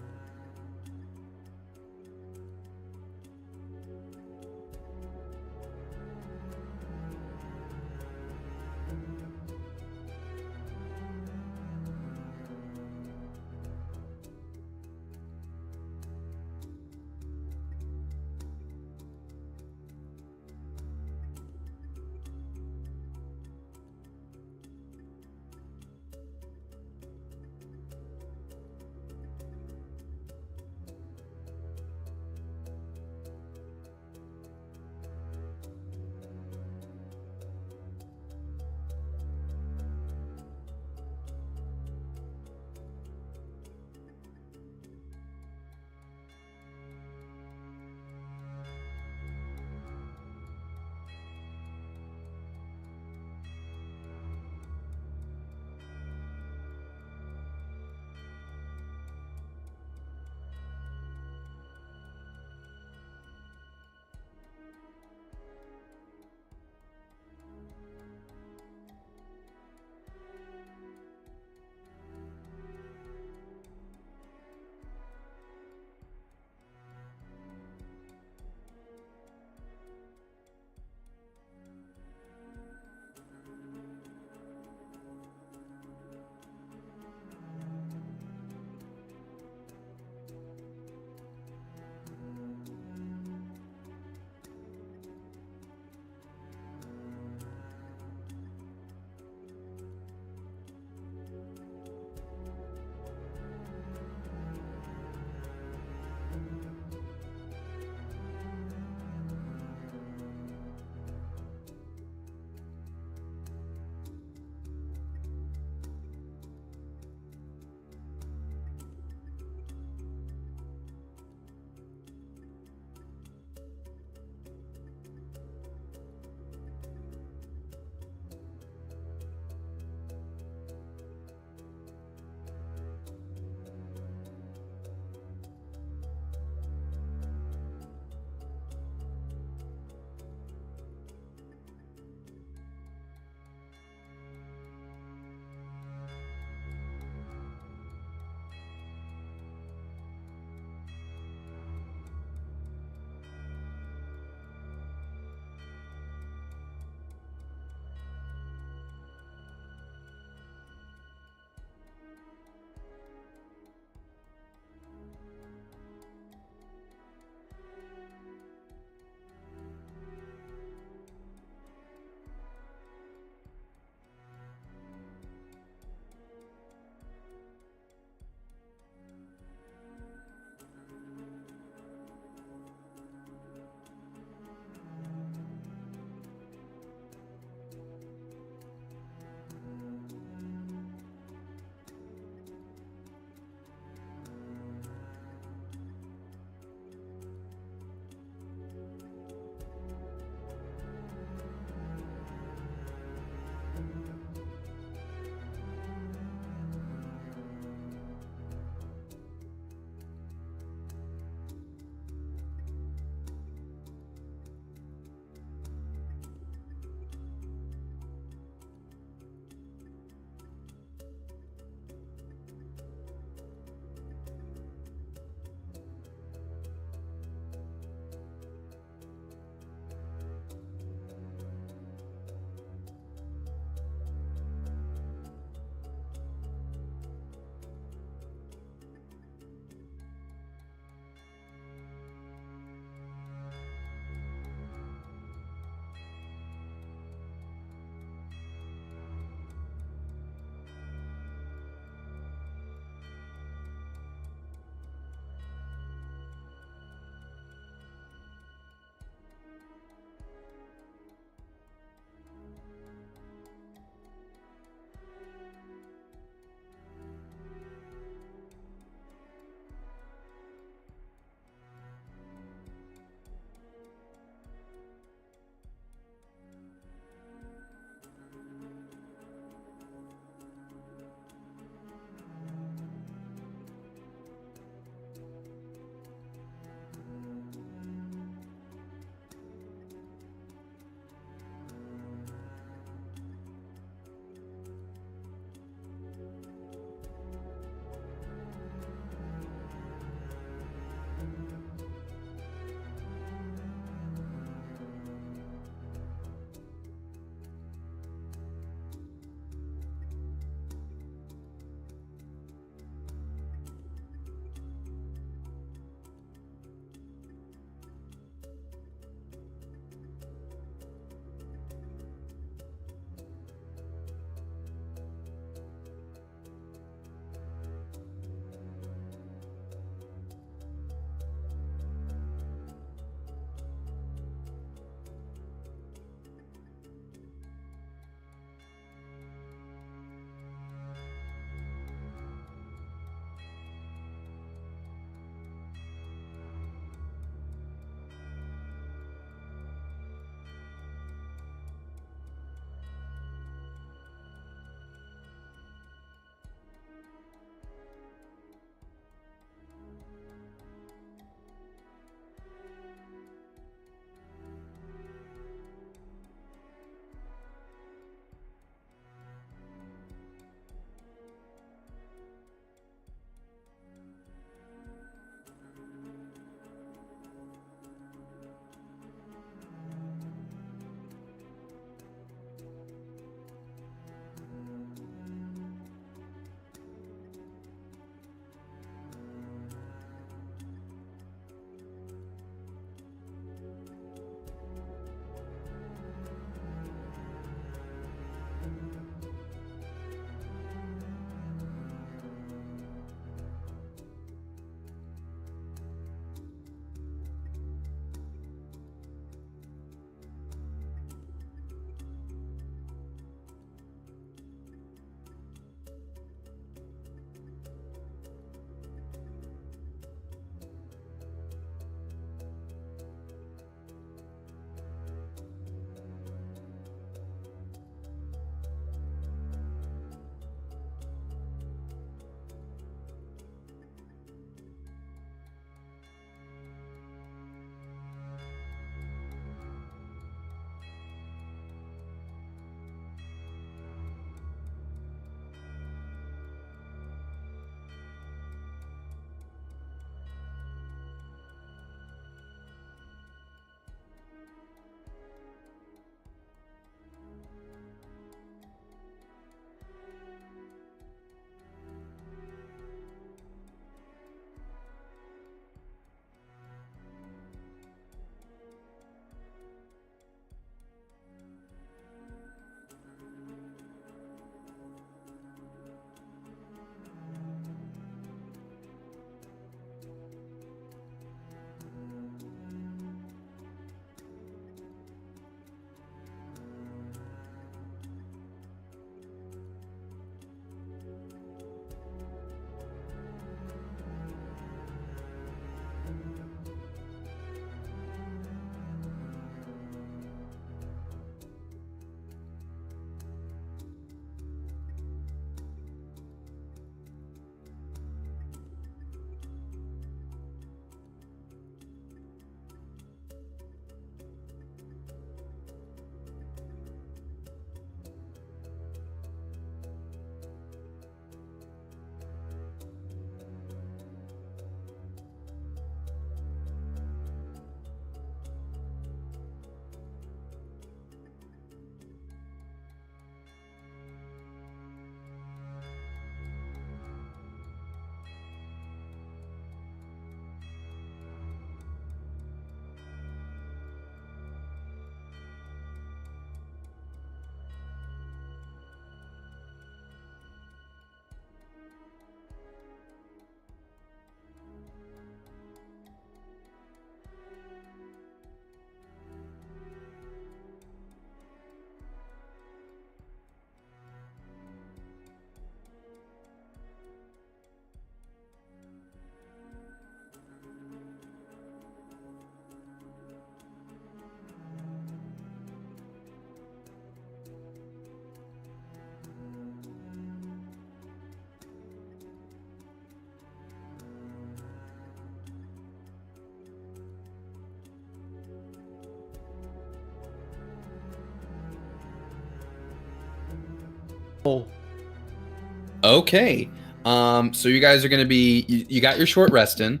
Okay. So you guys are going to be. You got your short rest in.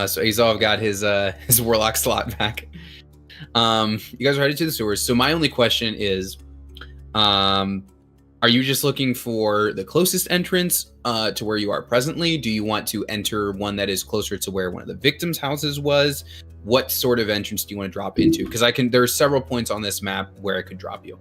So Azov got his warlock slot back. You guys are headed to the sewers. So my only question is, are you just looking for the closest entrance to where you are presently? Do you want to enter one that is closer to where one of the victims' houses was? What sort of entrance do you want to drop into? Because there are several points on this map where I could drop you.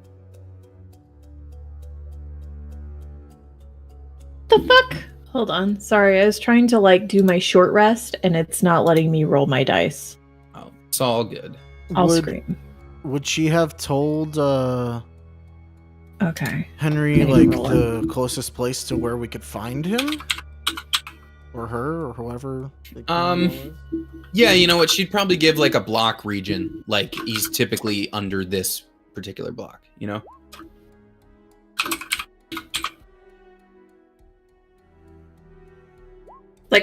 The fuck? Hold on. Sorry, I was trying to do my short rest and it's not letting me roll my dice. Oh, it's all good. I'll scream. Would she have told Okay. Henry the closest place to where we could find him? Or her, or whoever? Yeah, you know what? She'd probably give a block region. Like he's typically under this particular block, you know?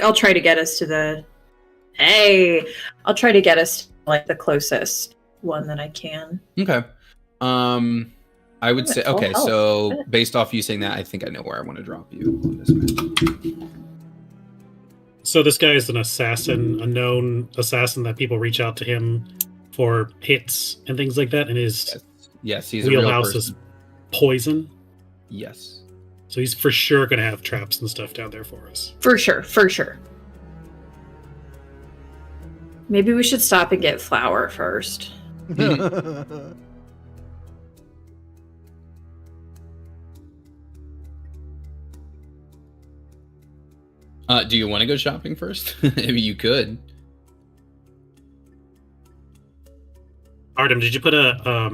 I'll try to get us to the The closest one that I can. Okay. I would say okay, so based off you saying that, I think I know where I want to drop you on this map. So this guy is an assassin, a known assassin that people reach out to him for hits and things like that, and his yes he's a real wheelhouse person. is poison. Yes. So he's for sure going to have traps and stuff down there for us. For sure. Maybe we should stop and get flour first. Do you want to go shopping first? Maybe you could. Artem, did you put a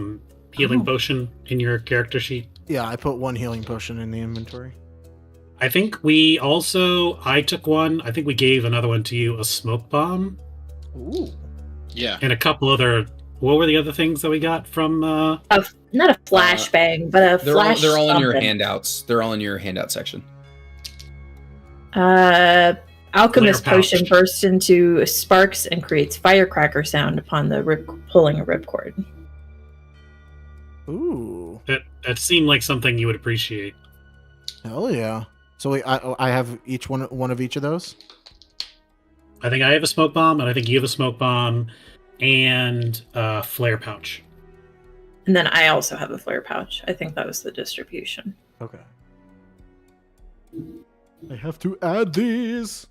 healing potion in your character sheet? Yeah, I put one healing potion in the inventory. I think I took one. I think we gave another one to you, a smoke bomb. Ooh. Yeah. And a couple other, what were the other things that we got from Not a flashbang, but a flash. They're all in your something. handouts. They're all in your handout section. Alchemist Flare pouch. potion bursts into sparks and creates firecracker sound upon the pulling a ripcord. Ooh. that seemed like something you would appreciate. Hell yeah. So wait, I have each one of each of those? I think I have a smoke bomb, and I think you have a smoke bomb, and a flare pouch. And then I also have a flare pouch. I think that was the distribution. Okay. I have to add these.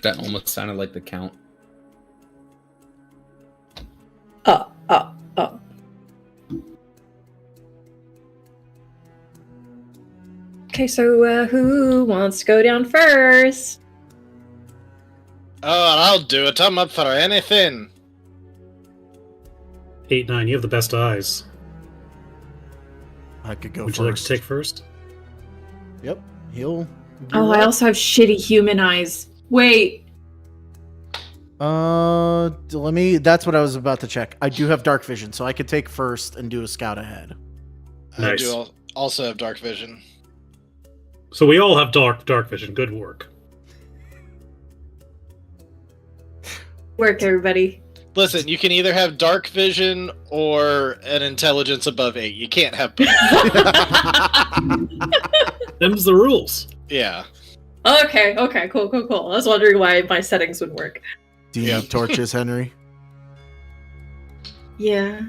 That almost sounded like the count. Oh. Okay, so who wants to go down first? Oh, I'll do it. I'm up for anything. 8-9, you have the best eyes. I could go Would first. you like to take first? Yep. He'll. Oh, I also have shitty human eyes. Wait. Let me. That's what I was about to check. I do have dark vision, so I could take first and do a scout ahead. I Nice. do also have dark vision. So we all have dark vision. Good work. Work, everybody. Listen, you can either have dark vision or an intelligence above 8. You can't have both. Them's the rules. Yeah. Okay, cool. I was wondering why my settings would work. Do you Yeah. need torches, Henry? Yeah.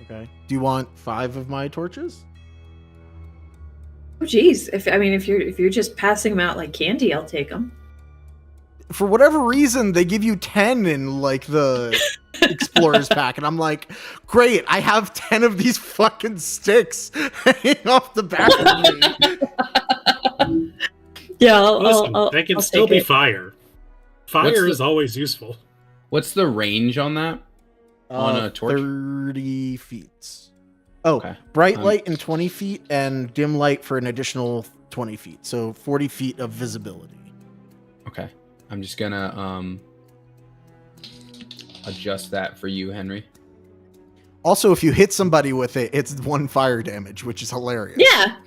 Okay. Do you want 5 of my torches? Oh, geez. If you're just passing them out like candy, I'll take them. For whatever reason, they give you 10 in the explorer's pack, and I'm like, great! I have 10 of these fucking sticks hanging off the back of me. Yeah, Listen, that can still be it. fire. Fire What's the- is always useful. What's the range on that? On a torch? 30 feet. Oh, Okay. bright light in 20 feet and dim light for an additional 20 feet. So 40 feet of visibility. Okay. I'm just gonna adjust that for you, Henry. Also, if you hit somebody with it, it's 1 fire damage, which is hilarious. Yeah.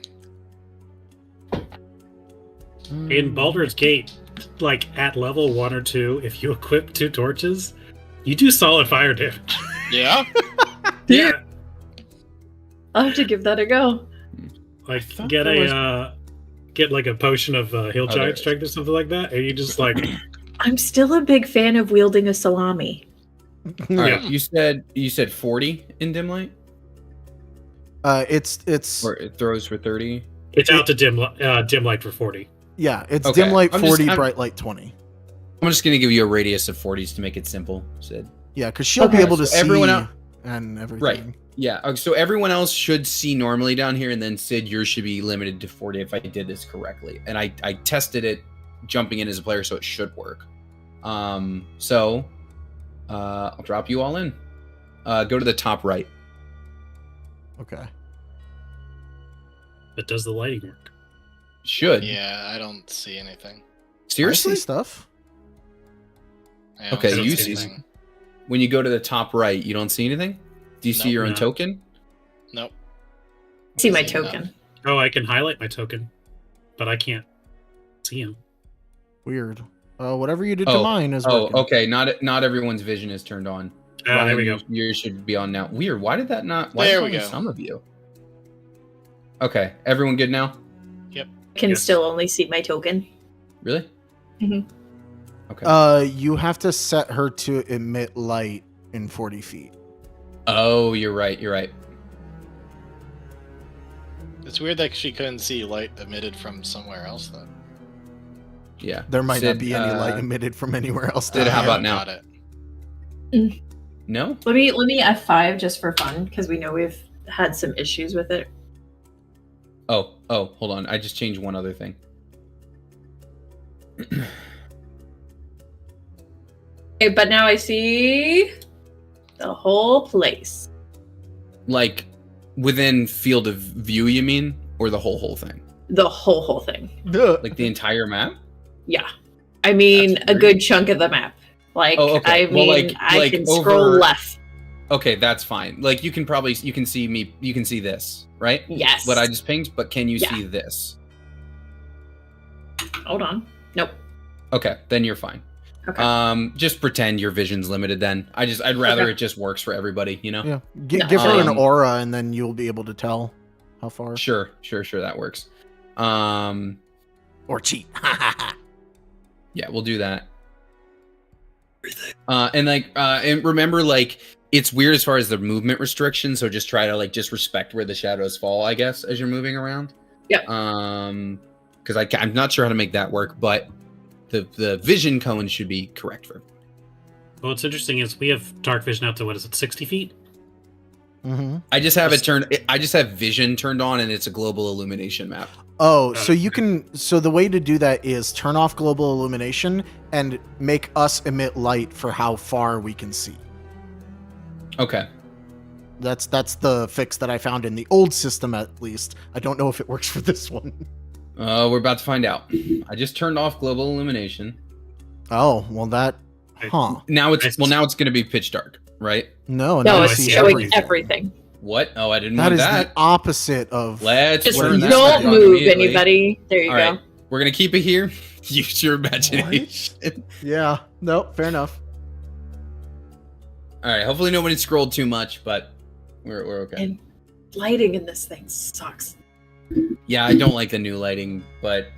In Baldur's Gate, at level 1 or 2, if you equip 2 torches, you do solid fire damage. Yeah? Yeah. I'll have to give that a go. Like thought get there a get like a potion of hill there giant is. strength or something like that. Are you just like I'm still a big fan of wielding a salami. All right, Yeah. you said 40 in dim light, It's or it throws for 30. it's out to dim light for 40. yeah, it's Okay. dim light I'm just- 40, I'm- bright light 20. I'm just gonna give you a radius of 40s to make it simple. Sid. Yeah, because she'll Okay. be able to So everyone see out- and everything. Right. Yeah. So everyone else should see normally down here, and then Sid, yours should be limited to 40 if I did this correctly. And I tested it jumping in as a player, so it should work. So I'll drop you all in. Go to the top right. Okay. But does the lighting work? Should. Yeah, I don't see anything. Seriously? I see stuff. I don't Okay, you see anything. When you go to the top right, you don't see anything? Do you see Nope. your own No. token? Nope. See my See token. Oh, I can highlight my token, but I can't see him. Weird. Whatever you did to Oh, mine is Oh, working. okay. Not everyone's vision is turned on. There we go. Yours should be on now. Weird. Why did that not? Why There is we only go. Some of you. Okay. Everyone good now? Can Yes. still only see my token. Really? Mhm. Okay. You have to set her to emit light in 40 feet. Oh, you're right. You're right. It's weird that she couldn't see light emitted from somewhere else, though. Yeah. There might Sid, not be any light emitted from anywhere else. Sid, how about now? Got it. No? Let me F5 just for Fun, because we know we've had some issues with it. Oh, hold on. I just changed one other thing. Okay, but now I see the whole place. Like within field of view, you mean? Or the whole thing? The whole thing. Like the entire map? Yeah. I mean, That's a weird. good chunk of the map. Like, Oh, okay. I Well, mean, I can scroll over- left. Okay, that's fine. Like you can see me, you can see this, right? Yes. What I just pinged, but can you Yeah. see this? Hold on. Nope. Okay, then you're fine. Okay. Just pretend your vision's limited then. I'd rather Okay. it just works for everybody, you know? Yeah. No. Give her an Um, aura, and then you'll be able to tell how far. Sure, that works. Or cheat. Yeah, we'll do that. And remember, like, it's weird as far as the movement restriction, so just try to like just respect where the shadows fall, I guess, as you're moving around. Yep. Because I'm not sure how to make that work, but the vision cone should be correct for. Well, what's interesting is we have dark vision out to, what is it, 60 feet? Mm-hmm. I just have it turned. I just have vision turned on, and it's a global illumination map. Oh, Got so it. you can. So the way to do that is turn off global illumination and make us emit light for how far we can see. Okay. That's the fix that I found in the old system, at least. I don't know if it works for this one. We're about to find out. I just turned off global illumination. Oh, well that. Huh? Now it's Nice. now it's going to be pitch dark, right? No, No, now I it's see showing everything. What? Oh, I didn't That want is that. the opposite of. Let's Just learn that don't stuff move, immediately. anybody. There you All go. right, we're gonna keep it here. Use your imagination. Yeah. No. Fair enough. All right. Hopefully nobody scrolled too much, but we're okay. And lighting in this thing sucks. Yeah, I don't like the new lighting, but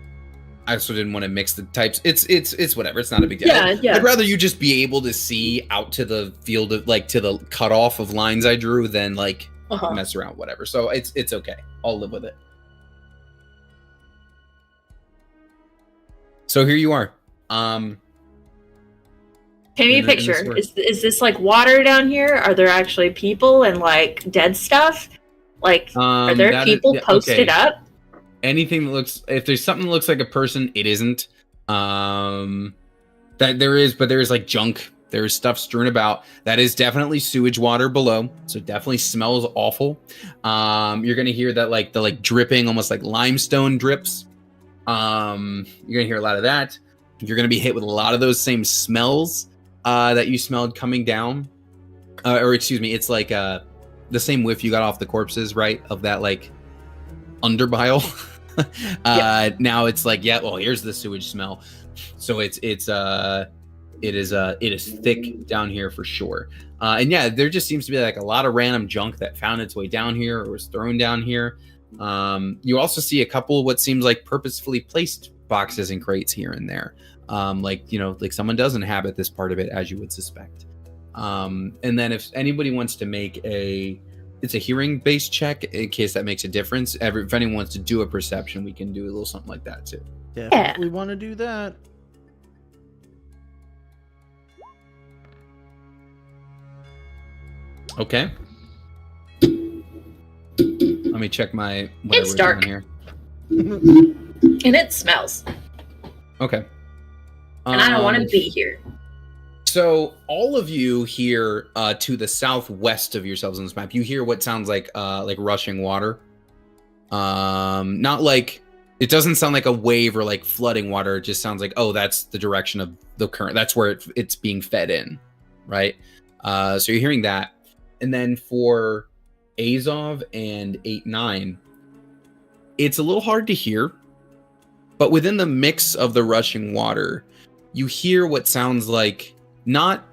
I also didn't want to mix the types. It's whatever. It's not a big deal. Yeah, yeah. I'd rather you just be able to see out to the field of like to the cutoff of lines I drew than like Uh-huh. mess around, whatever. So it's okay. I'll live with it. So here you are. Paint in me a the- in picture. this work. Is this like water down here? Are there actually people and like dead stuff? Like, are there that is- people yeah, posted okay. up? Anything that looks, if there's something that looks like a person, it isn't. That there is, but there's like junk. There's stuff strewn about. That is definitely sewage water below, so it definitely smells awful. You're gonna hear that like the like dripping, almost like limestone drips. You're gonna hear a lot of that. You're gonna be hit with a lot of those same smells that you smelled coming down. Or excuse me, it's like the same whiff you got off the corpses, right? Of that like underbile. Now it's like, yeah, well, here's the sewage smell. So it is thick down here for sure. And yeah, there just seems to be like a lot of random junk that found its way down here or was thrown down here. You also see a couple what seems like purposefully placed boxes and crates here and there. Like someone does inhabit this part of it, as you would suspect. And then if anybody wants to make it's a hearing based check in case that makes a difference. If anyone wants to do a perception, we can do a little something like that too. Definitely want to do that. Okay. Let me check my whatever It's we're dark. doing here. And it smells. Okay. And I don't want to be here. So all of you here to the southwest of yourselves on this map, you hear what sounds like rushing water. Not like it doesn't sound like a wave or like flooding water. It just sounds like, oh, that's the direction of the current. That's where it's being fed in, right? So you're hearing that. And then for Azov and 8-9, it's a little hard to hear, but within the mix of the rushing water, you hear what sounds like not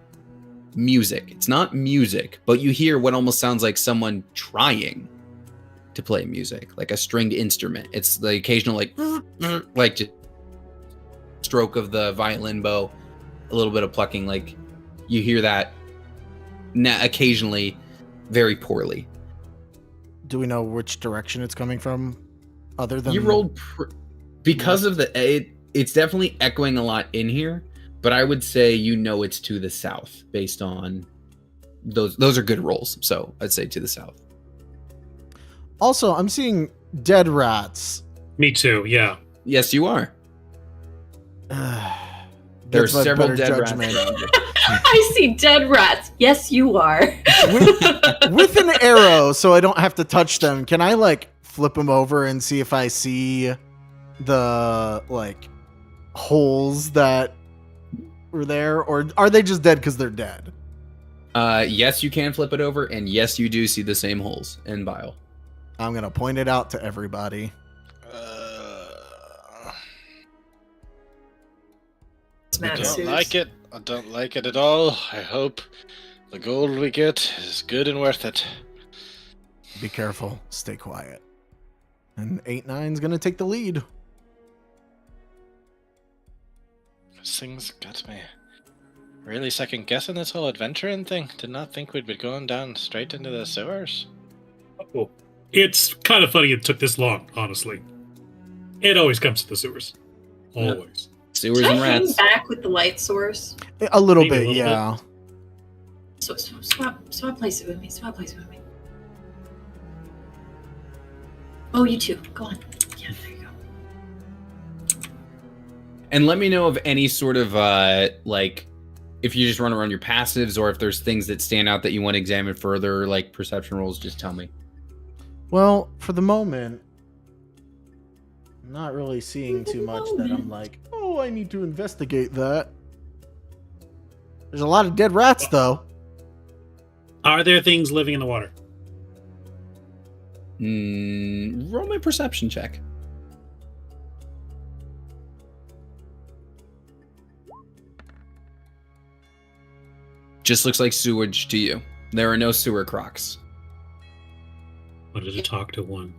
music. It's not music, but you hear what almost sounds like someone trying to play music, like a stringed instrument. It's the occasional like just stroke of the violin bow, a little bit of plucking. Like you hear that occasionally, very poorly. Do we know which direction it's coming from? Other than You rolled because of it's definitely echoing a lot in here, but I would say it's to the south based on those are good rolls. So I'd say to the south. Also, I'm seeing dead rats. Me too. Yeah. Yes, you are. There are That's my several better dead judgment. rats around you. I see dead rats. Yes, you are. With an arrow, so I don't have to touch them. Can I flip them over and see if I see the holes that were there, or are they just dead because they're dead? Yes, you can flip it over, and yes, you do see the same holes in bile. I'm gonna point it out to everybody. I don't like it. I don't like it at all. I hope the gold we get is good and worth it. Be careful. Stay quiet. And 8-9's gonna take the lead. This thing's got me really second guessing this whole adventuring thing. Did not think we'd be going down straight into the sewers. Oh, it's kind of funny it took this long, honestly. It always comes to the sewers. Always. Sewers Can and I hang rats. back with the light source? A little Maybe a bit, little yeah. So swap places with me. Swap places with me. Oh, you too. Go on. Yeah, there you go. And let me know of any sort of if you just run around your passives, or if there's things that stand out that you want to examine further, like perception rolls. Just tell me. Well, for the moment, I'm not really seeing too much that I'm like, oh, I need to investigate that. There's a lot of dead rats, though. Are there things living in the water? Roll my perception check. Just looks like sewage to you. There are no sewer crocs. Wanted to talk to one.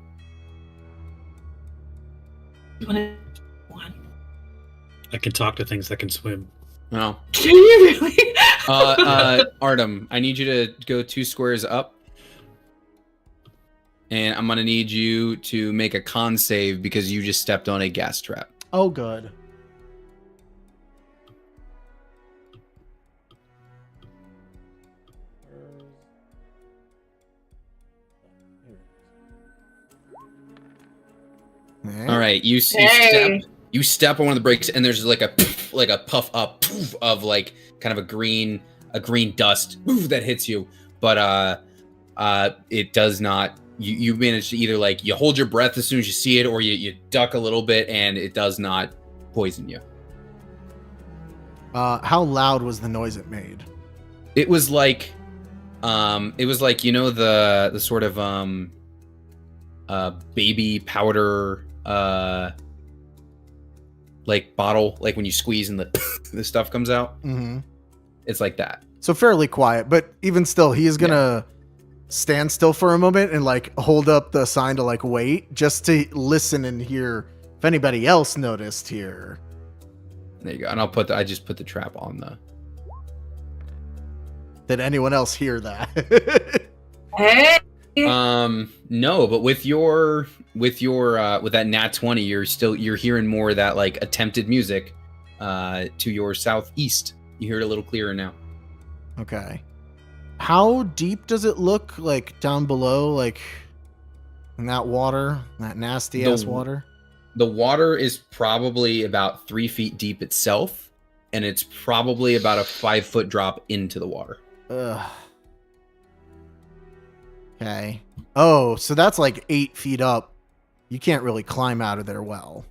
You want to one? I can talk to things that can swim. No. Can you really? Artem, I need you to go 2 squares up. And I'm going to need you to make a con save because you just stepped on a gas trap. Oh, good. All right, you step on one of the brakes, and there's like a puff up poof, of kind of a green dust poof, that hits you, but it does not. You manage to either you hold your breath as soon as you see it, or you duck a little bit, and it does not poison you. How loud was the noise it made? It was like the sort of baby powder bottle, when you squeeze and the stuff comes out. Mm-hmm. It's like that. So fairly quiet, but even still, he is gonna stand still for a moment and like hold up the sign to like wait, just to listen and hear if anybody else noticed here. There you go. And I just put the trap on the. Did anyone else hear that? Hey. No, but with that nat 20, you're hearing more of that like attempted music to your southeast. You hear it a little clearer now. Okay. How deep does it look like down below, like in that water, that nasty ass water? The water is probably about 3 feet deep itself, and it's probably about a 5 foot drop into the water. Ugh. Okay. Oh, so that's like 8 feet up. You can't really climb out of there well.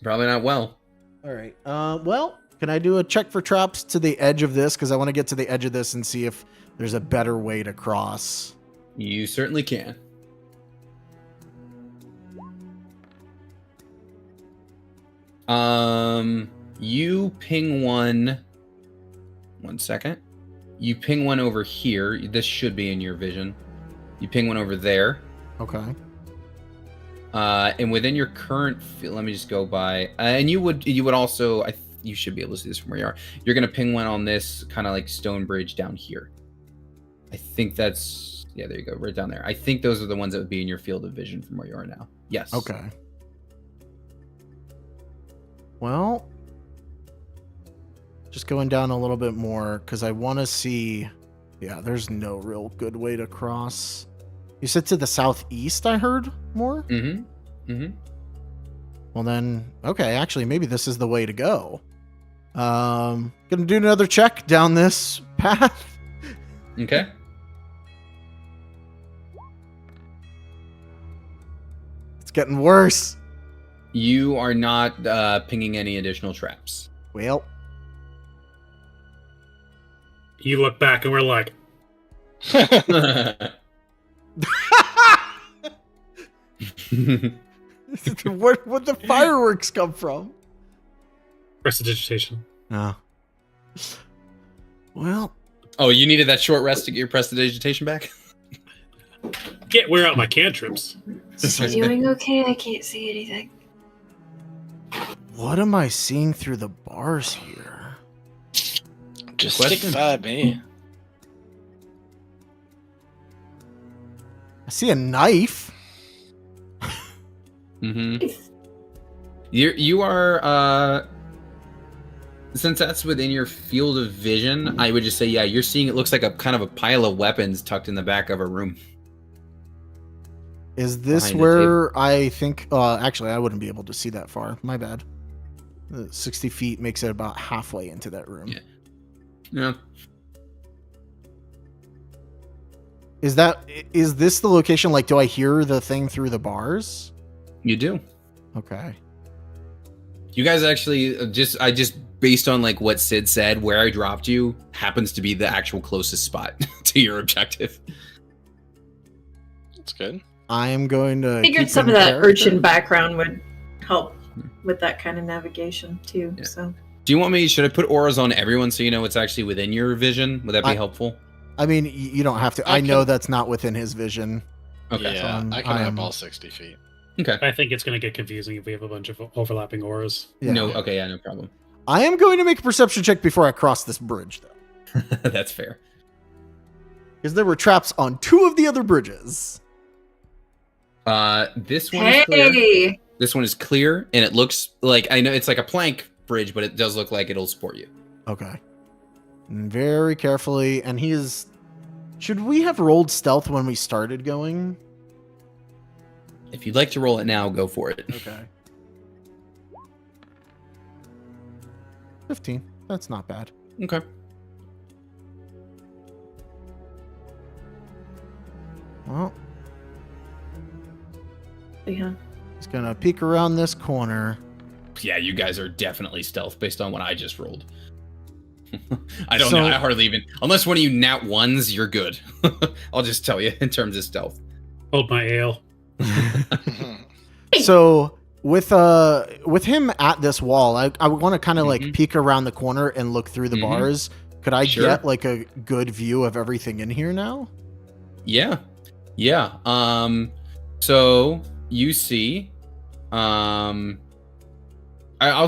Probably not well. All right. Well, can I do a check for traps to the edge of this? Because I want to get to the edge of this and see if there's a better way to cross. You certainly can. You ping one. 1 second. You ping one over here. This should be in your vision. You ping one over there. Okay. And within your current field, let me just go by. And you would also, you should be able to see this from where you are. You're gonna ping one on this kind of like stone bridge down here. I think that's, yeah, there you go, right down there. I think those are the ones that would be in your field of vision from where you are now. Yes. Okay. Well, just going down a little bit more because I want to see. Yeah, there's no real good way to cross. You said to the southeast, I heard more? Mm-hmm. Mm-hmm. Well then, okay, actually maybe this is the way to go. Gonna do another check down this path. Okay. It's getting worse. You are not pinging any additional traps. Well, You look back and we're like, where'd the fireworks come from? prestidigitation. Oh. Well, Oh, you needed that short rest to get your prestidigitation back? Wear out my cantrips. Is he doing okay? I can't see anything. what am I seeing through the bars here? Just Question? stick by me. I see a knife. Mm-hmm. You are since that's within your field of vision, I would just say, yeah, you're seeing it looks like a kind of a pile of weapons tucked in the back of a room. Is this Behind the where I think... actually, I wouldn't be able to see that far. My bad. 60 feet makes it about halfway into that room. Yeah. Yeah. Is this the location? Like, do I hear the thing through the bars? You do. Okay. You guys actually I just based on like what Sid said, where I dropped you happens to be the actual closest spot to your objective. That's good. I am going to... Figured keep some in of that character. urchin background would help with that kind of navigation too. Yeah. So Do you want me? Should I put auras on everyone so you know it's actually within your vision? Would that be helpful? I mean, you don't have to. I know that's not within his vision. Okay. Yeah, Um, I can have I'm- all 60 feet. Okay. I think it's going to get confusing if we have a bunch of overlapping auras. Yeah. No. Okay. Yeah. No problem. I am going to make a perception check before I cross this bridge, though. That's fair. Because there were traps on 2 of the other bridges. This one is clear. hey, This one is clear, and it looks like, I know it's like a plank bridge, but it does look like it'll support you. Okay. And very carefully, and he is... Should we have rolled stealth when we started going? If you'd like to roll it now, go for it. Okay. 15. That's not bad. Okay. Well, yeah. he's gonna peek around this corner. Yeah, you guys are definitely stealth based on what I just rolled. I don't So- know. I hardly even, unless one of you nat ones, you're good. I'll just tell you in terms of stealth. Hold my ale. So with him at this wall, I want to kind of Mhm. like peek around the corner and look through the Mhm. bars. Could I Sure. get like a good view of everything in here now? Yeah. So you see, I'll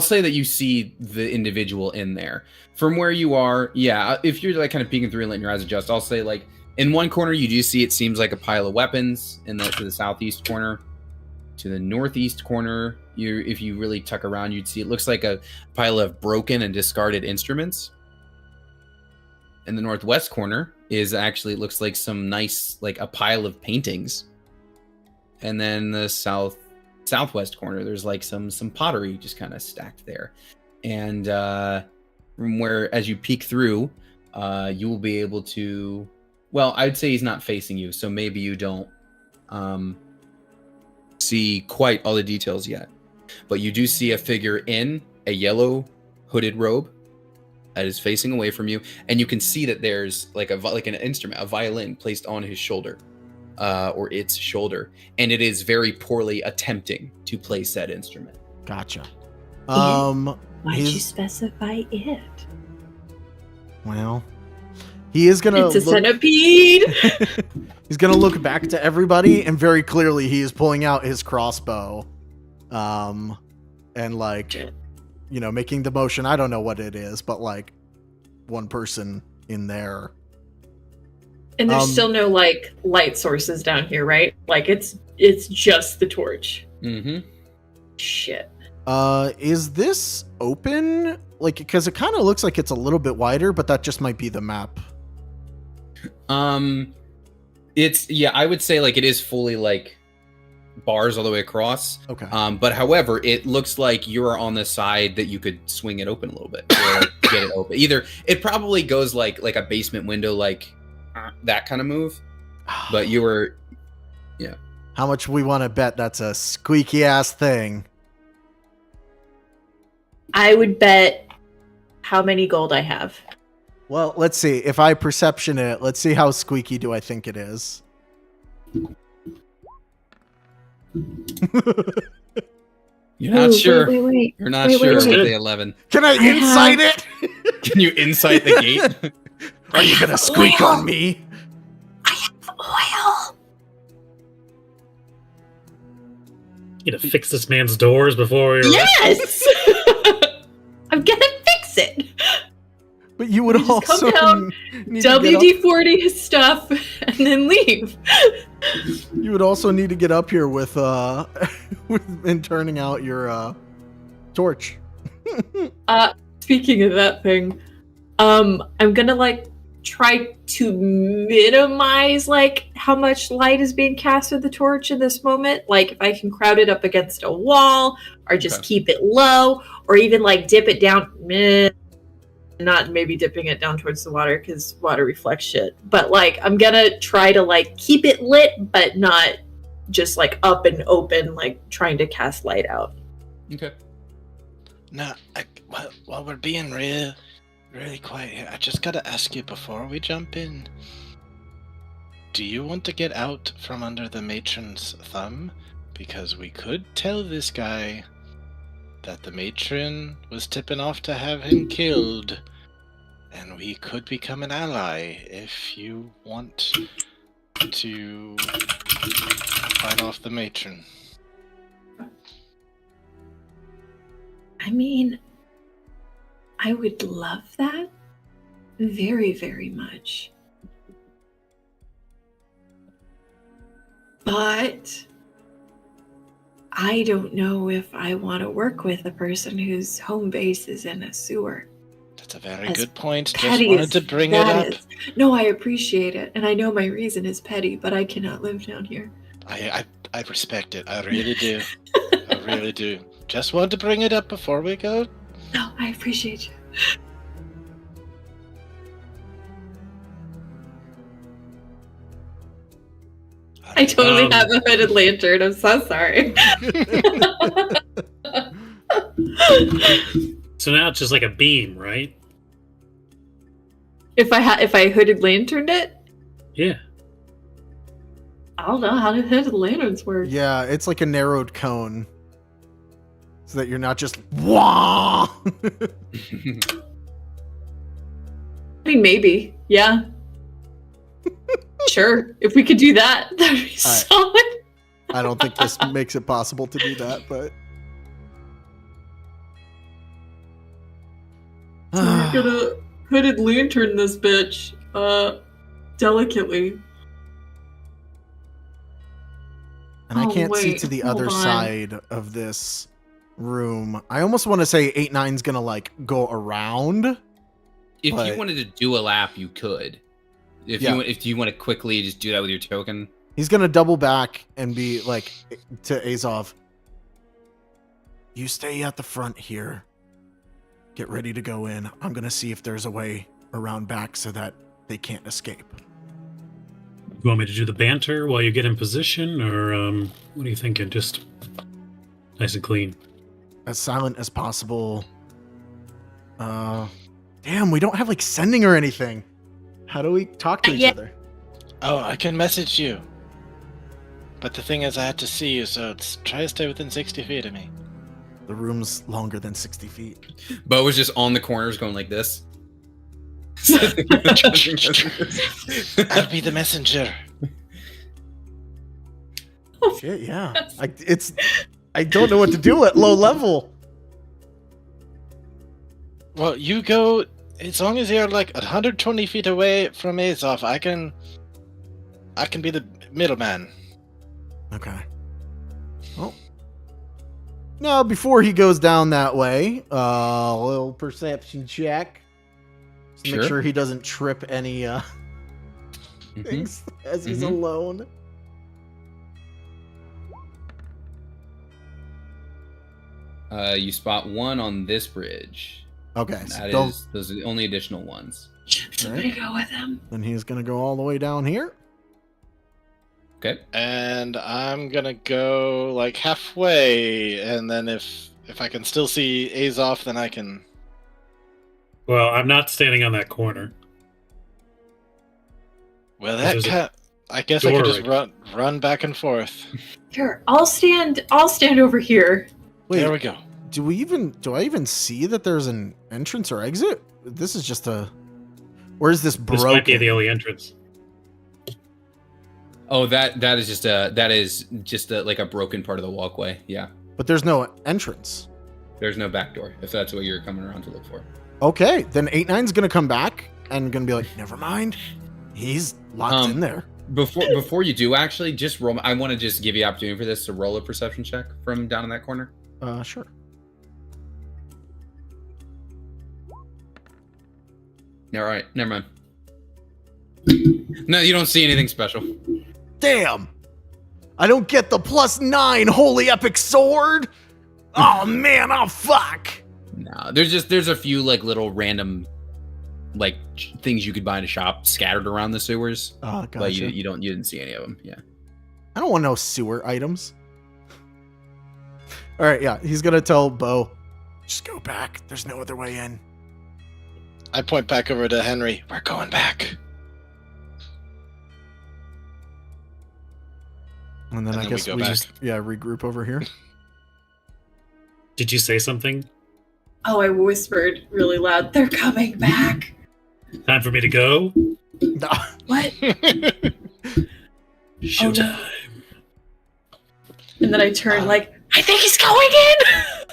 say that you see the individual in there from where you are. Yeah. If you're like kind of peeking through and letting your eyes adjust, I'll say like in one corner, you do see, it seems like a pile of weapons to the southeast corner. To the northeast corner, if you really tuck around, you'd see it looks like a pile of broken and discarded instruments. In the northwest corner is actually, it looks like some nice, like a pile of paintings. And then the southwest corner, there's like some pottery just kind of stacked there. And from where, as you peek through, you will be able to, well, I'd say he's not facing you, so maybe you don't see quite all the details yet. But you do see a figure in a yellow hooded robe that is facing away from you, and you can see that there's like an instrument, a violin, placed on his shoulder, or its shoulder, and it is very poorly attempting to play said instrument. Gotcha. Why'd you he's- specify it? Well, he is gonna. It's a centipede. He's gonna look back to everybody, and very clearly he is pulling out his crossbow, and like, you know, making the motion. I don't know what it is, but like, one person in there. And there's Um, still no like light sources down here, right? Like it's just the torch. Mm-hmm. Shit. Is this open? Like, because it kind of looks like it's a little bit wider, but that just might be the map. It's, yeah, I would say like it is fully like bars all the way across. Okay. But however, it looks like you're on the side that you could swing it open a little bit or get it open. Either it probably goes like a basement window, like that kind of move. But you were, How much we want to bet that's a squeaky ass thing? I would bet how many gold I have. Well, let's see. If I perception it, let's see how squeaky do I think it is. you're not sure. Wait. You're not Wait, sure wait, with wait. the 11. Can I insight it? Can you insight the gate? Are you gonna squeak on me? Oil. You gotta fix this man's doors before you're Yes. I'm gonna fix it. But you would You just come also down, need to get up- WD-40 his stuff, and then leave. you would also need to get up here with and turning out your torch. Speaking of that thing, I'm gonna like try to minimize like how much light is being cast with the torch in this moment. Like if I can crowd it up against a wall, or just Okay. keep it low, or even like dip it down. Not maybe dipping it down towards the water because water reflects shit. But like I'm gonna try to like keep it lit, but not just like up and open, like trying to cast light out. Okay. No, while we're being really quiet here, I just gotta ask you before we jump in. Do you want to get out from under the matron's thumb? Because we could tell this guy that the matron was tipping off to have him killed, and we could become an ally if you want to fight off the matron. I mean, I would love that very, very much. But I don't know if I want to work with a person whose home base is in a sewer. That's a very As good point. Just Petty wanted as to bring it that up. is. No, I appreciate it. And I know my reason is petty, but I cannot live down here. I respect it. I really do. I really do. Just wanted to bring it up before we go. No, I appreciate you. I totally have a hooded lantern. I'm so sorry. So now it's just like a beam, right? If I hooded lanterned it, Yeah. I don't know how do hooded lanterns work. Yeah, it's like a narrowed cone. So that you're not just wah. mean, maybe. Yeah. Sure. If we could do that, that'd be solid. I don't think this makes it possible to do that, but We're gonna hooded lantern this bitch, delicately. and I Oh, can't see wait, to the hold other on. side of this room. I almost want to say 8-9's gonna like go around. If But- you wanted to do a lap, you could. If you want to quickly just do that with your token. He's gonna double back and be like to Azov. You stay at the front here. Get ready to go in. I'm gonna see if there's a way around back so that they can't escape. You want me to do the banter while you get in position, or what are you thinking? Just nice and clean. As silent as possible. Damn, we don't have like sending or anything. How do we talk to each Yeah. other? Oh, I can message you. But the thing is, I had to see you, so try to stay within 60 feet of me. The room's longer than 60 feet. Bo was just on the corners going like this. I'll be the messenger. Shit, yeah. I don't know what to do at low level. Well, you go. As long as you're like 120 feet away from Azov, I can be the middleman. Okay. Well. Now, before he goes down that way, a little perception check. Just to make sure he doesn't trip any Mhm. things as he's Mhm. alone. You spot one on this bridge. Okay, so That don't- is those are the only additional ones. Somebody go with him. then he's gonna go all the way down here. Okay. And I'm gonna go like halfway, and then if I can still see Azov, then I can. Well, I'm not standing on that corner. Well, There's a I guess I could just door run back and forth. Here, I'll stand over here. Wait, There we go. do I even see that there's an entrance or exit? This is just a. Or is this This might be broken? the only entrance. Oh, that is just a like a broken part of the walkway. Yeah. But there's no entrance. There's no back door, if that's what you're coming around to look for. Okay, then 8-9's gonna come back and gonna be like, never mind. He's locked in there. Before you do, actually, just roll. I want to just give you opportunity for this to roll a perception check from down in that corner. Sure. All right, never mind. No, you don't see anything special. Damn! I don't get the +9 holy epic sword! Oh man, oh fuck! No, there's a few like little random like things you could buy in a shop scattered around the sewers, Oh, gotcha. but you didn't see any of them. Yeah. I don't want no sewer items. Alright, yeah, he's gonna tell Bo, just go back. There's no other way in. I point back over to Henry. We're going back. And then And I then guess we we go just regroup over here. Did you say something? Oh, I whispered really loud. They're coming back. Time for me to go? No. What? Showtime. And then I turn like, I think he's going in.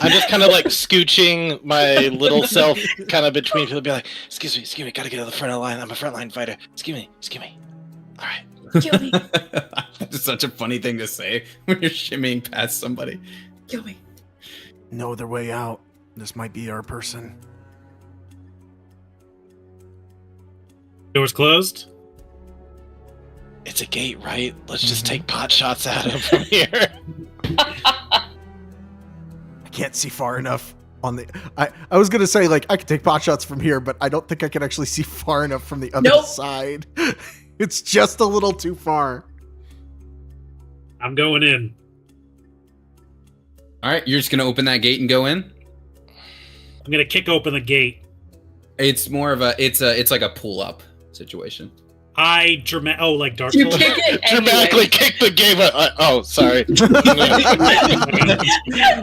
I'm just kind of like scooching my little self kind of between people, be like, excuse me, gotta get to the front of the line. I'm a frontline fighter. Excuse me. All right. Kill me. It's such a funny thing to say when you're shimmying past somebody. Kill me. No other way out. This might be our person. Doors closed? It's a gate, right? Let's just take pot shots at him from here. I can't see far enough on the. I was gonna say like I could take pot shots from here, but I don't think I can actually see far enough from the other Nope. side. It's just a little too far. I'm going in. All right, you're just gonna open that gate and go in. I'm going to kick open the gate. It's more of a it's like a pull up situation. like Dark You Souls. kick it Dramatically kick the game. Sorry.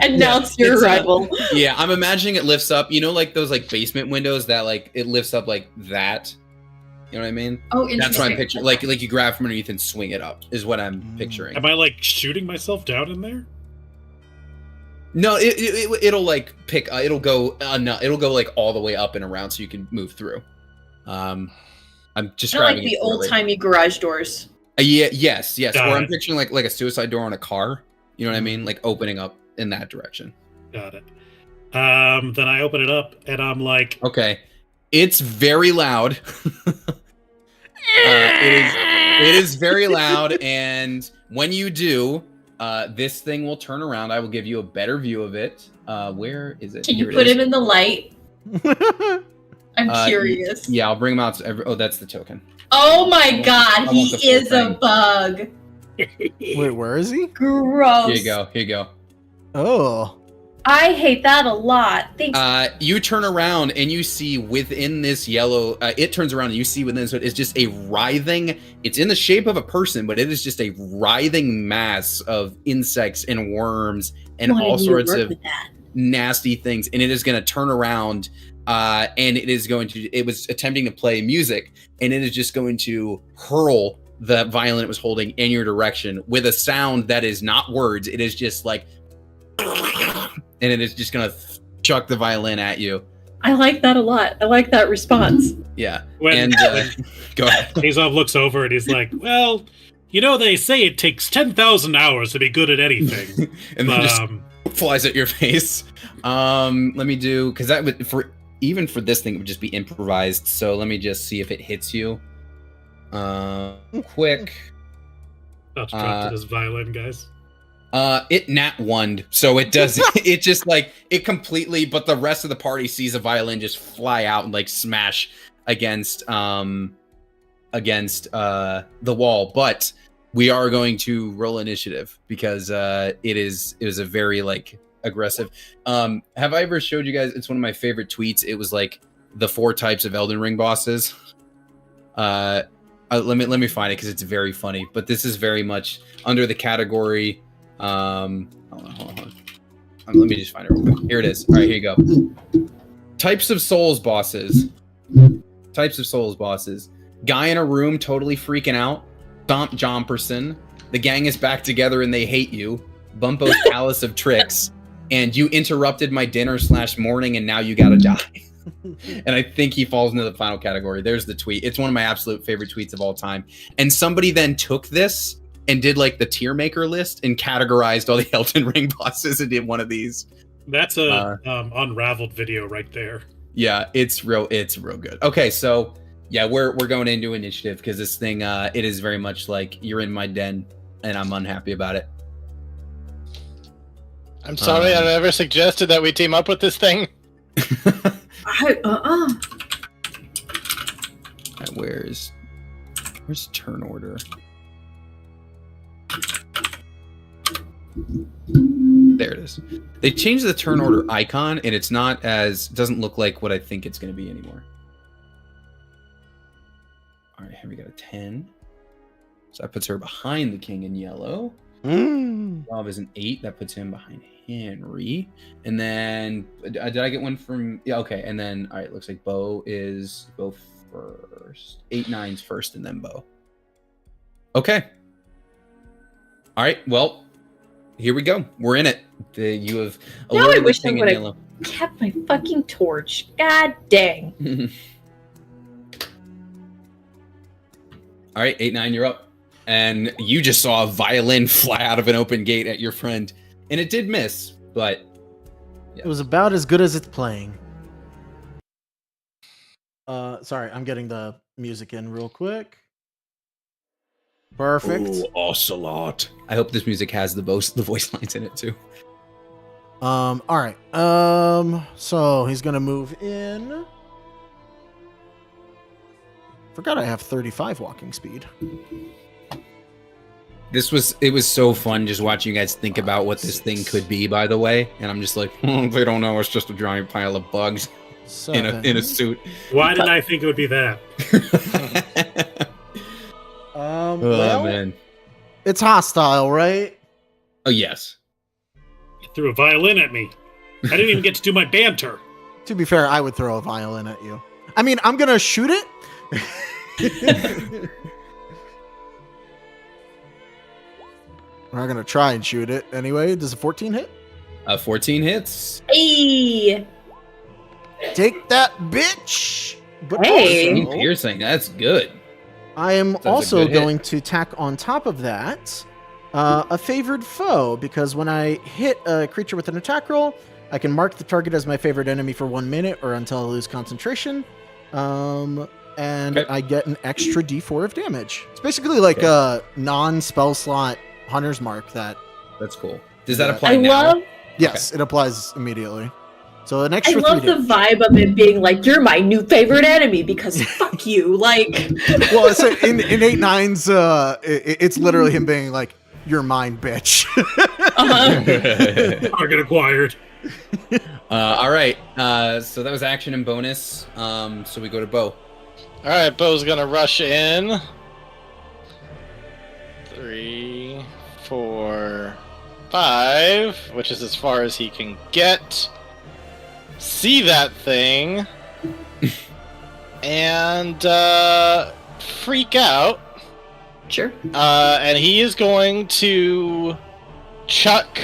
Announce your It's, arrival. Yeah, I'm imagining it lifts up. You know, like those like basement windows that like it lifts up like that. You know what I mean? Oh, interesting. That's what I'm picturing. Like you grab from underneath and swing it up is what I'm picturing. Am I like shooting myself down in there? No, it'll like pick. It'll go. No, it'll go like all the way up and around so you can move through. I'm just I like the old timey garage doors. Yes. Got Or I'm it. picturing like a suicide door on a car. You know what I mean? Like opening up in that direction. Got it. Then I open it up and I'm like, Okay, it's very loud. It is very loud, and when you do, this thing will turn around. I will give you a better view of it. Where is it? Can you Here it put is. him in the light? I'm Uh, curious. Yeah, I'll bring him out. Oh, that's the token. Oh my god, I want he the full is a thing. bug. Wait, where is he? Gross. Here you go. Oh. I hate that a lot. Thanks. You turn around and you see within this yellow. It turns around and you see within this. It's just a writhing. It's in the shape of a person, but it is just a writhing mass of insects and worms and Wanted all you to sorts work of with that. nasty things. And it is going to turn around. And it is going to. It was attempting to play music, and it is just going to hurl the violin it was holding in your direction with a sound that is not words. It is just like. And it is just gonna chuck the violin at you. I like that a lot. I like that response. Yeah. when, Go ahead. Azov looks over and he's like, well, you know, they say it takes 10,000 hours to be good at anything. And then But, just flies at your face. Let me do because that would for this thing it would just be improvised. So let me just see if it hits you. Quick. about to drop to this violin, guys. It nat 1'd, so it does it just like it completely, but the rest of the party sees a violin just fly out and like smash against the wall. But we are going to roll initiative because it was a very like aggressive. Have I ever showed you guys? It's one of my favorite tweets. It was like the 4 types of Elden Ring bosses. Let me find it because it's very funny. But this is very much under the category. Hold on. Let me just find it real quick. Here it is. All right, here you go. Types of Souls bosses. Guy in a room totally freaking out. Stomp Jomperson. The gang is back together and they hate you. Bumpo's Palace of Tricks. And you interrupted my dinner/morning and now you gotta die. And I think he falls into the final category. There's the tweet. It's one of my absolute favorite tweets of all time. And somebody then took this and did like the tier maker list and categorized all the Elden Ring bosses and did one of these. That's a unraveled video right there. Yeah, it's real good. Okay, so yeah, we're going into initiative because this thing it is very much like you're in my den and I'm unhappy about it. I'm sorry I never suggested that we team up with this thing. Where's turn order? There it is. They changed the turn order icon and it's not as doesn't look like what I think it's going to be anymore. All right, here we go. 10. So that puts her behind the king in yellow. Rob is an 8. That puts him behind Henry. And then did I get one from? Yeah, okay. And then all right, looks like Bo first. 8-9's first, and then Bo. Okay. All right. Well, here we go. We're in it. You have Now I alerted the wish I king in would've- yellow. Kept my fucking torch. God dang. All right, 8-9, you're up. And you just saw a violin fly out of an open gate at your friend. And it did miss, but It was about as good as it's playing. Sorry, I'm getting the music in real quick. Perfect. Ooh, Ocelot. I hope this music has the voice lines in it too. All right. So he's gonna move in. Forgot I have 35 walking speed. It was so fun just watching you guys think about what this thing could be, by the way. And I'm just like, they don't know, it's just a giant pile of bugs in a suit. Why did I think it would be that? Well- man. It's hostile, right? Oh yes. You threw a violin at me. I didn't even get to do my banter. To be fair, I would throw a violin at you. I mean, I'm gonna shoot it. We're not gonna try and shoot it anyway. Does a 14 hit? 14 hits. Hey, Take that, bitch! But Hey. also, 14 piercing. That's good. I am Sounds a also good hit. going to tack on top of that a favored foe, because when I hit a creature with an attack roll, I can mark the target as my favorite enemy for 1 minute or until I lose concentration. And Okay. I get an extra d4 of damage. It's basically like a non-spell slot hunter's mark that, That's cool. Does that Yeah. apply I now? love yes, it applies immediately. So an I extra 3 love the damage. vibe of it being like, you're my new favorite enemy because fuck you. Like, Well, so in 8-9's, it's literally him being like, "You're mine, bitch." Target acquired. All right. So that was action and bonus. So we go to Bo. All right, Bo's gonna rush in. 3, 4, 5, which is as far as he can get. See that thing, and freak out. sure. And he is going to chuck.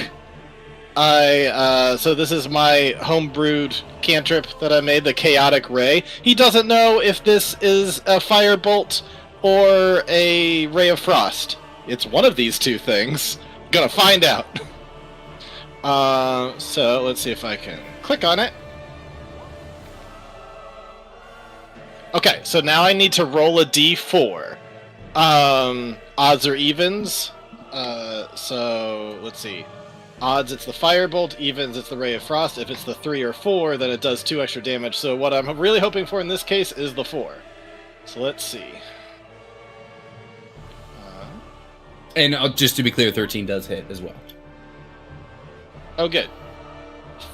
So this is my homebrewed cantrip that I made, the Chaotic Ray. He doesn't know if this is a Firebolt or a Ray of Frost. It's one of these two things. Gonna find out. So let's see if I can click on it. Okay, so now I need to roll a d4. Odds or evens. So let's see. Odds, it's the Firebolt. Evens, it's the Ray of Frost. If it's the 3 or 4, then it does 2 extra damage. So what I'm really hoping for in this case is the 4. So let's see. And just to be clear, 13 does hit as well. Oh, good.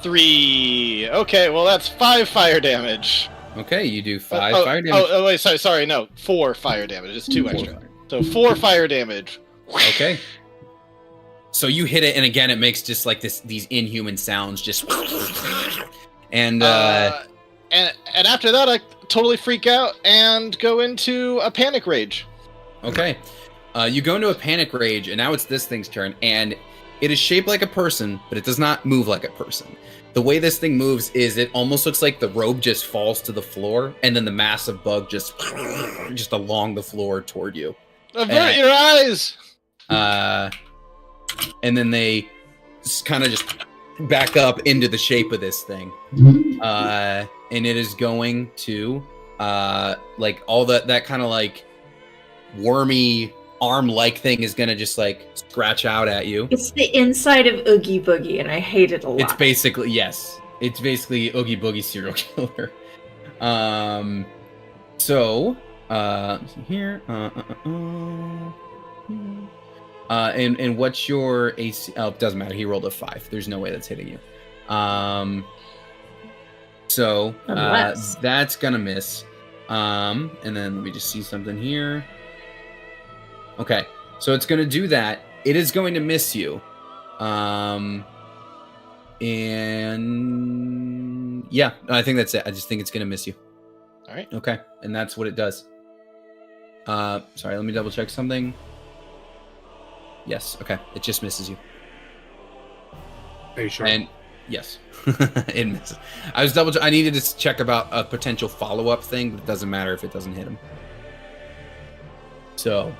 3. Okay, well that's 5 fire damage. Okay, you do 5 oh, fire damage. Oh, wait, sorry, no. 4 fire damage. It's 2 4 extra. fire. So 4 fire damage. Okay. So you hit it, and again, it makes just like these inhuman sounds, just and And after that, I totally freak out and go into a panic rage. okay. You go into a panic rage, and now it's this thing's turn, and it is shaped like a person, but it does not move like a person. The way this thing moves is it almost looks like the robe just falls to the floor, and then the massive bug just along the floor toward you. Avert your eyes! And then they kind of just back up into the shape of this thing. And it is going to, like, all that kind of, like, wormy arm-like thing is going to just, like, scratch out at you. It's the inside of Oogie Boogie, and I hate it a lot. It's basically, yes. It's basically Oogie Boogie serial killer. So, here. And what's your AC? Oh, it doesn't matter. He rolled a 5. There's no way that's hitting you. So Unless. that's gonna miss. And then let me just see something here. Okay, so it's gonna do that. It is going to miss you. And yeah, I think that's it. I just think it's gonna miss you. All right. Okay, and that's what it does. Sorry, let me double check something. Yes, okay, it just misses you. Are you sure? And yes, it misses. I needed to check about a potential follow-up thing, but it doesn't matter if it doesn't hit him. So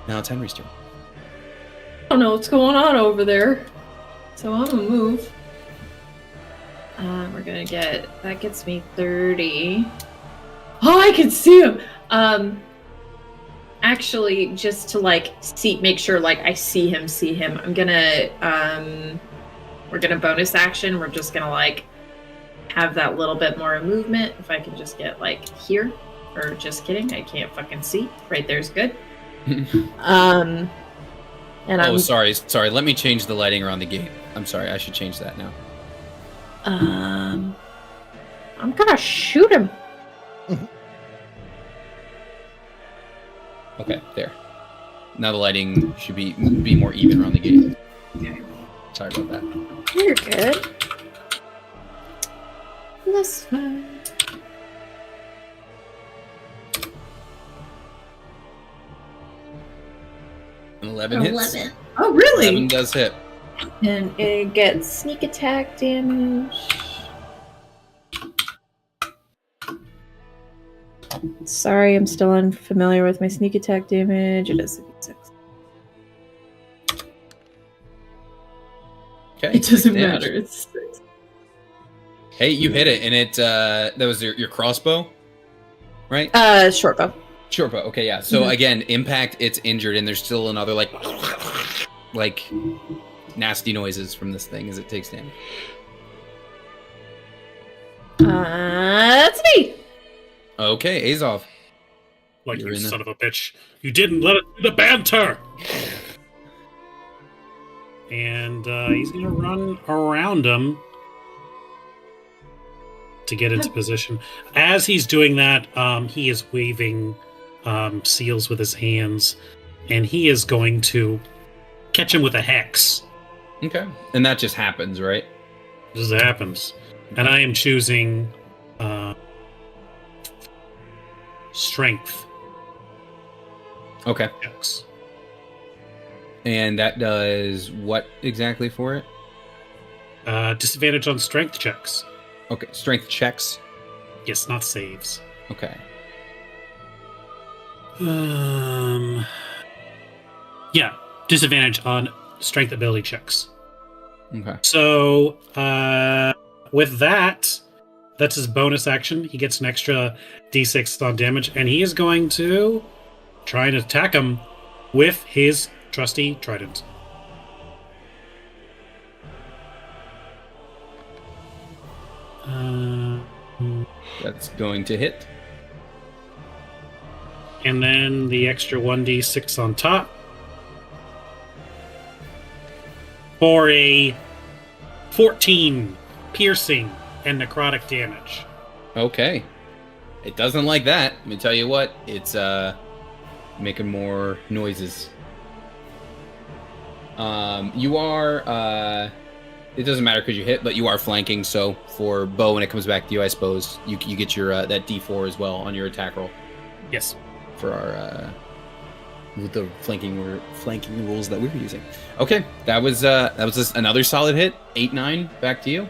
now it's Henry's turn. I don't know what's going on over there. So I'm gonna move. We're gonna that gets me 30. Oh, I can see him. Actually, just to like make sure like I see him. I'm gonna we're gonna bonus action. We're just gonna like have that little bit more movement. If I can just get like here, or just kidding, I can't fucking see. Right there's good. And Oh, sorry. Let me change the lighting around the gate. I'm sorry. I should change that now. I'm gonna shoot him. Okay, there. Now the lighting should be more even around the gate. Sorry about that. You're good. That's fine. An 11 hits. Oh, really? 11 does hit. And it gets sneak attack damage. Sorry, I'm still unfamiliar with my sneak attack damage. It is 6. Okay. It doesn't damage. matter. It's 6. Hey, you hit it, and it that was your crossbow, right? Short bow. Short bow. Okay, yeah. So Mhm. again, impact. It's injured, and there's still another like nasty noises from this thing as it takes damage. That's me. Okay, Azov. Like, You're you in the- son of a bitch. You didn't let it do the banter! And he's going to run around him to get into position. As he's doing that, he is waving seals with his hands, and he is going to catch him with a hex. Okay, and that just happens, right? This happens. And I am choosing strength Okay, checks. and that does what exactly for it? Disadvantage on strength checks. Okay, strength checks. Yes, not saves. Okay. Yeah, disadvantage on strength ability checks. Okay. So, with that, that's his bonus action. He gets an extra d6 on damage, and he is going to try and attack him with his trusty trident. That's going to hit. And then the extra 1d6 on top for a 14 piercing and necrotic damage. Okay. It doesn't like that. Let me tell you what. It's making more noises. You are it doesn't matter because you hit, but you are flanking, so for Bo when it comes back to you, I suppose you get your that D4 as well on your attack roll Yes. for our the flanking rules that we were using. Okay, that was just another solid hit. 8-9, back to you.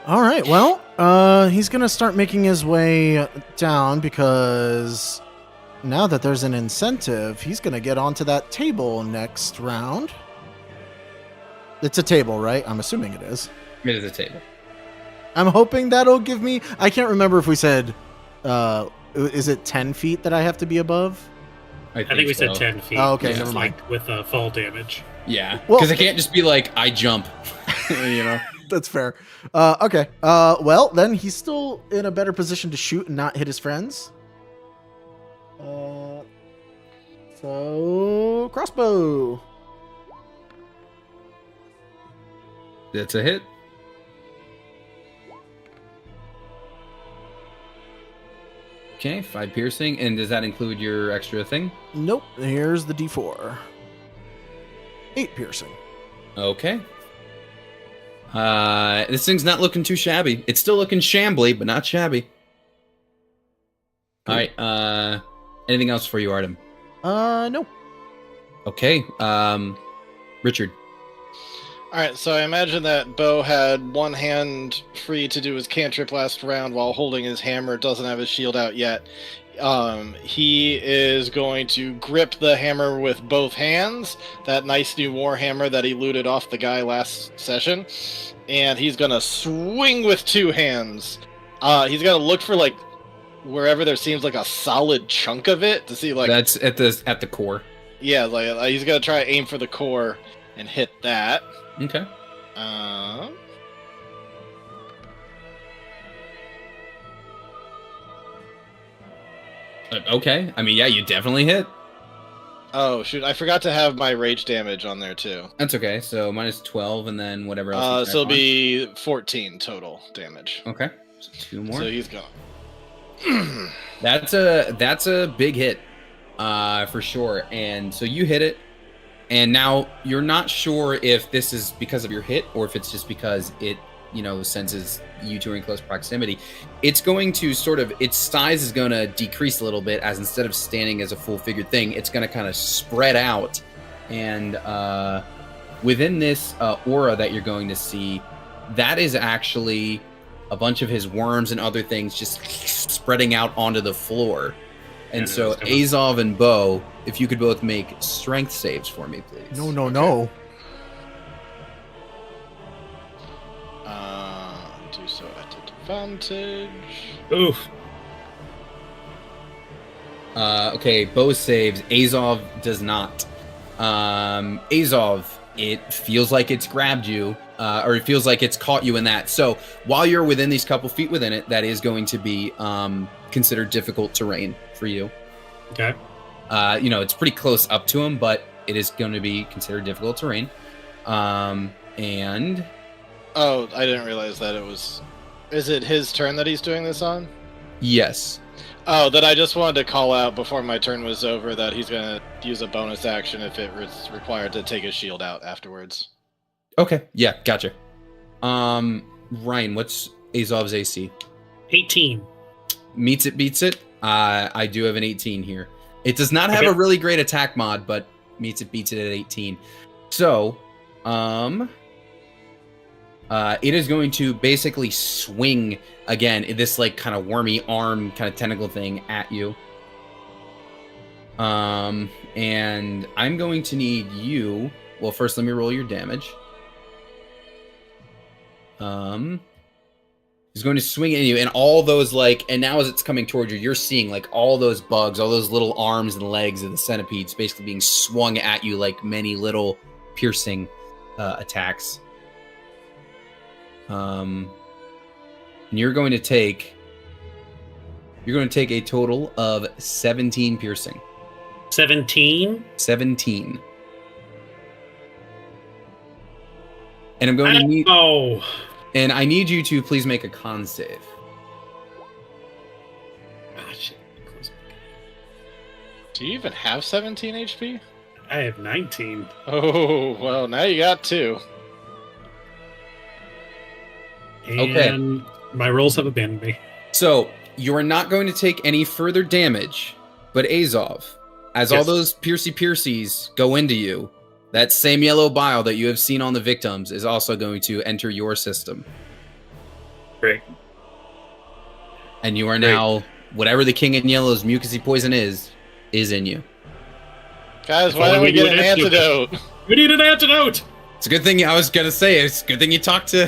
All right. Well, he's gonna start making his way down because now that there's an incentive, he's gonna get onto that table next round. It's a table, right? I'm assuming it is. It is a table. I'm hoping that'll give me. I can't remember if we said. Is it 10 feet that I have to be above? I think we said 10 feet. Oh, okay, Yeah. never mind. Like with fall damage. Yeah, Well- because it can't just be like I jump. You know. That's fair. Okay. Well, then he's still in a better position to shoot and not hit his friends. So crossbow. That's a hit. Okay, 5 piercing, and does that include your extra thing? Nope. Here's the D4. 8 piercing. Okay. This thing's not looking too shabby. It's still looking shambly, but not shabby. All right. Anything else for you, Artem? No. Okay. Richard. All right, so I imagine that Bo had one hand free to do his cantrip last round while holding his hammer. Doesn't have his shield out yet. He is going to grip the hammer with both hands, that nice new warhammer that he looted off the guy last session, and he's gonna swing with 2 hands. He's gonna look for like wherever there seems like a solid chunk of it to see like That's at the core. yeah, like he's gonna try to aim for the core and hit that. Okay. Okay. I mean, yeah, you definitely hit. Oh shoot! I forgot to have my rage damage on there too. That's okay. So minus 12, and then whatever else. So it'll be 14 total damage. Okay. So 2 more. So he's gone. That's a big hit. for sure. And so you hit it, and now you're not sure if this is because of your hit or if it's just because it, senses you two are in close proximity. It's going to its size is going to decrease a little bit, as instead of standing as a full figured thing, it's going to kind of spread out. And within this aura that you're going to see, that is actually a bunch of his worms and other things just spreading out onto the floor. And so Azov and Bo, if you could both make strength saves for me, please. No. Do so at advantage. Oof. Okay, Bo saves. Azov does not. Azov, it feels like it's grabbed you, or it feels like it's caught you in that. So while you're within these couple feet within it, that is going to be considered difficult terrain for you. Okay. It's pretty close up to him, but it is going to be considered difficult terrain. And Oh, I didn't realize that it was. Is it his turn that he's doing this on? yes. Oh, then I just wanted to call out before my turn was over that he's gonna use a bonus action if it was required to take his shield out afterwards. Okay. Yeah. Gotcha. Ryan, what's Azov's AC? 18. Meets it, beats it. I do have an 18 here. It does not have Okay. a really great attack mod, but meets it, beats it at 18. So, it is going to basically swing again, this like kind of wormy arm, kind of tentacle thing at you. And I'm going to need you. Well, first let me roll your damage. He's going to swing at you, and all those and now as it's coming towards you, you're seeing like all those bugs, all those little arms and legs of the centipedes basically being swung at you like many little piercing attacks. And you're going to take a total of 17 piercing. 17? 17. And I'm going to need Oh. and I need you to please make a con save. Ah, shit. Do you even have 17 HP? I have 19. Oh, well, now you got 2. Okay. And my rolls have abandoned me. So you are not going to take any further damage, but Azov, as all Yes. those piercies go into you, that same yellow bile that you have seen on the victims is also going to enter your system. Great. And you are now, whatever the King in Yellow's mucousy poison is in you. Guys, If why only don't we we get knew an an antidote. antidote? We need an antidote! It's a good thing, I was going to say, it's a good thing you talked to,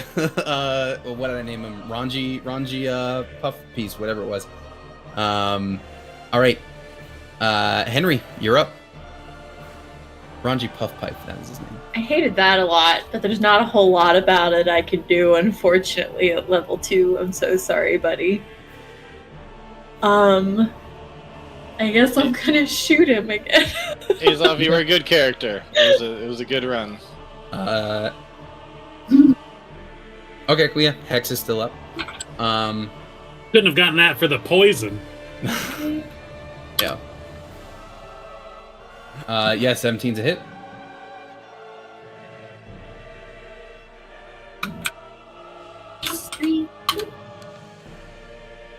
what did I name him? Ranji Puff Piece, whatever it was. All right. Henry, you're up. Ranji Puff Pipe, that was his name. I hated that a lot, but there's not a whole lot about it I could do, unfortunately, at level 2. I'm so sorry, buddy. I guess I'm gonna shoot him again. Azov, you were a good character. It was a good run. Okay, cool, yeah. Hex is still up. Couldn't have gotten that for the poison. Yeah. Yeah, 17's a hit.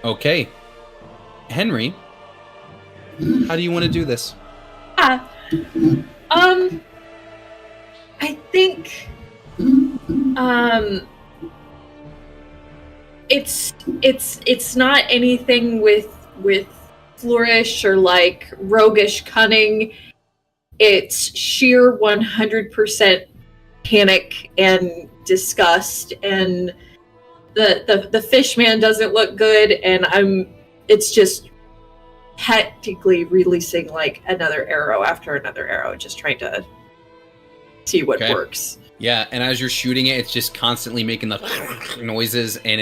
Okay. Henry, how do you want to do this? I think it's not anything with flourish or like roguish cunning. It's sheer 100% panic and disgust, and the fish man doesn't look good, and it's just hectically releasing like another arrow after another arrow, just trying to see what Okay. works. Yeah, and as you're shooting it, it's just constantly making the noises, and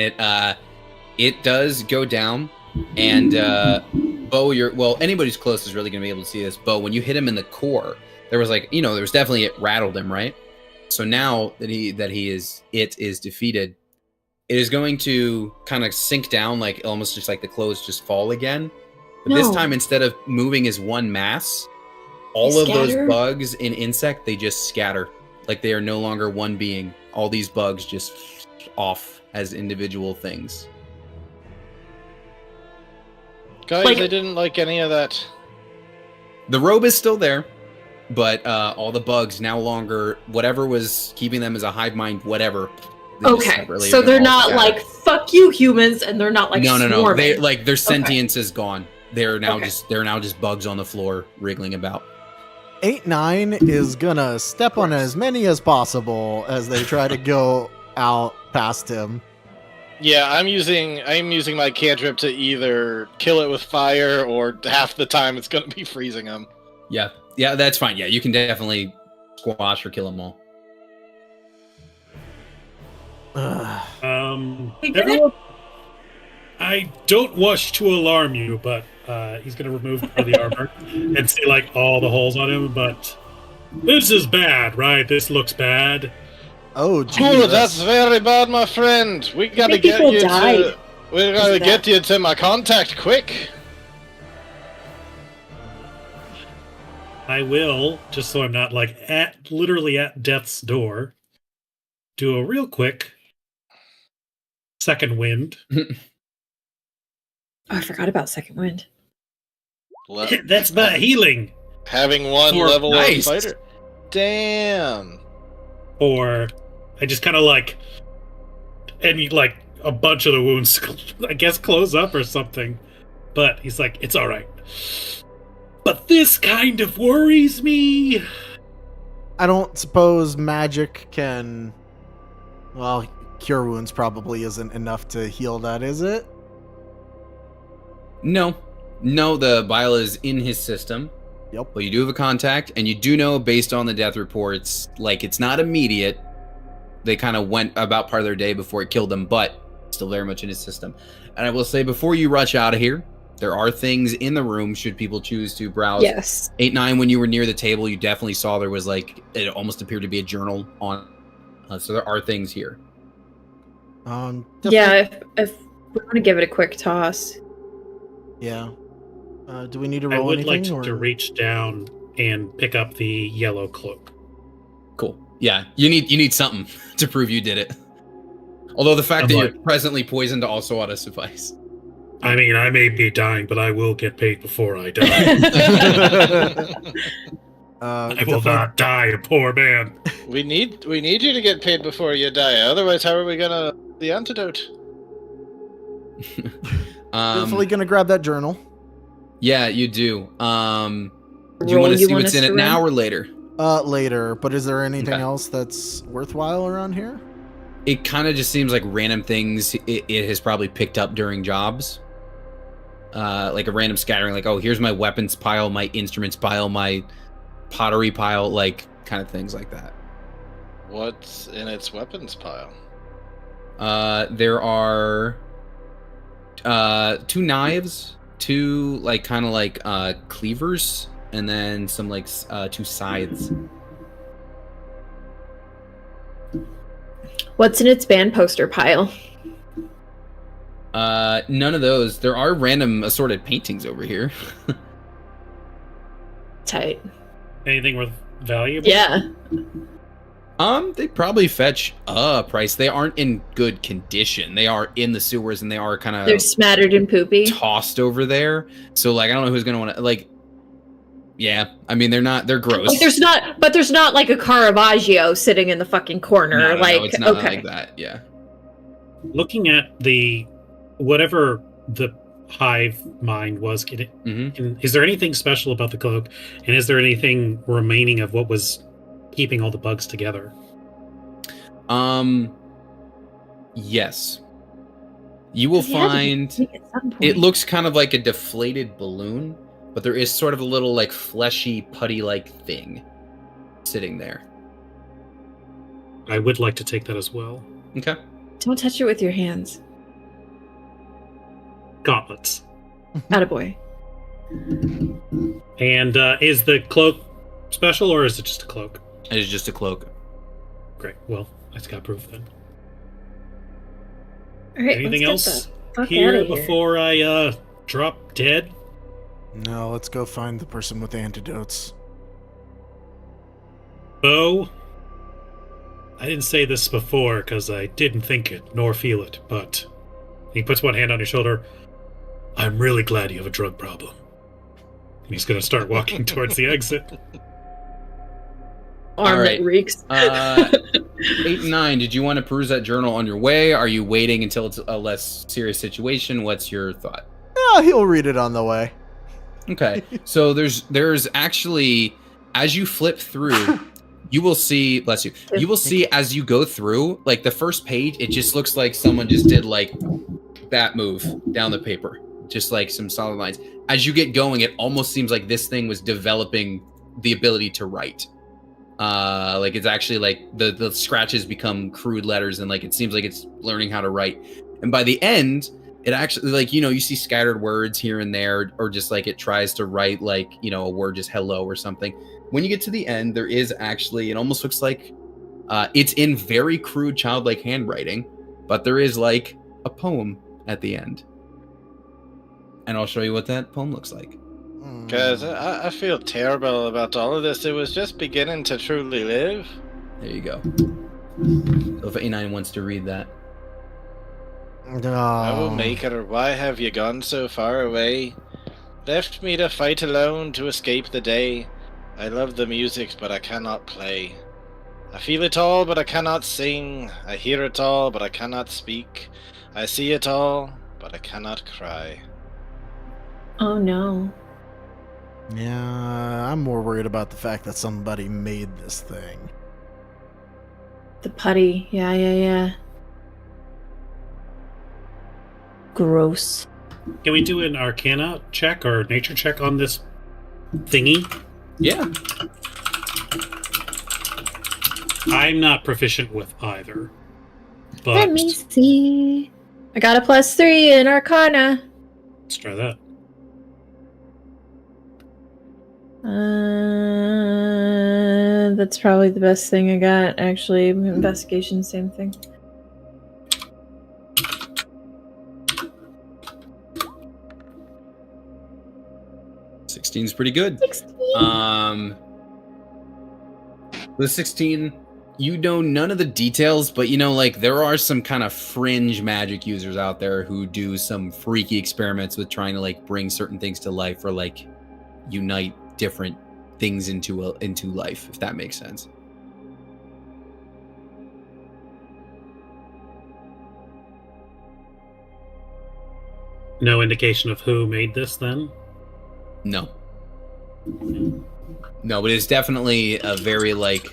it does go down. And Bo, anybody who's close is really gonna be able to see this. Bo, when you hit him in the core, there was definitely, it rattled him, right? So now that he is defeated, it is going to kind of sink down, like almost just like the clothes just fall again. But this No. time, instead of moving as one mass, all They of those scatter? bugs and insect, they just scatter. Like they are no longer one being. All these bugs just off as individual things. Guys, Like- I didn't like any of that. The robe is still there, but all the bugs now longer, whatever was keeping them as a hive mind, whatever. they just Okay, separately so are they're all not scattered. like "fuck you, humans," and they're not like no. swarming. They like their sentience is gone. They're now Okay. just bugs on the floor wriggling about. 8-9 is gonna step on as many as possible as they try to go out past him. Yeah, I'm using my cantrip to either kill it with fire or half the time it's gonna be freezing them. Yeah, that's fine. Yeah, you can definitely squash or kill them all. Ugh. Hey, can Everyone, I don't wish to alarm you, but he's going to remove part of the armor and see like all the holes on him. But this is bad, right? This looks bad. Oh, Oh, Jesus. that's very bad, my friend. We gotta think get people you died to. We gotta of get that. you to my contact quick. I will, just so I'm not like literally at death's door, do a real quick second wind. Oh, I forgot about second wind. That's my healing. Having one For- level nice. of fighter. Damn. Or I just kind of like, and like a bunch of the wounds, I guess, close up or something. But he's like, it's all right. But this kind of worries me. I don't suppose magic can. Well, cure wounds probably isn't enough to heal that, is it? No, the bile is in his system. Yep. But you do have a contact, and you do know based on the death reports, like it's not immediate. They kind of went about part of their day before it killed them, but still very much in his system. And I will say, before you rush out of here, there are things in the room should people choose to browse. Yes. 8-9, when you were near the table, you definitely saw there was like, it almost appeared to be a journal on. So there are things here. Yeah, if we want to give it a quick toss. Yeah. Do we need to I roll would anything? like to reach down and pick up the yellow cloak. Cool. Yeah, you need something to prove you did it. Although the fact I'm that like- you're presently poisoned also ought to suffice. I mean, I may be dying, but I will get paid before I die. I will not die, a poor man. we need you to get paid before you die. Otherwise, how are we gonna the antidote? Definitely gonna grab that journal. Yeah, you do. Do you Roll want to you see want what's us in it to now run? or later? Later, but is there anything Okay. else that's worthwhile around here? It kind of just seems like random things it has probably picked up during jobs. Like a random scattering, like, oh, here's my weapons pile, my instruments pile, my pottery pile, like kind of things like that. What's in its weapons pile? There are 2 knives, 2 like kind of like cleavers, and then some like 2 scythes. What's in its band poster pile? None of those. There are random assorted paintings over here. Tight. Anything worth valuable? Yeah. They probably fetch a price. They aren't in good condition. They are in the sewers and they are kind They're of smattered and poopy. tossed over there. So like, I don't know who's gonna want to like. Yeah, I mean they're gross. Like there's not like a Caravaggio sitting in the fucking corner. No, like it's not okay. like that. Yeah. Looking at the whatever the hive mind was, is there anything special about the cloak? And is there anything remaining of what was keeping all the bugs together? Yes. You will He had to be find big at some point. it looks kind of like a deflated balloon, but there is sort of a little like fleshy putty like thing sitting there. I would like to take that as well. Okay. Don't touch it with your hands. Gauntlets. Attaboy. And is the cloak special or is it just a cloak? It is just a cloak. Great. Well, I just got proof then. All right, Anything let's else get the fuck here outta before I drop dead? No, let's go find the person with the antidotes. Bo, I didn't say this before because I didn't think it nor feel it, but he puts one hand on your shoulder. I'm really glad you have a drug problem. And he's going to start walking towards the exit. Arm right. that reeks. 8 and 9, did you want to peruse that journal on your way? Are you waiting until it's a less serious situation? What's your thought? Yeah, he'll read it on the way. Okay, so there's actually, as you flip through, you will see, bless you, you will see as you go through, like the first page, it just looks like someone just did like that move down the paper, just like some solid lines. As you get going, it almost seems like this thing was developing the ability to write. Like it's actually like the scratches become crude letters, and like it seems like it's learning how to write. And by the end, it actually, like, you know, you see scattered words here and there, or just like it tries to write like, you know, a word just hello or something. When you get to the end, there is actually, it almost looks like it's in very crude childlike handwriting, but there is like a poem at the end. And I'll show you what that poem looks like. Because I feel terrible about all of this. It was just beginning to truly live. There you go. So if A9 wants to read that. I will make it, or why have you gone so far away? Left me to fight alone to escape the day. I love the music, but I cannot play. I feel it all, but I cannot sing. I hear it all, but I cannot speak. I see it all, but I cannot cry. Oh no. Yeah, I'm more worried about the fact that somebody made this thing. The putty. Yeah. Gross. Can we do an Arcana check or nature check on this thingy? Yeah. I'm not proficient with either. But Let me see. I got a +3 in Arcana. let's try that. That's probably the best thing I got, actually. Investigation, same thing. Is pretty good. 16. With 16, you know none of the details, but you know, like, there are some kind of fringe magic users out there who do some freaky experiments with trying to like bring certain things to life, or like unite different things into life, if that makes sense. No indication of who made this then? No, but it's definitely a very like,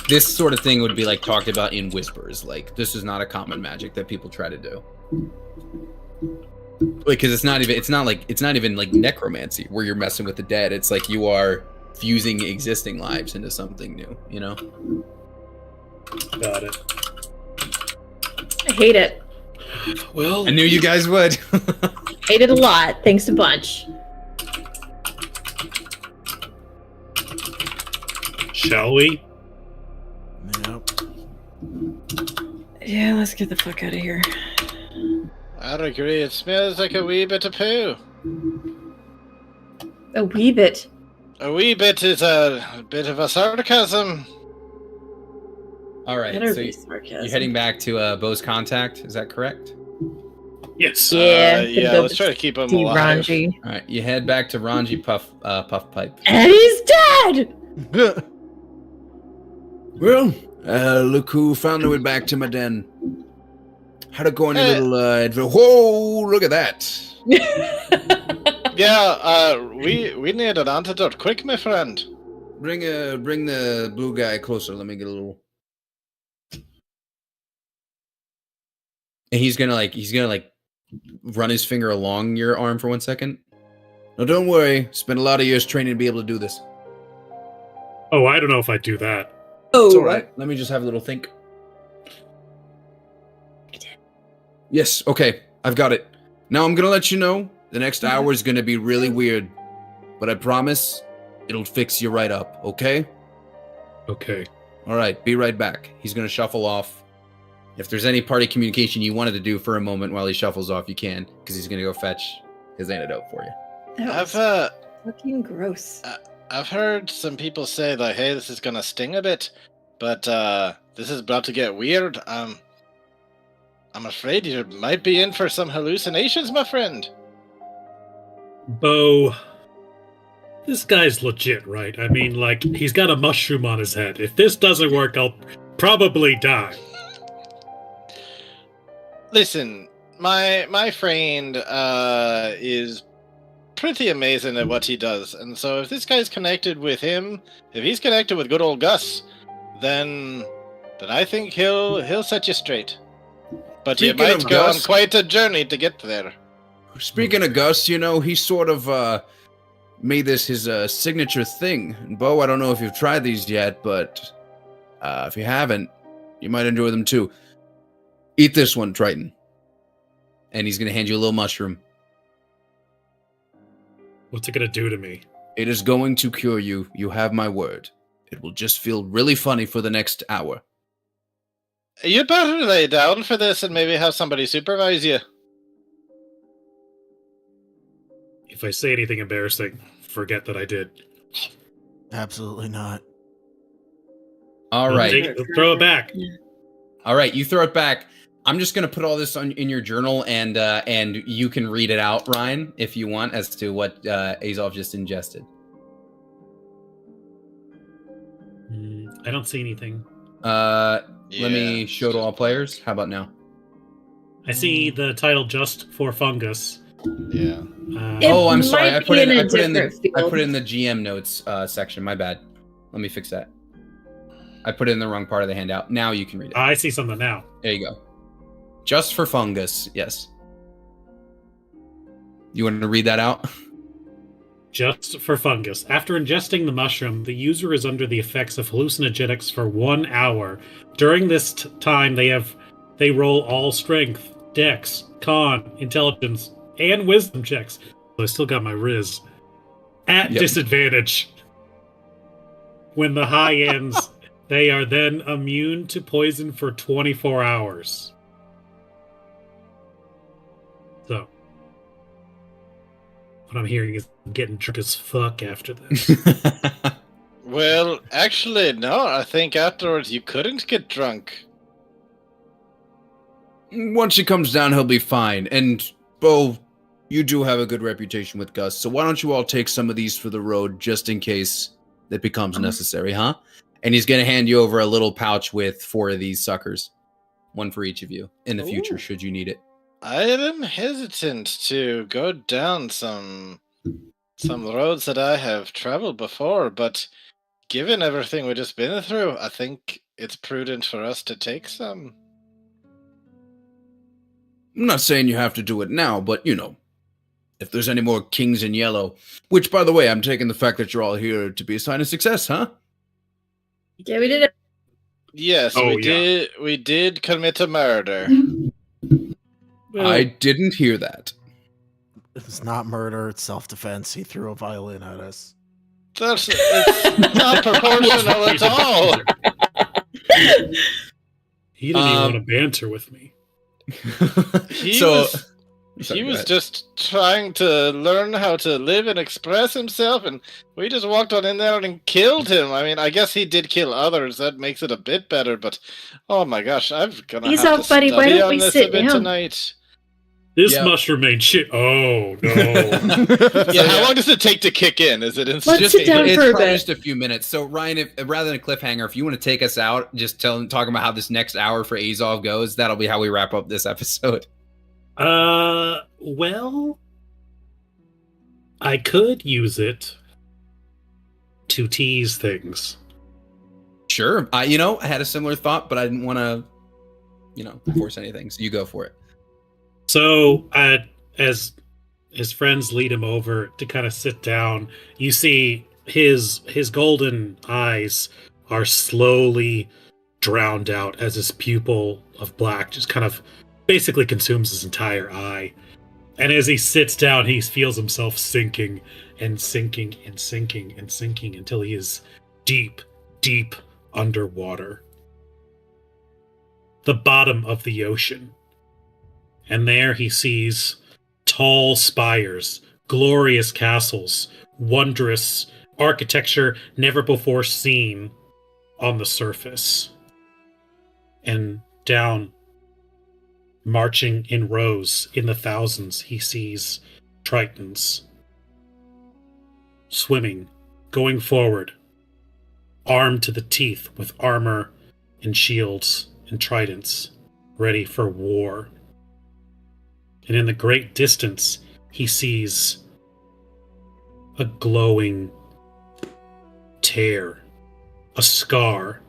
this sort of thing would be like talked about in whispers. Like, this is not a common magic that people try to do. Because it's not even like necromancy where you're messing with the dead. It's like you are fusing existing lives into something new, you know? Got it. I hate it. Well, I knew you guys would. Hate it a lot. Thanks a bunch. shall we? Yep. Yeah, let's get the fuck out of here. I'd agree. It smells like a wee bit of poo. A wee bit. A wee bit is a bit of a sarcasm. All right, Better so be sarcasm. you're heading back to Bo's contact. Is that correct? Yes. Yeah, Yeah. Let's try to keep him See alive. Ranji. All right, you head back to Ranji Puff Pipe. And he's dead! Well, look who found their way back to my den. How'd it go on your little adventure? Whoa, look at that. Yeah, we need an antidote quick, my friend. Bring the blue guy closer. Let me get a little. And he's gonna run his finger along your arm for 1 second. No, don't worry. Spent a lot of years training to be able to do this. Oh, I don't know if I'd do that. It's all right. Let me just have a little think. Yes, okay. I've got it. Now I'm gonna let you know the next hour is gonna be really weird, but I promise it'll fix you right up. Okay? Okay. All right, be right back. He's gonna shuffle off. If there's any party communication you wanted to do for a moment while he shuffles off, you can, because he's gonna go fetch his antidote for you. That was fucking gross. I've heard some people say like, "Hey, this is gonna sting a bit," but this is about to get weird. I'm afraid you might be in for some hallucinations, my friend. Bo, this guy's legit, right? I mean, like, he's got a mushroom on his head. If this doesn't work, I'll probably die. Listen, my friend is pretty amazing at what he does, and so if this guy's connected with him, if he's connected with good old Gus, then I think he'll set you straight. But Speaking you might of go on Gus- quite a journey to get there. Speaking of Gus, you know, he sort of made this his signature thing. And Bo, I don't know if you've tried these yet, but if you haven't, you might enjoy them too. Eat this one, Triton. And he's going to hand you a little mushroom. What's it gonna do to me? It is going to cure you. You have my word. It will just feel really funny for the next hour. You better lay down for this and maybe have somebody supervise you. If I say anything embarrassing, forget that I did. Absolutely not. All right. Throw it back. All right, you throw it back. I'm just gonna put all this in your journal, and you can read it out, Ryan, if you want, as to what Azov just ingested. I don't see anything. Let me show to all players. How about now? I see the title "Just for Fungus." Yeah. Oh, I'm sorry. I might put be in in a I put in the different I field. put in the GM notes section. My bad. Let me fix that. I put it in the wrong part of the handout. Now you can read it. I see something now. There you go. Just for fungus. Yes. You want to read that out? Just for fungus. After ingesting the mushroom, the user is under the effects of hallucinogenics for 1 hour. During this time, they roll all strength, dex, con, intelligence, and wisdom checks. So I still got my Riz. At Yep. disadvantage. When the high ends, they are then immune to poison for 24 hours. So, what I'm hearing is I'm getting drunk as fuck after this. Well, actually, no. I think afterwards you couldn't get drunk. Once he comes down, he'll be fine. And, Bo, you do have a good reputation with Gus, so why don't you all take some of these for the road just in case it becomes necessary, huh? And he's going to hand you over a little pouch with 4 of these suckers. One for each of you in the future, Ooh. should you need it. I am hesitant to go down some roads that I have traveled before, but given everything we've just been through, I think it's prudent for us to take some. I'm not saying you have to do it now, but, you know, if there's any more kings in yellow, which, by the way, I'm taking the fact that you're all here to be a sign of success, huh? Yeah, we did it. Yes, Oh, we did commit a murder. I didn't hear that. It's not murder, it's self-defense. He threw a violin at us. It's not proportional at all. He didn't even want to banter with me. He So- was Sorry, he go was ahead. just trying to learn how to live and express himself, and we just walked on in there and killed him. I mean, I guess he did kill others. That makes it a bit better, but oh my gosh, I'm gonna He's have up, to buddy. Why study don't on we this sit a bit down? tonight. This Yeah. mushroom ain't shit. Oh, no. Yeah, how long does it take to kick in? Is it Let's instant? sit down It's for a probably bit. just a few minutes. So Ryan, if rather than a cliffhanger, if you want to take us out, just talking about how this next hour for Azov goes, that'll be how we wrap up this episode. Well, I could use it to tease things. Sure. I had a similar thought, but I didn't want to, force anything. So you go for it. So, as his friends lead him over to kind of sit down, you see his golden eyes are slowly drowned out as his pupil of black just kind of basically consumes his entire eye. And as he sits down, he feels himself sinking and sinking and sinking and sinking until he is deep, deep underwater. The bottom of the ocean. And there he sees tall spires glorious castles, wondrous architecture never before seen on the surface. And down, marching in rows in the thousands, he sees Tritons swimming, going forward, armed to the teeth with armor and shields and tridents, ready for war. And in the great distance, he sees a glowing tear, a scar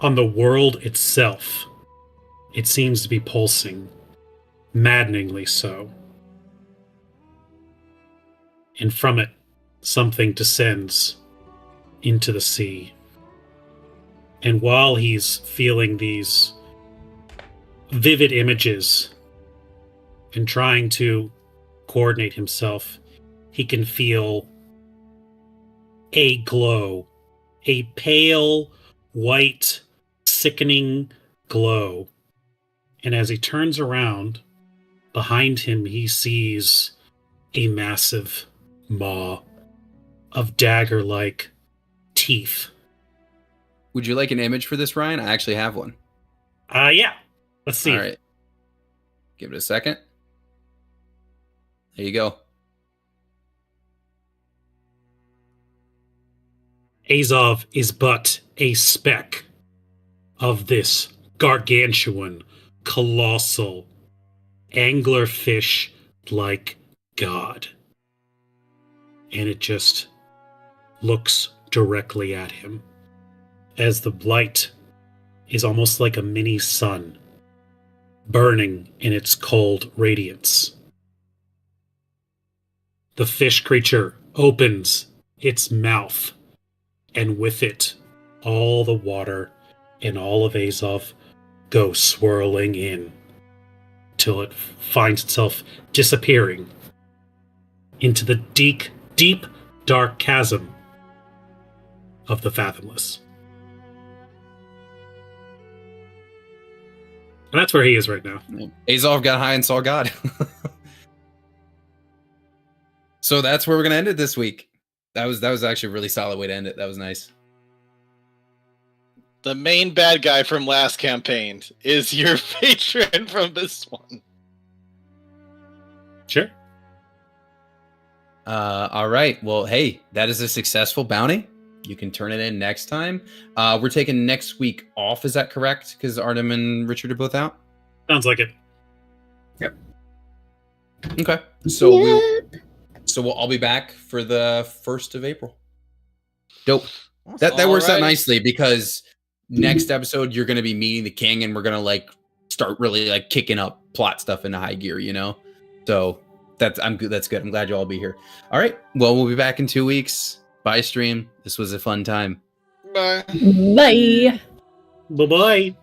on the world itself. It seems to be pulsing, maddeningly so. And from it, something descends into the sea. And while he's feeling these vivid images and trying to coordinate himself, he can feel a glow, a pale, white, sickening glow. And as he turns around, behind him he sees a massive maw of dagger-like teeth. Would you like an image for this, Ryan? I actually have one. Yeah. Let's see. All right. Give it a second. There you go. Azov is but a speck of this gargantuan, colossal, anglerfish-like god. And it just looks directly at him, as the light is almost like a mini sun, burning in its cold radiance. The fish creature opens its mouth, and with it, all the water and all of Azov go swirling in, till it finds itself disappearing into the deep, dark chasm of the Fathomless. And that's where he is right now. Azov got high and saw God. So that's where we're gonna end it this week. That was actually a really solid way to end it. That was nice. The main bad guy from last campaign is your patron from this one. Sure. All right. Well, hey, that is a successful bounty. You can turn it in next time. We're taking next week off. Is that correct? Because Artem and Richard are both out. Sounds like it. Okay. So we'll all be back for the 1st of April. Dope. That works out nicely because next episode you're going to be meeting the king and we're going to like start really like kicking up plot stuff into high gear, you know? So that's good. I'm glad you'll all be here. All right. Well, we'll be back in 2 weeks. Bye, stream. This was a fun time. Bye. Bye. Bye-bye.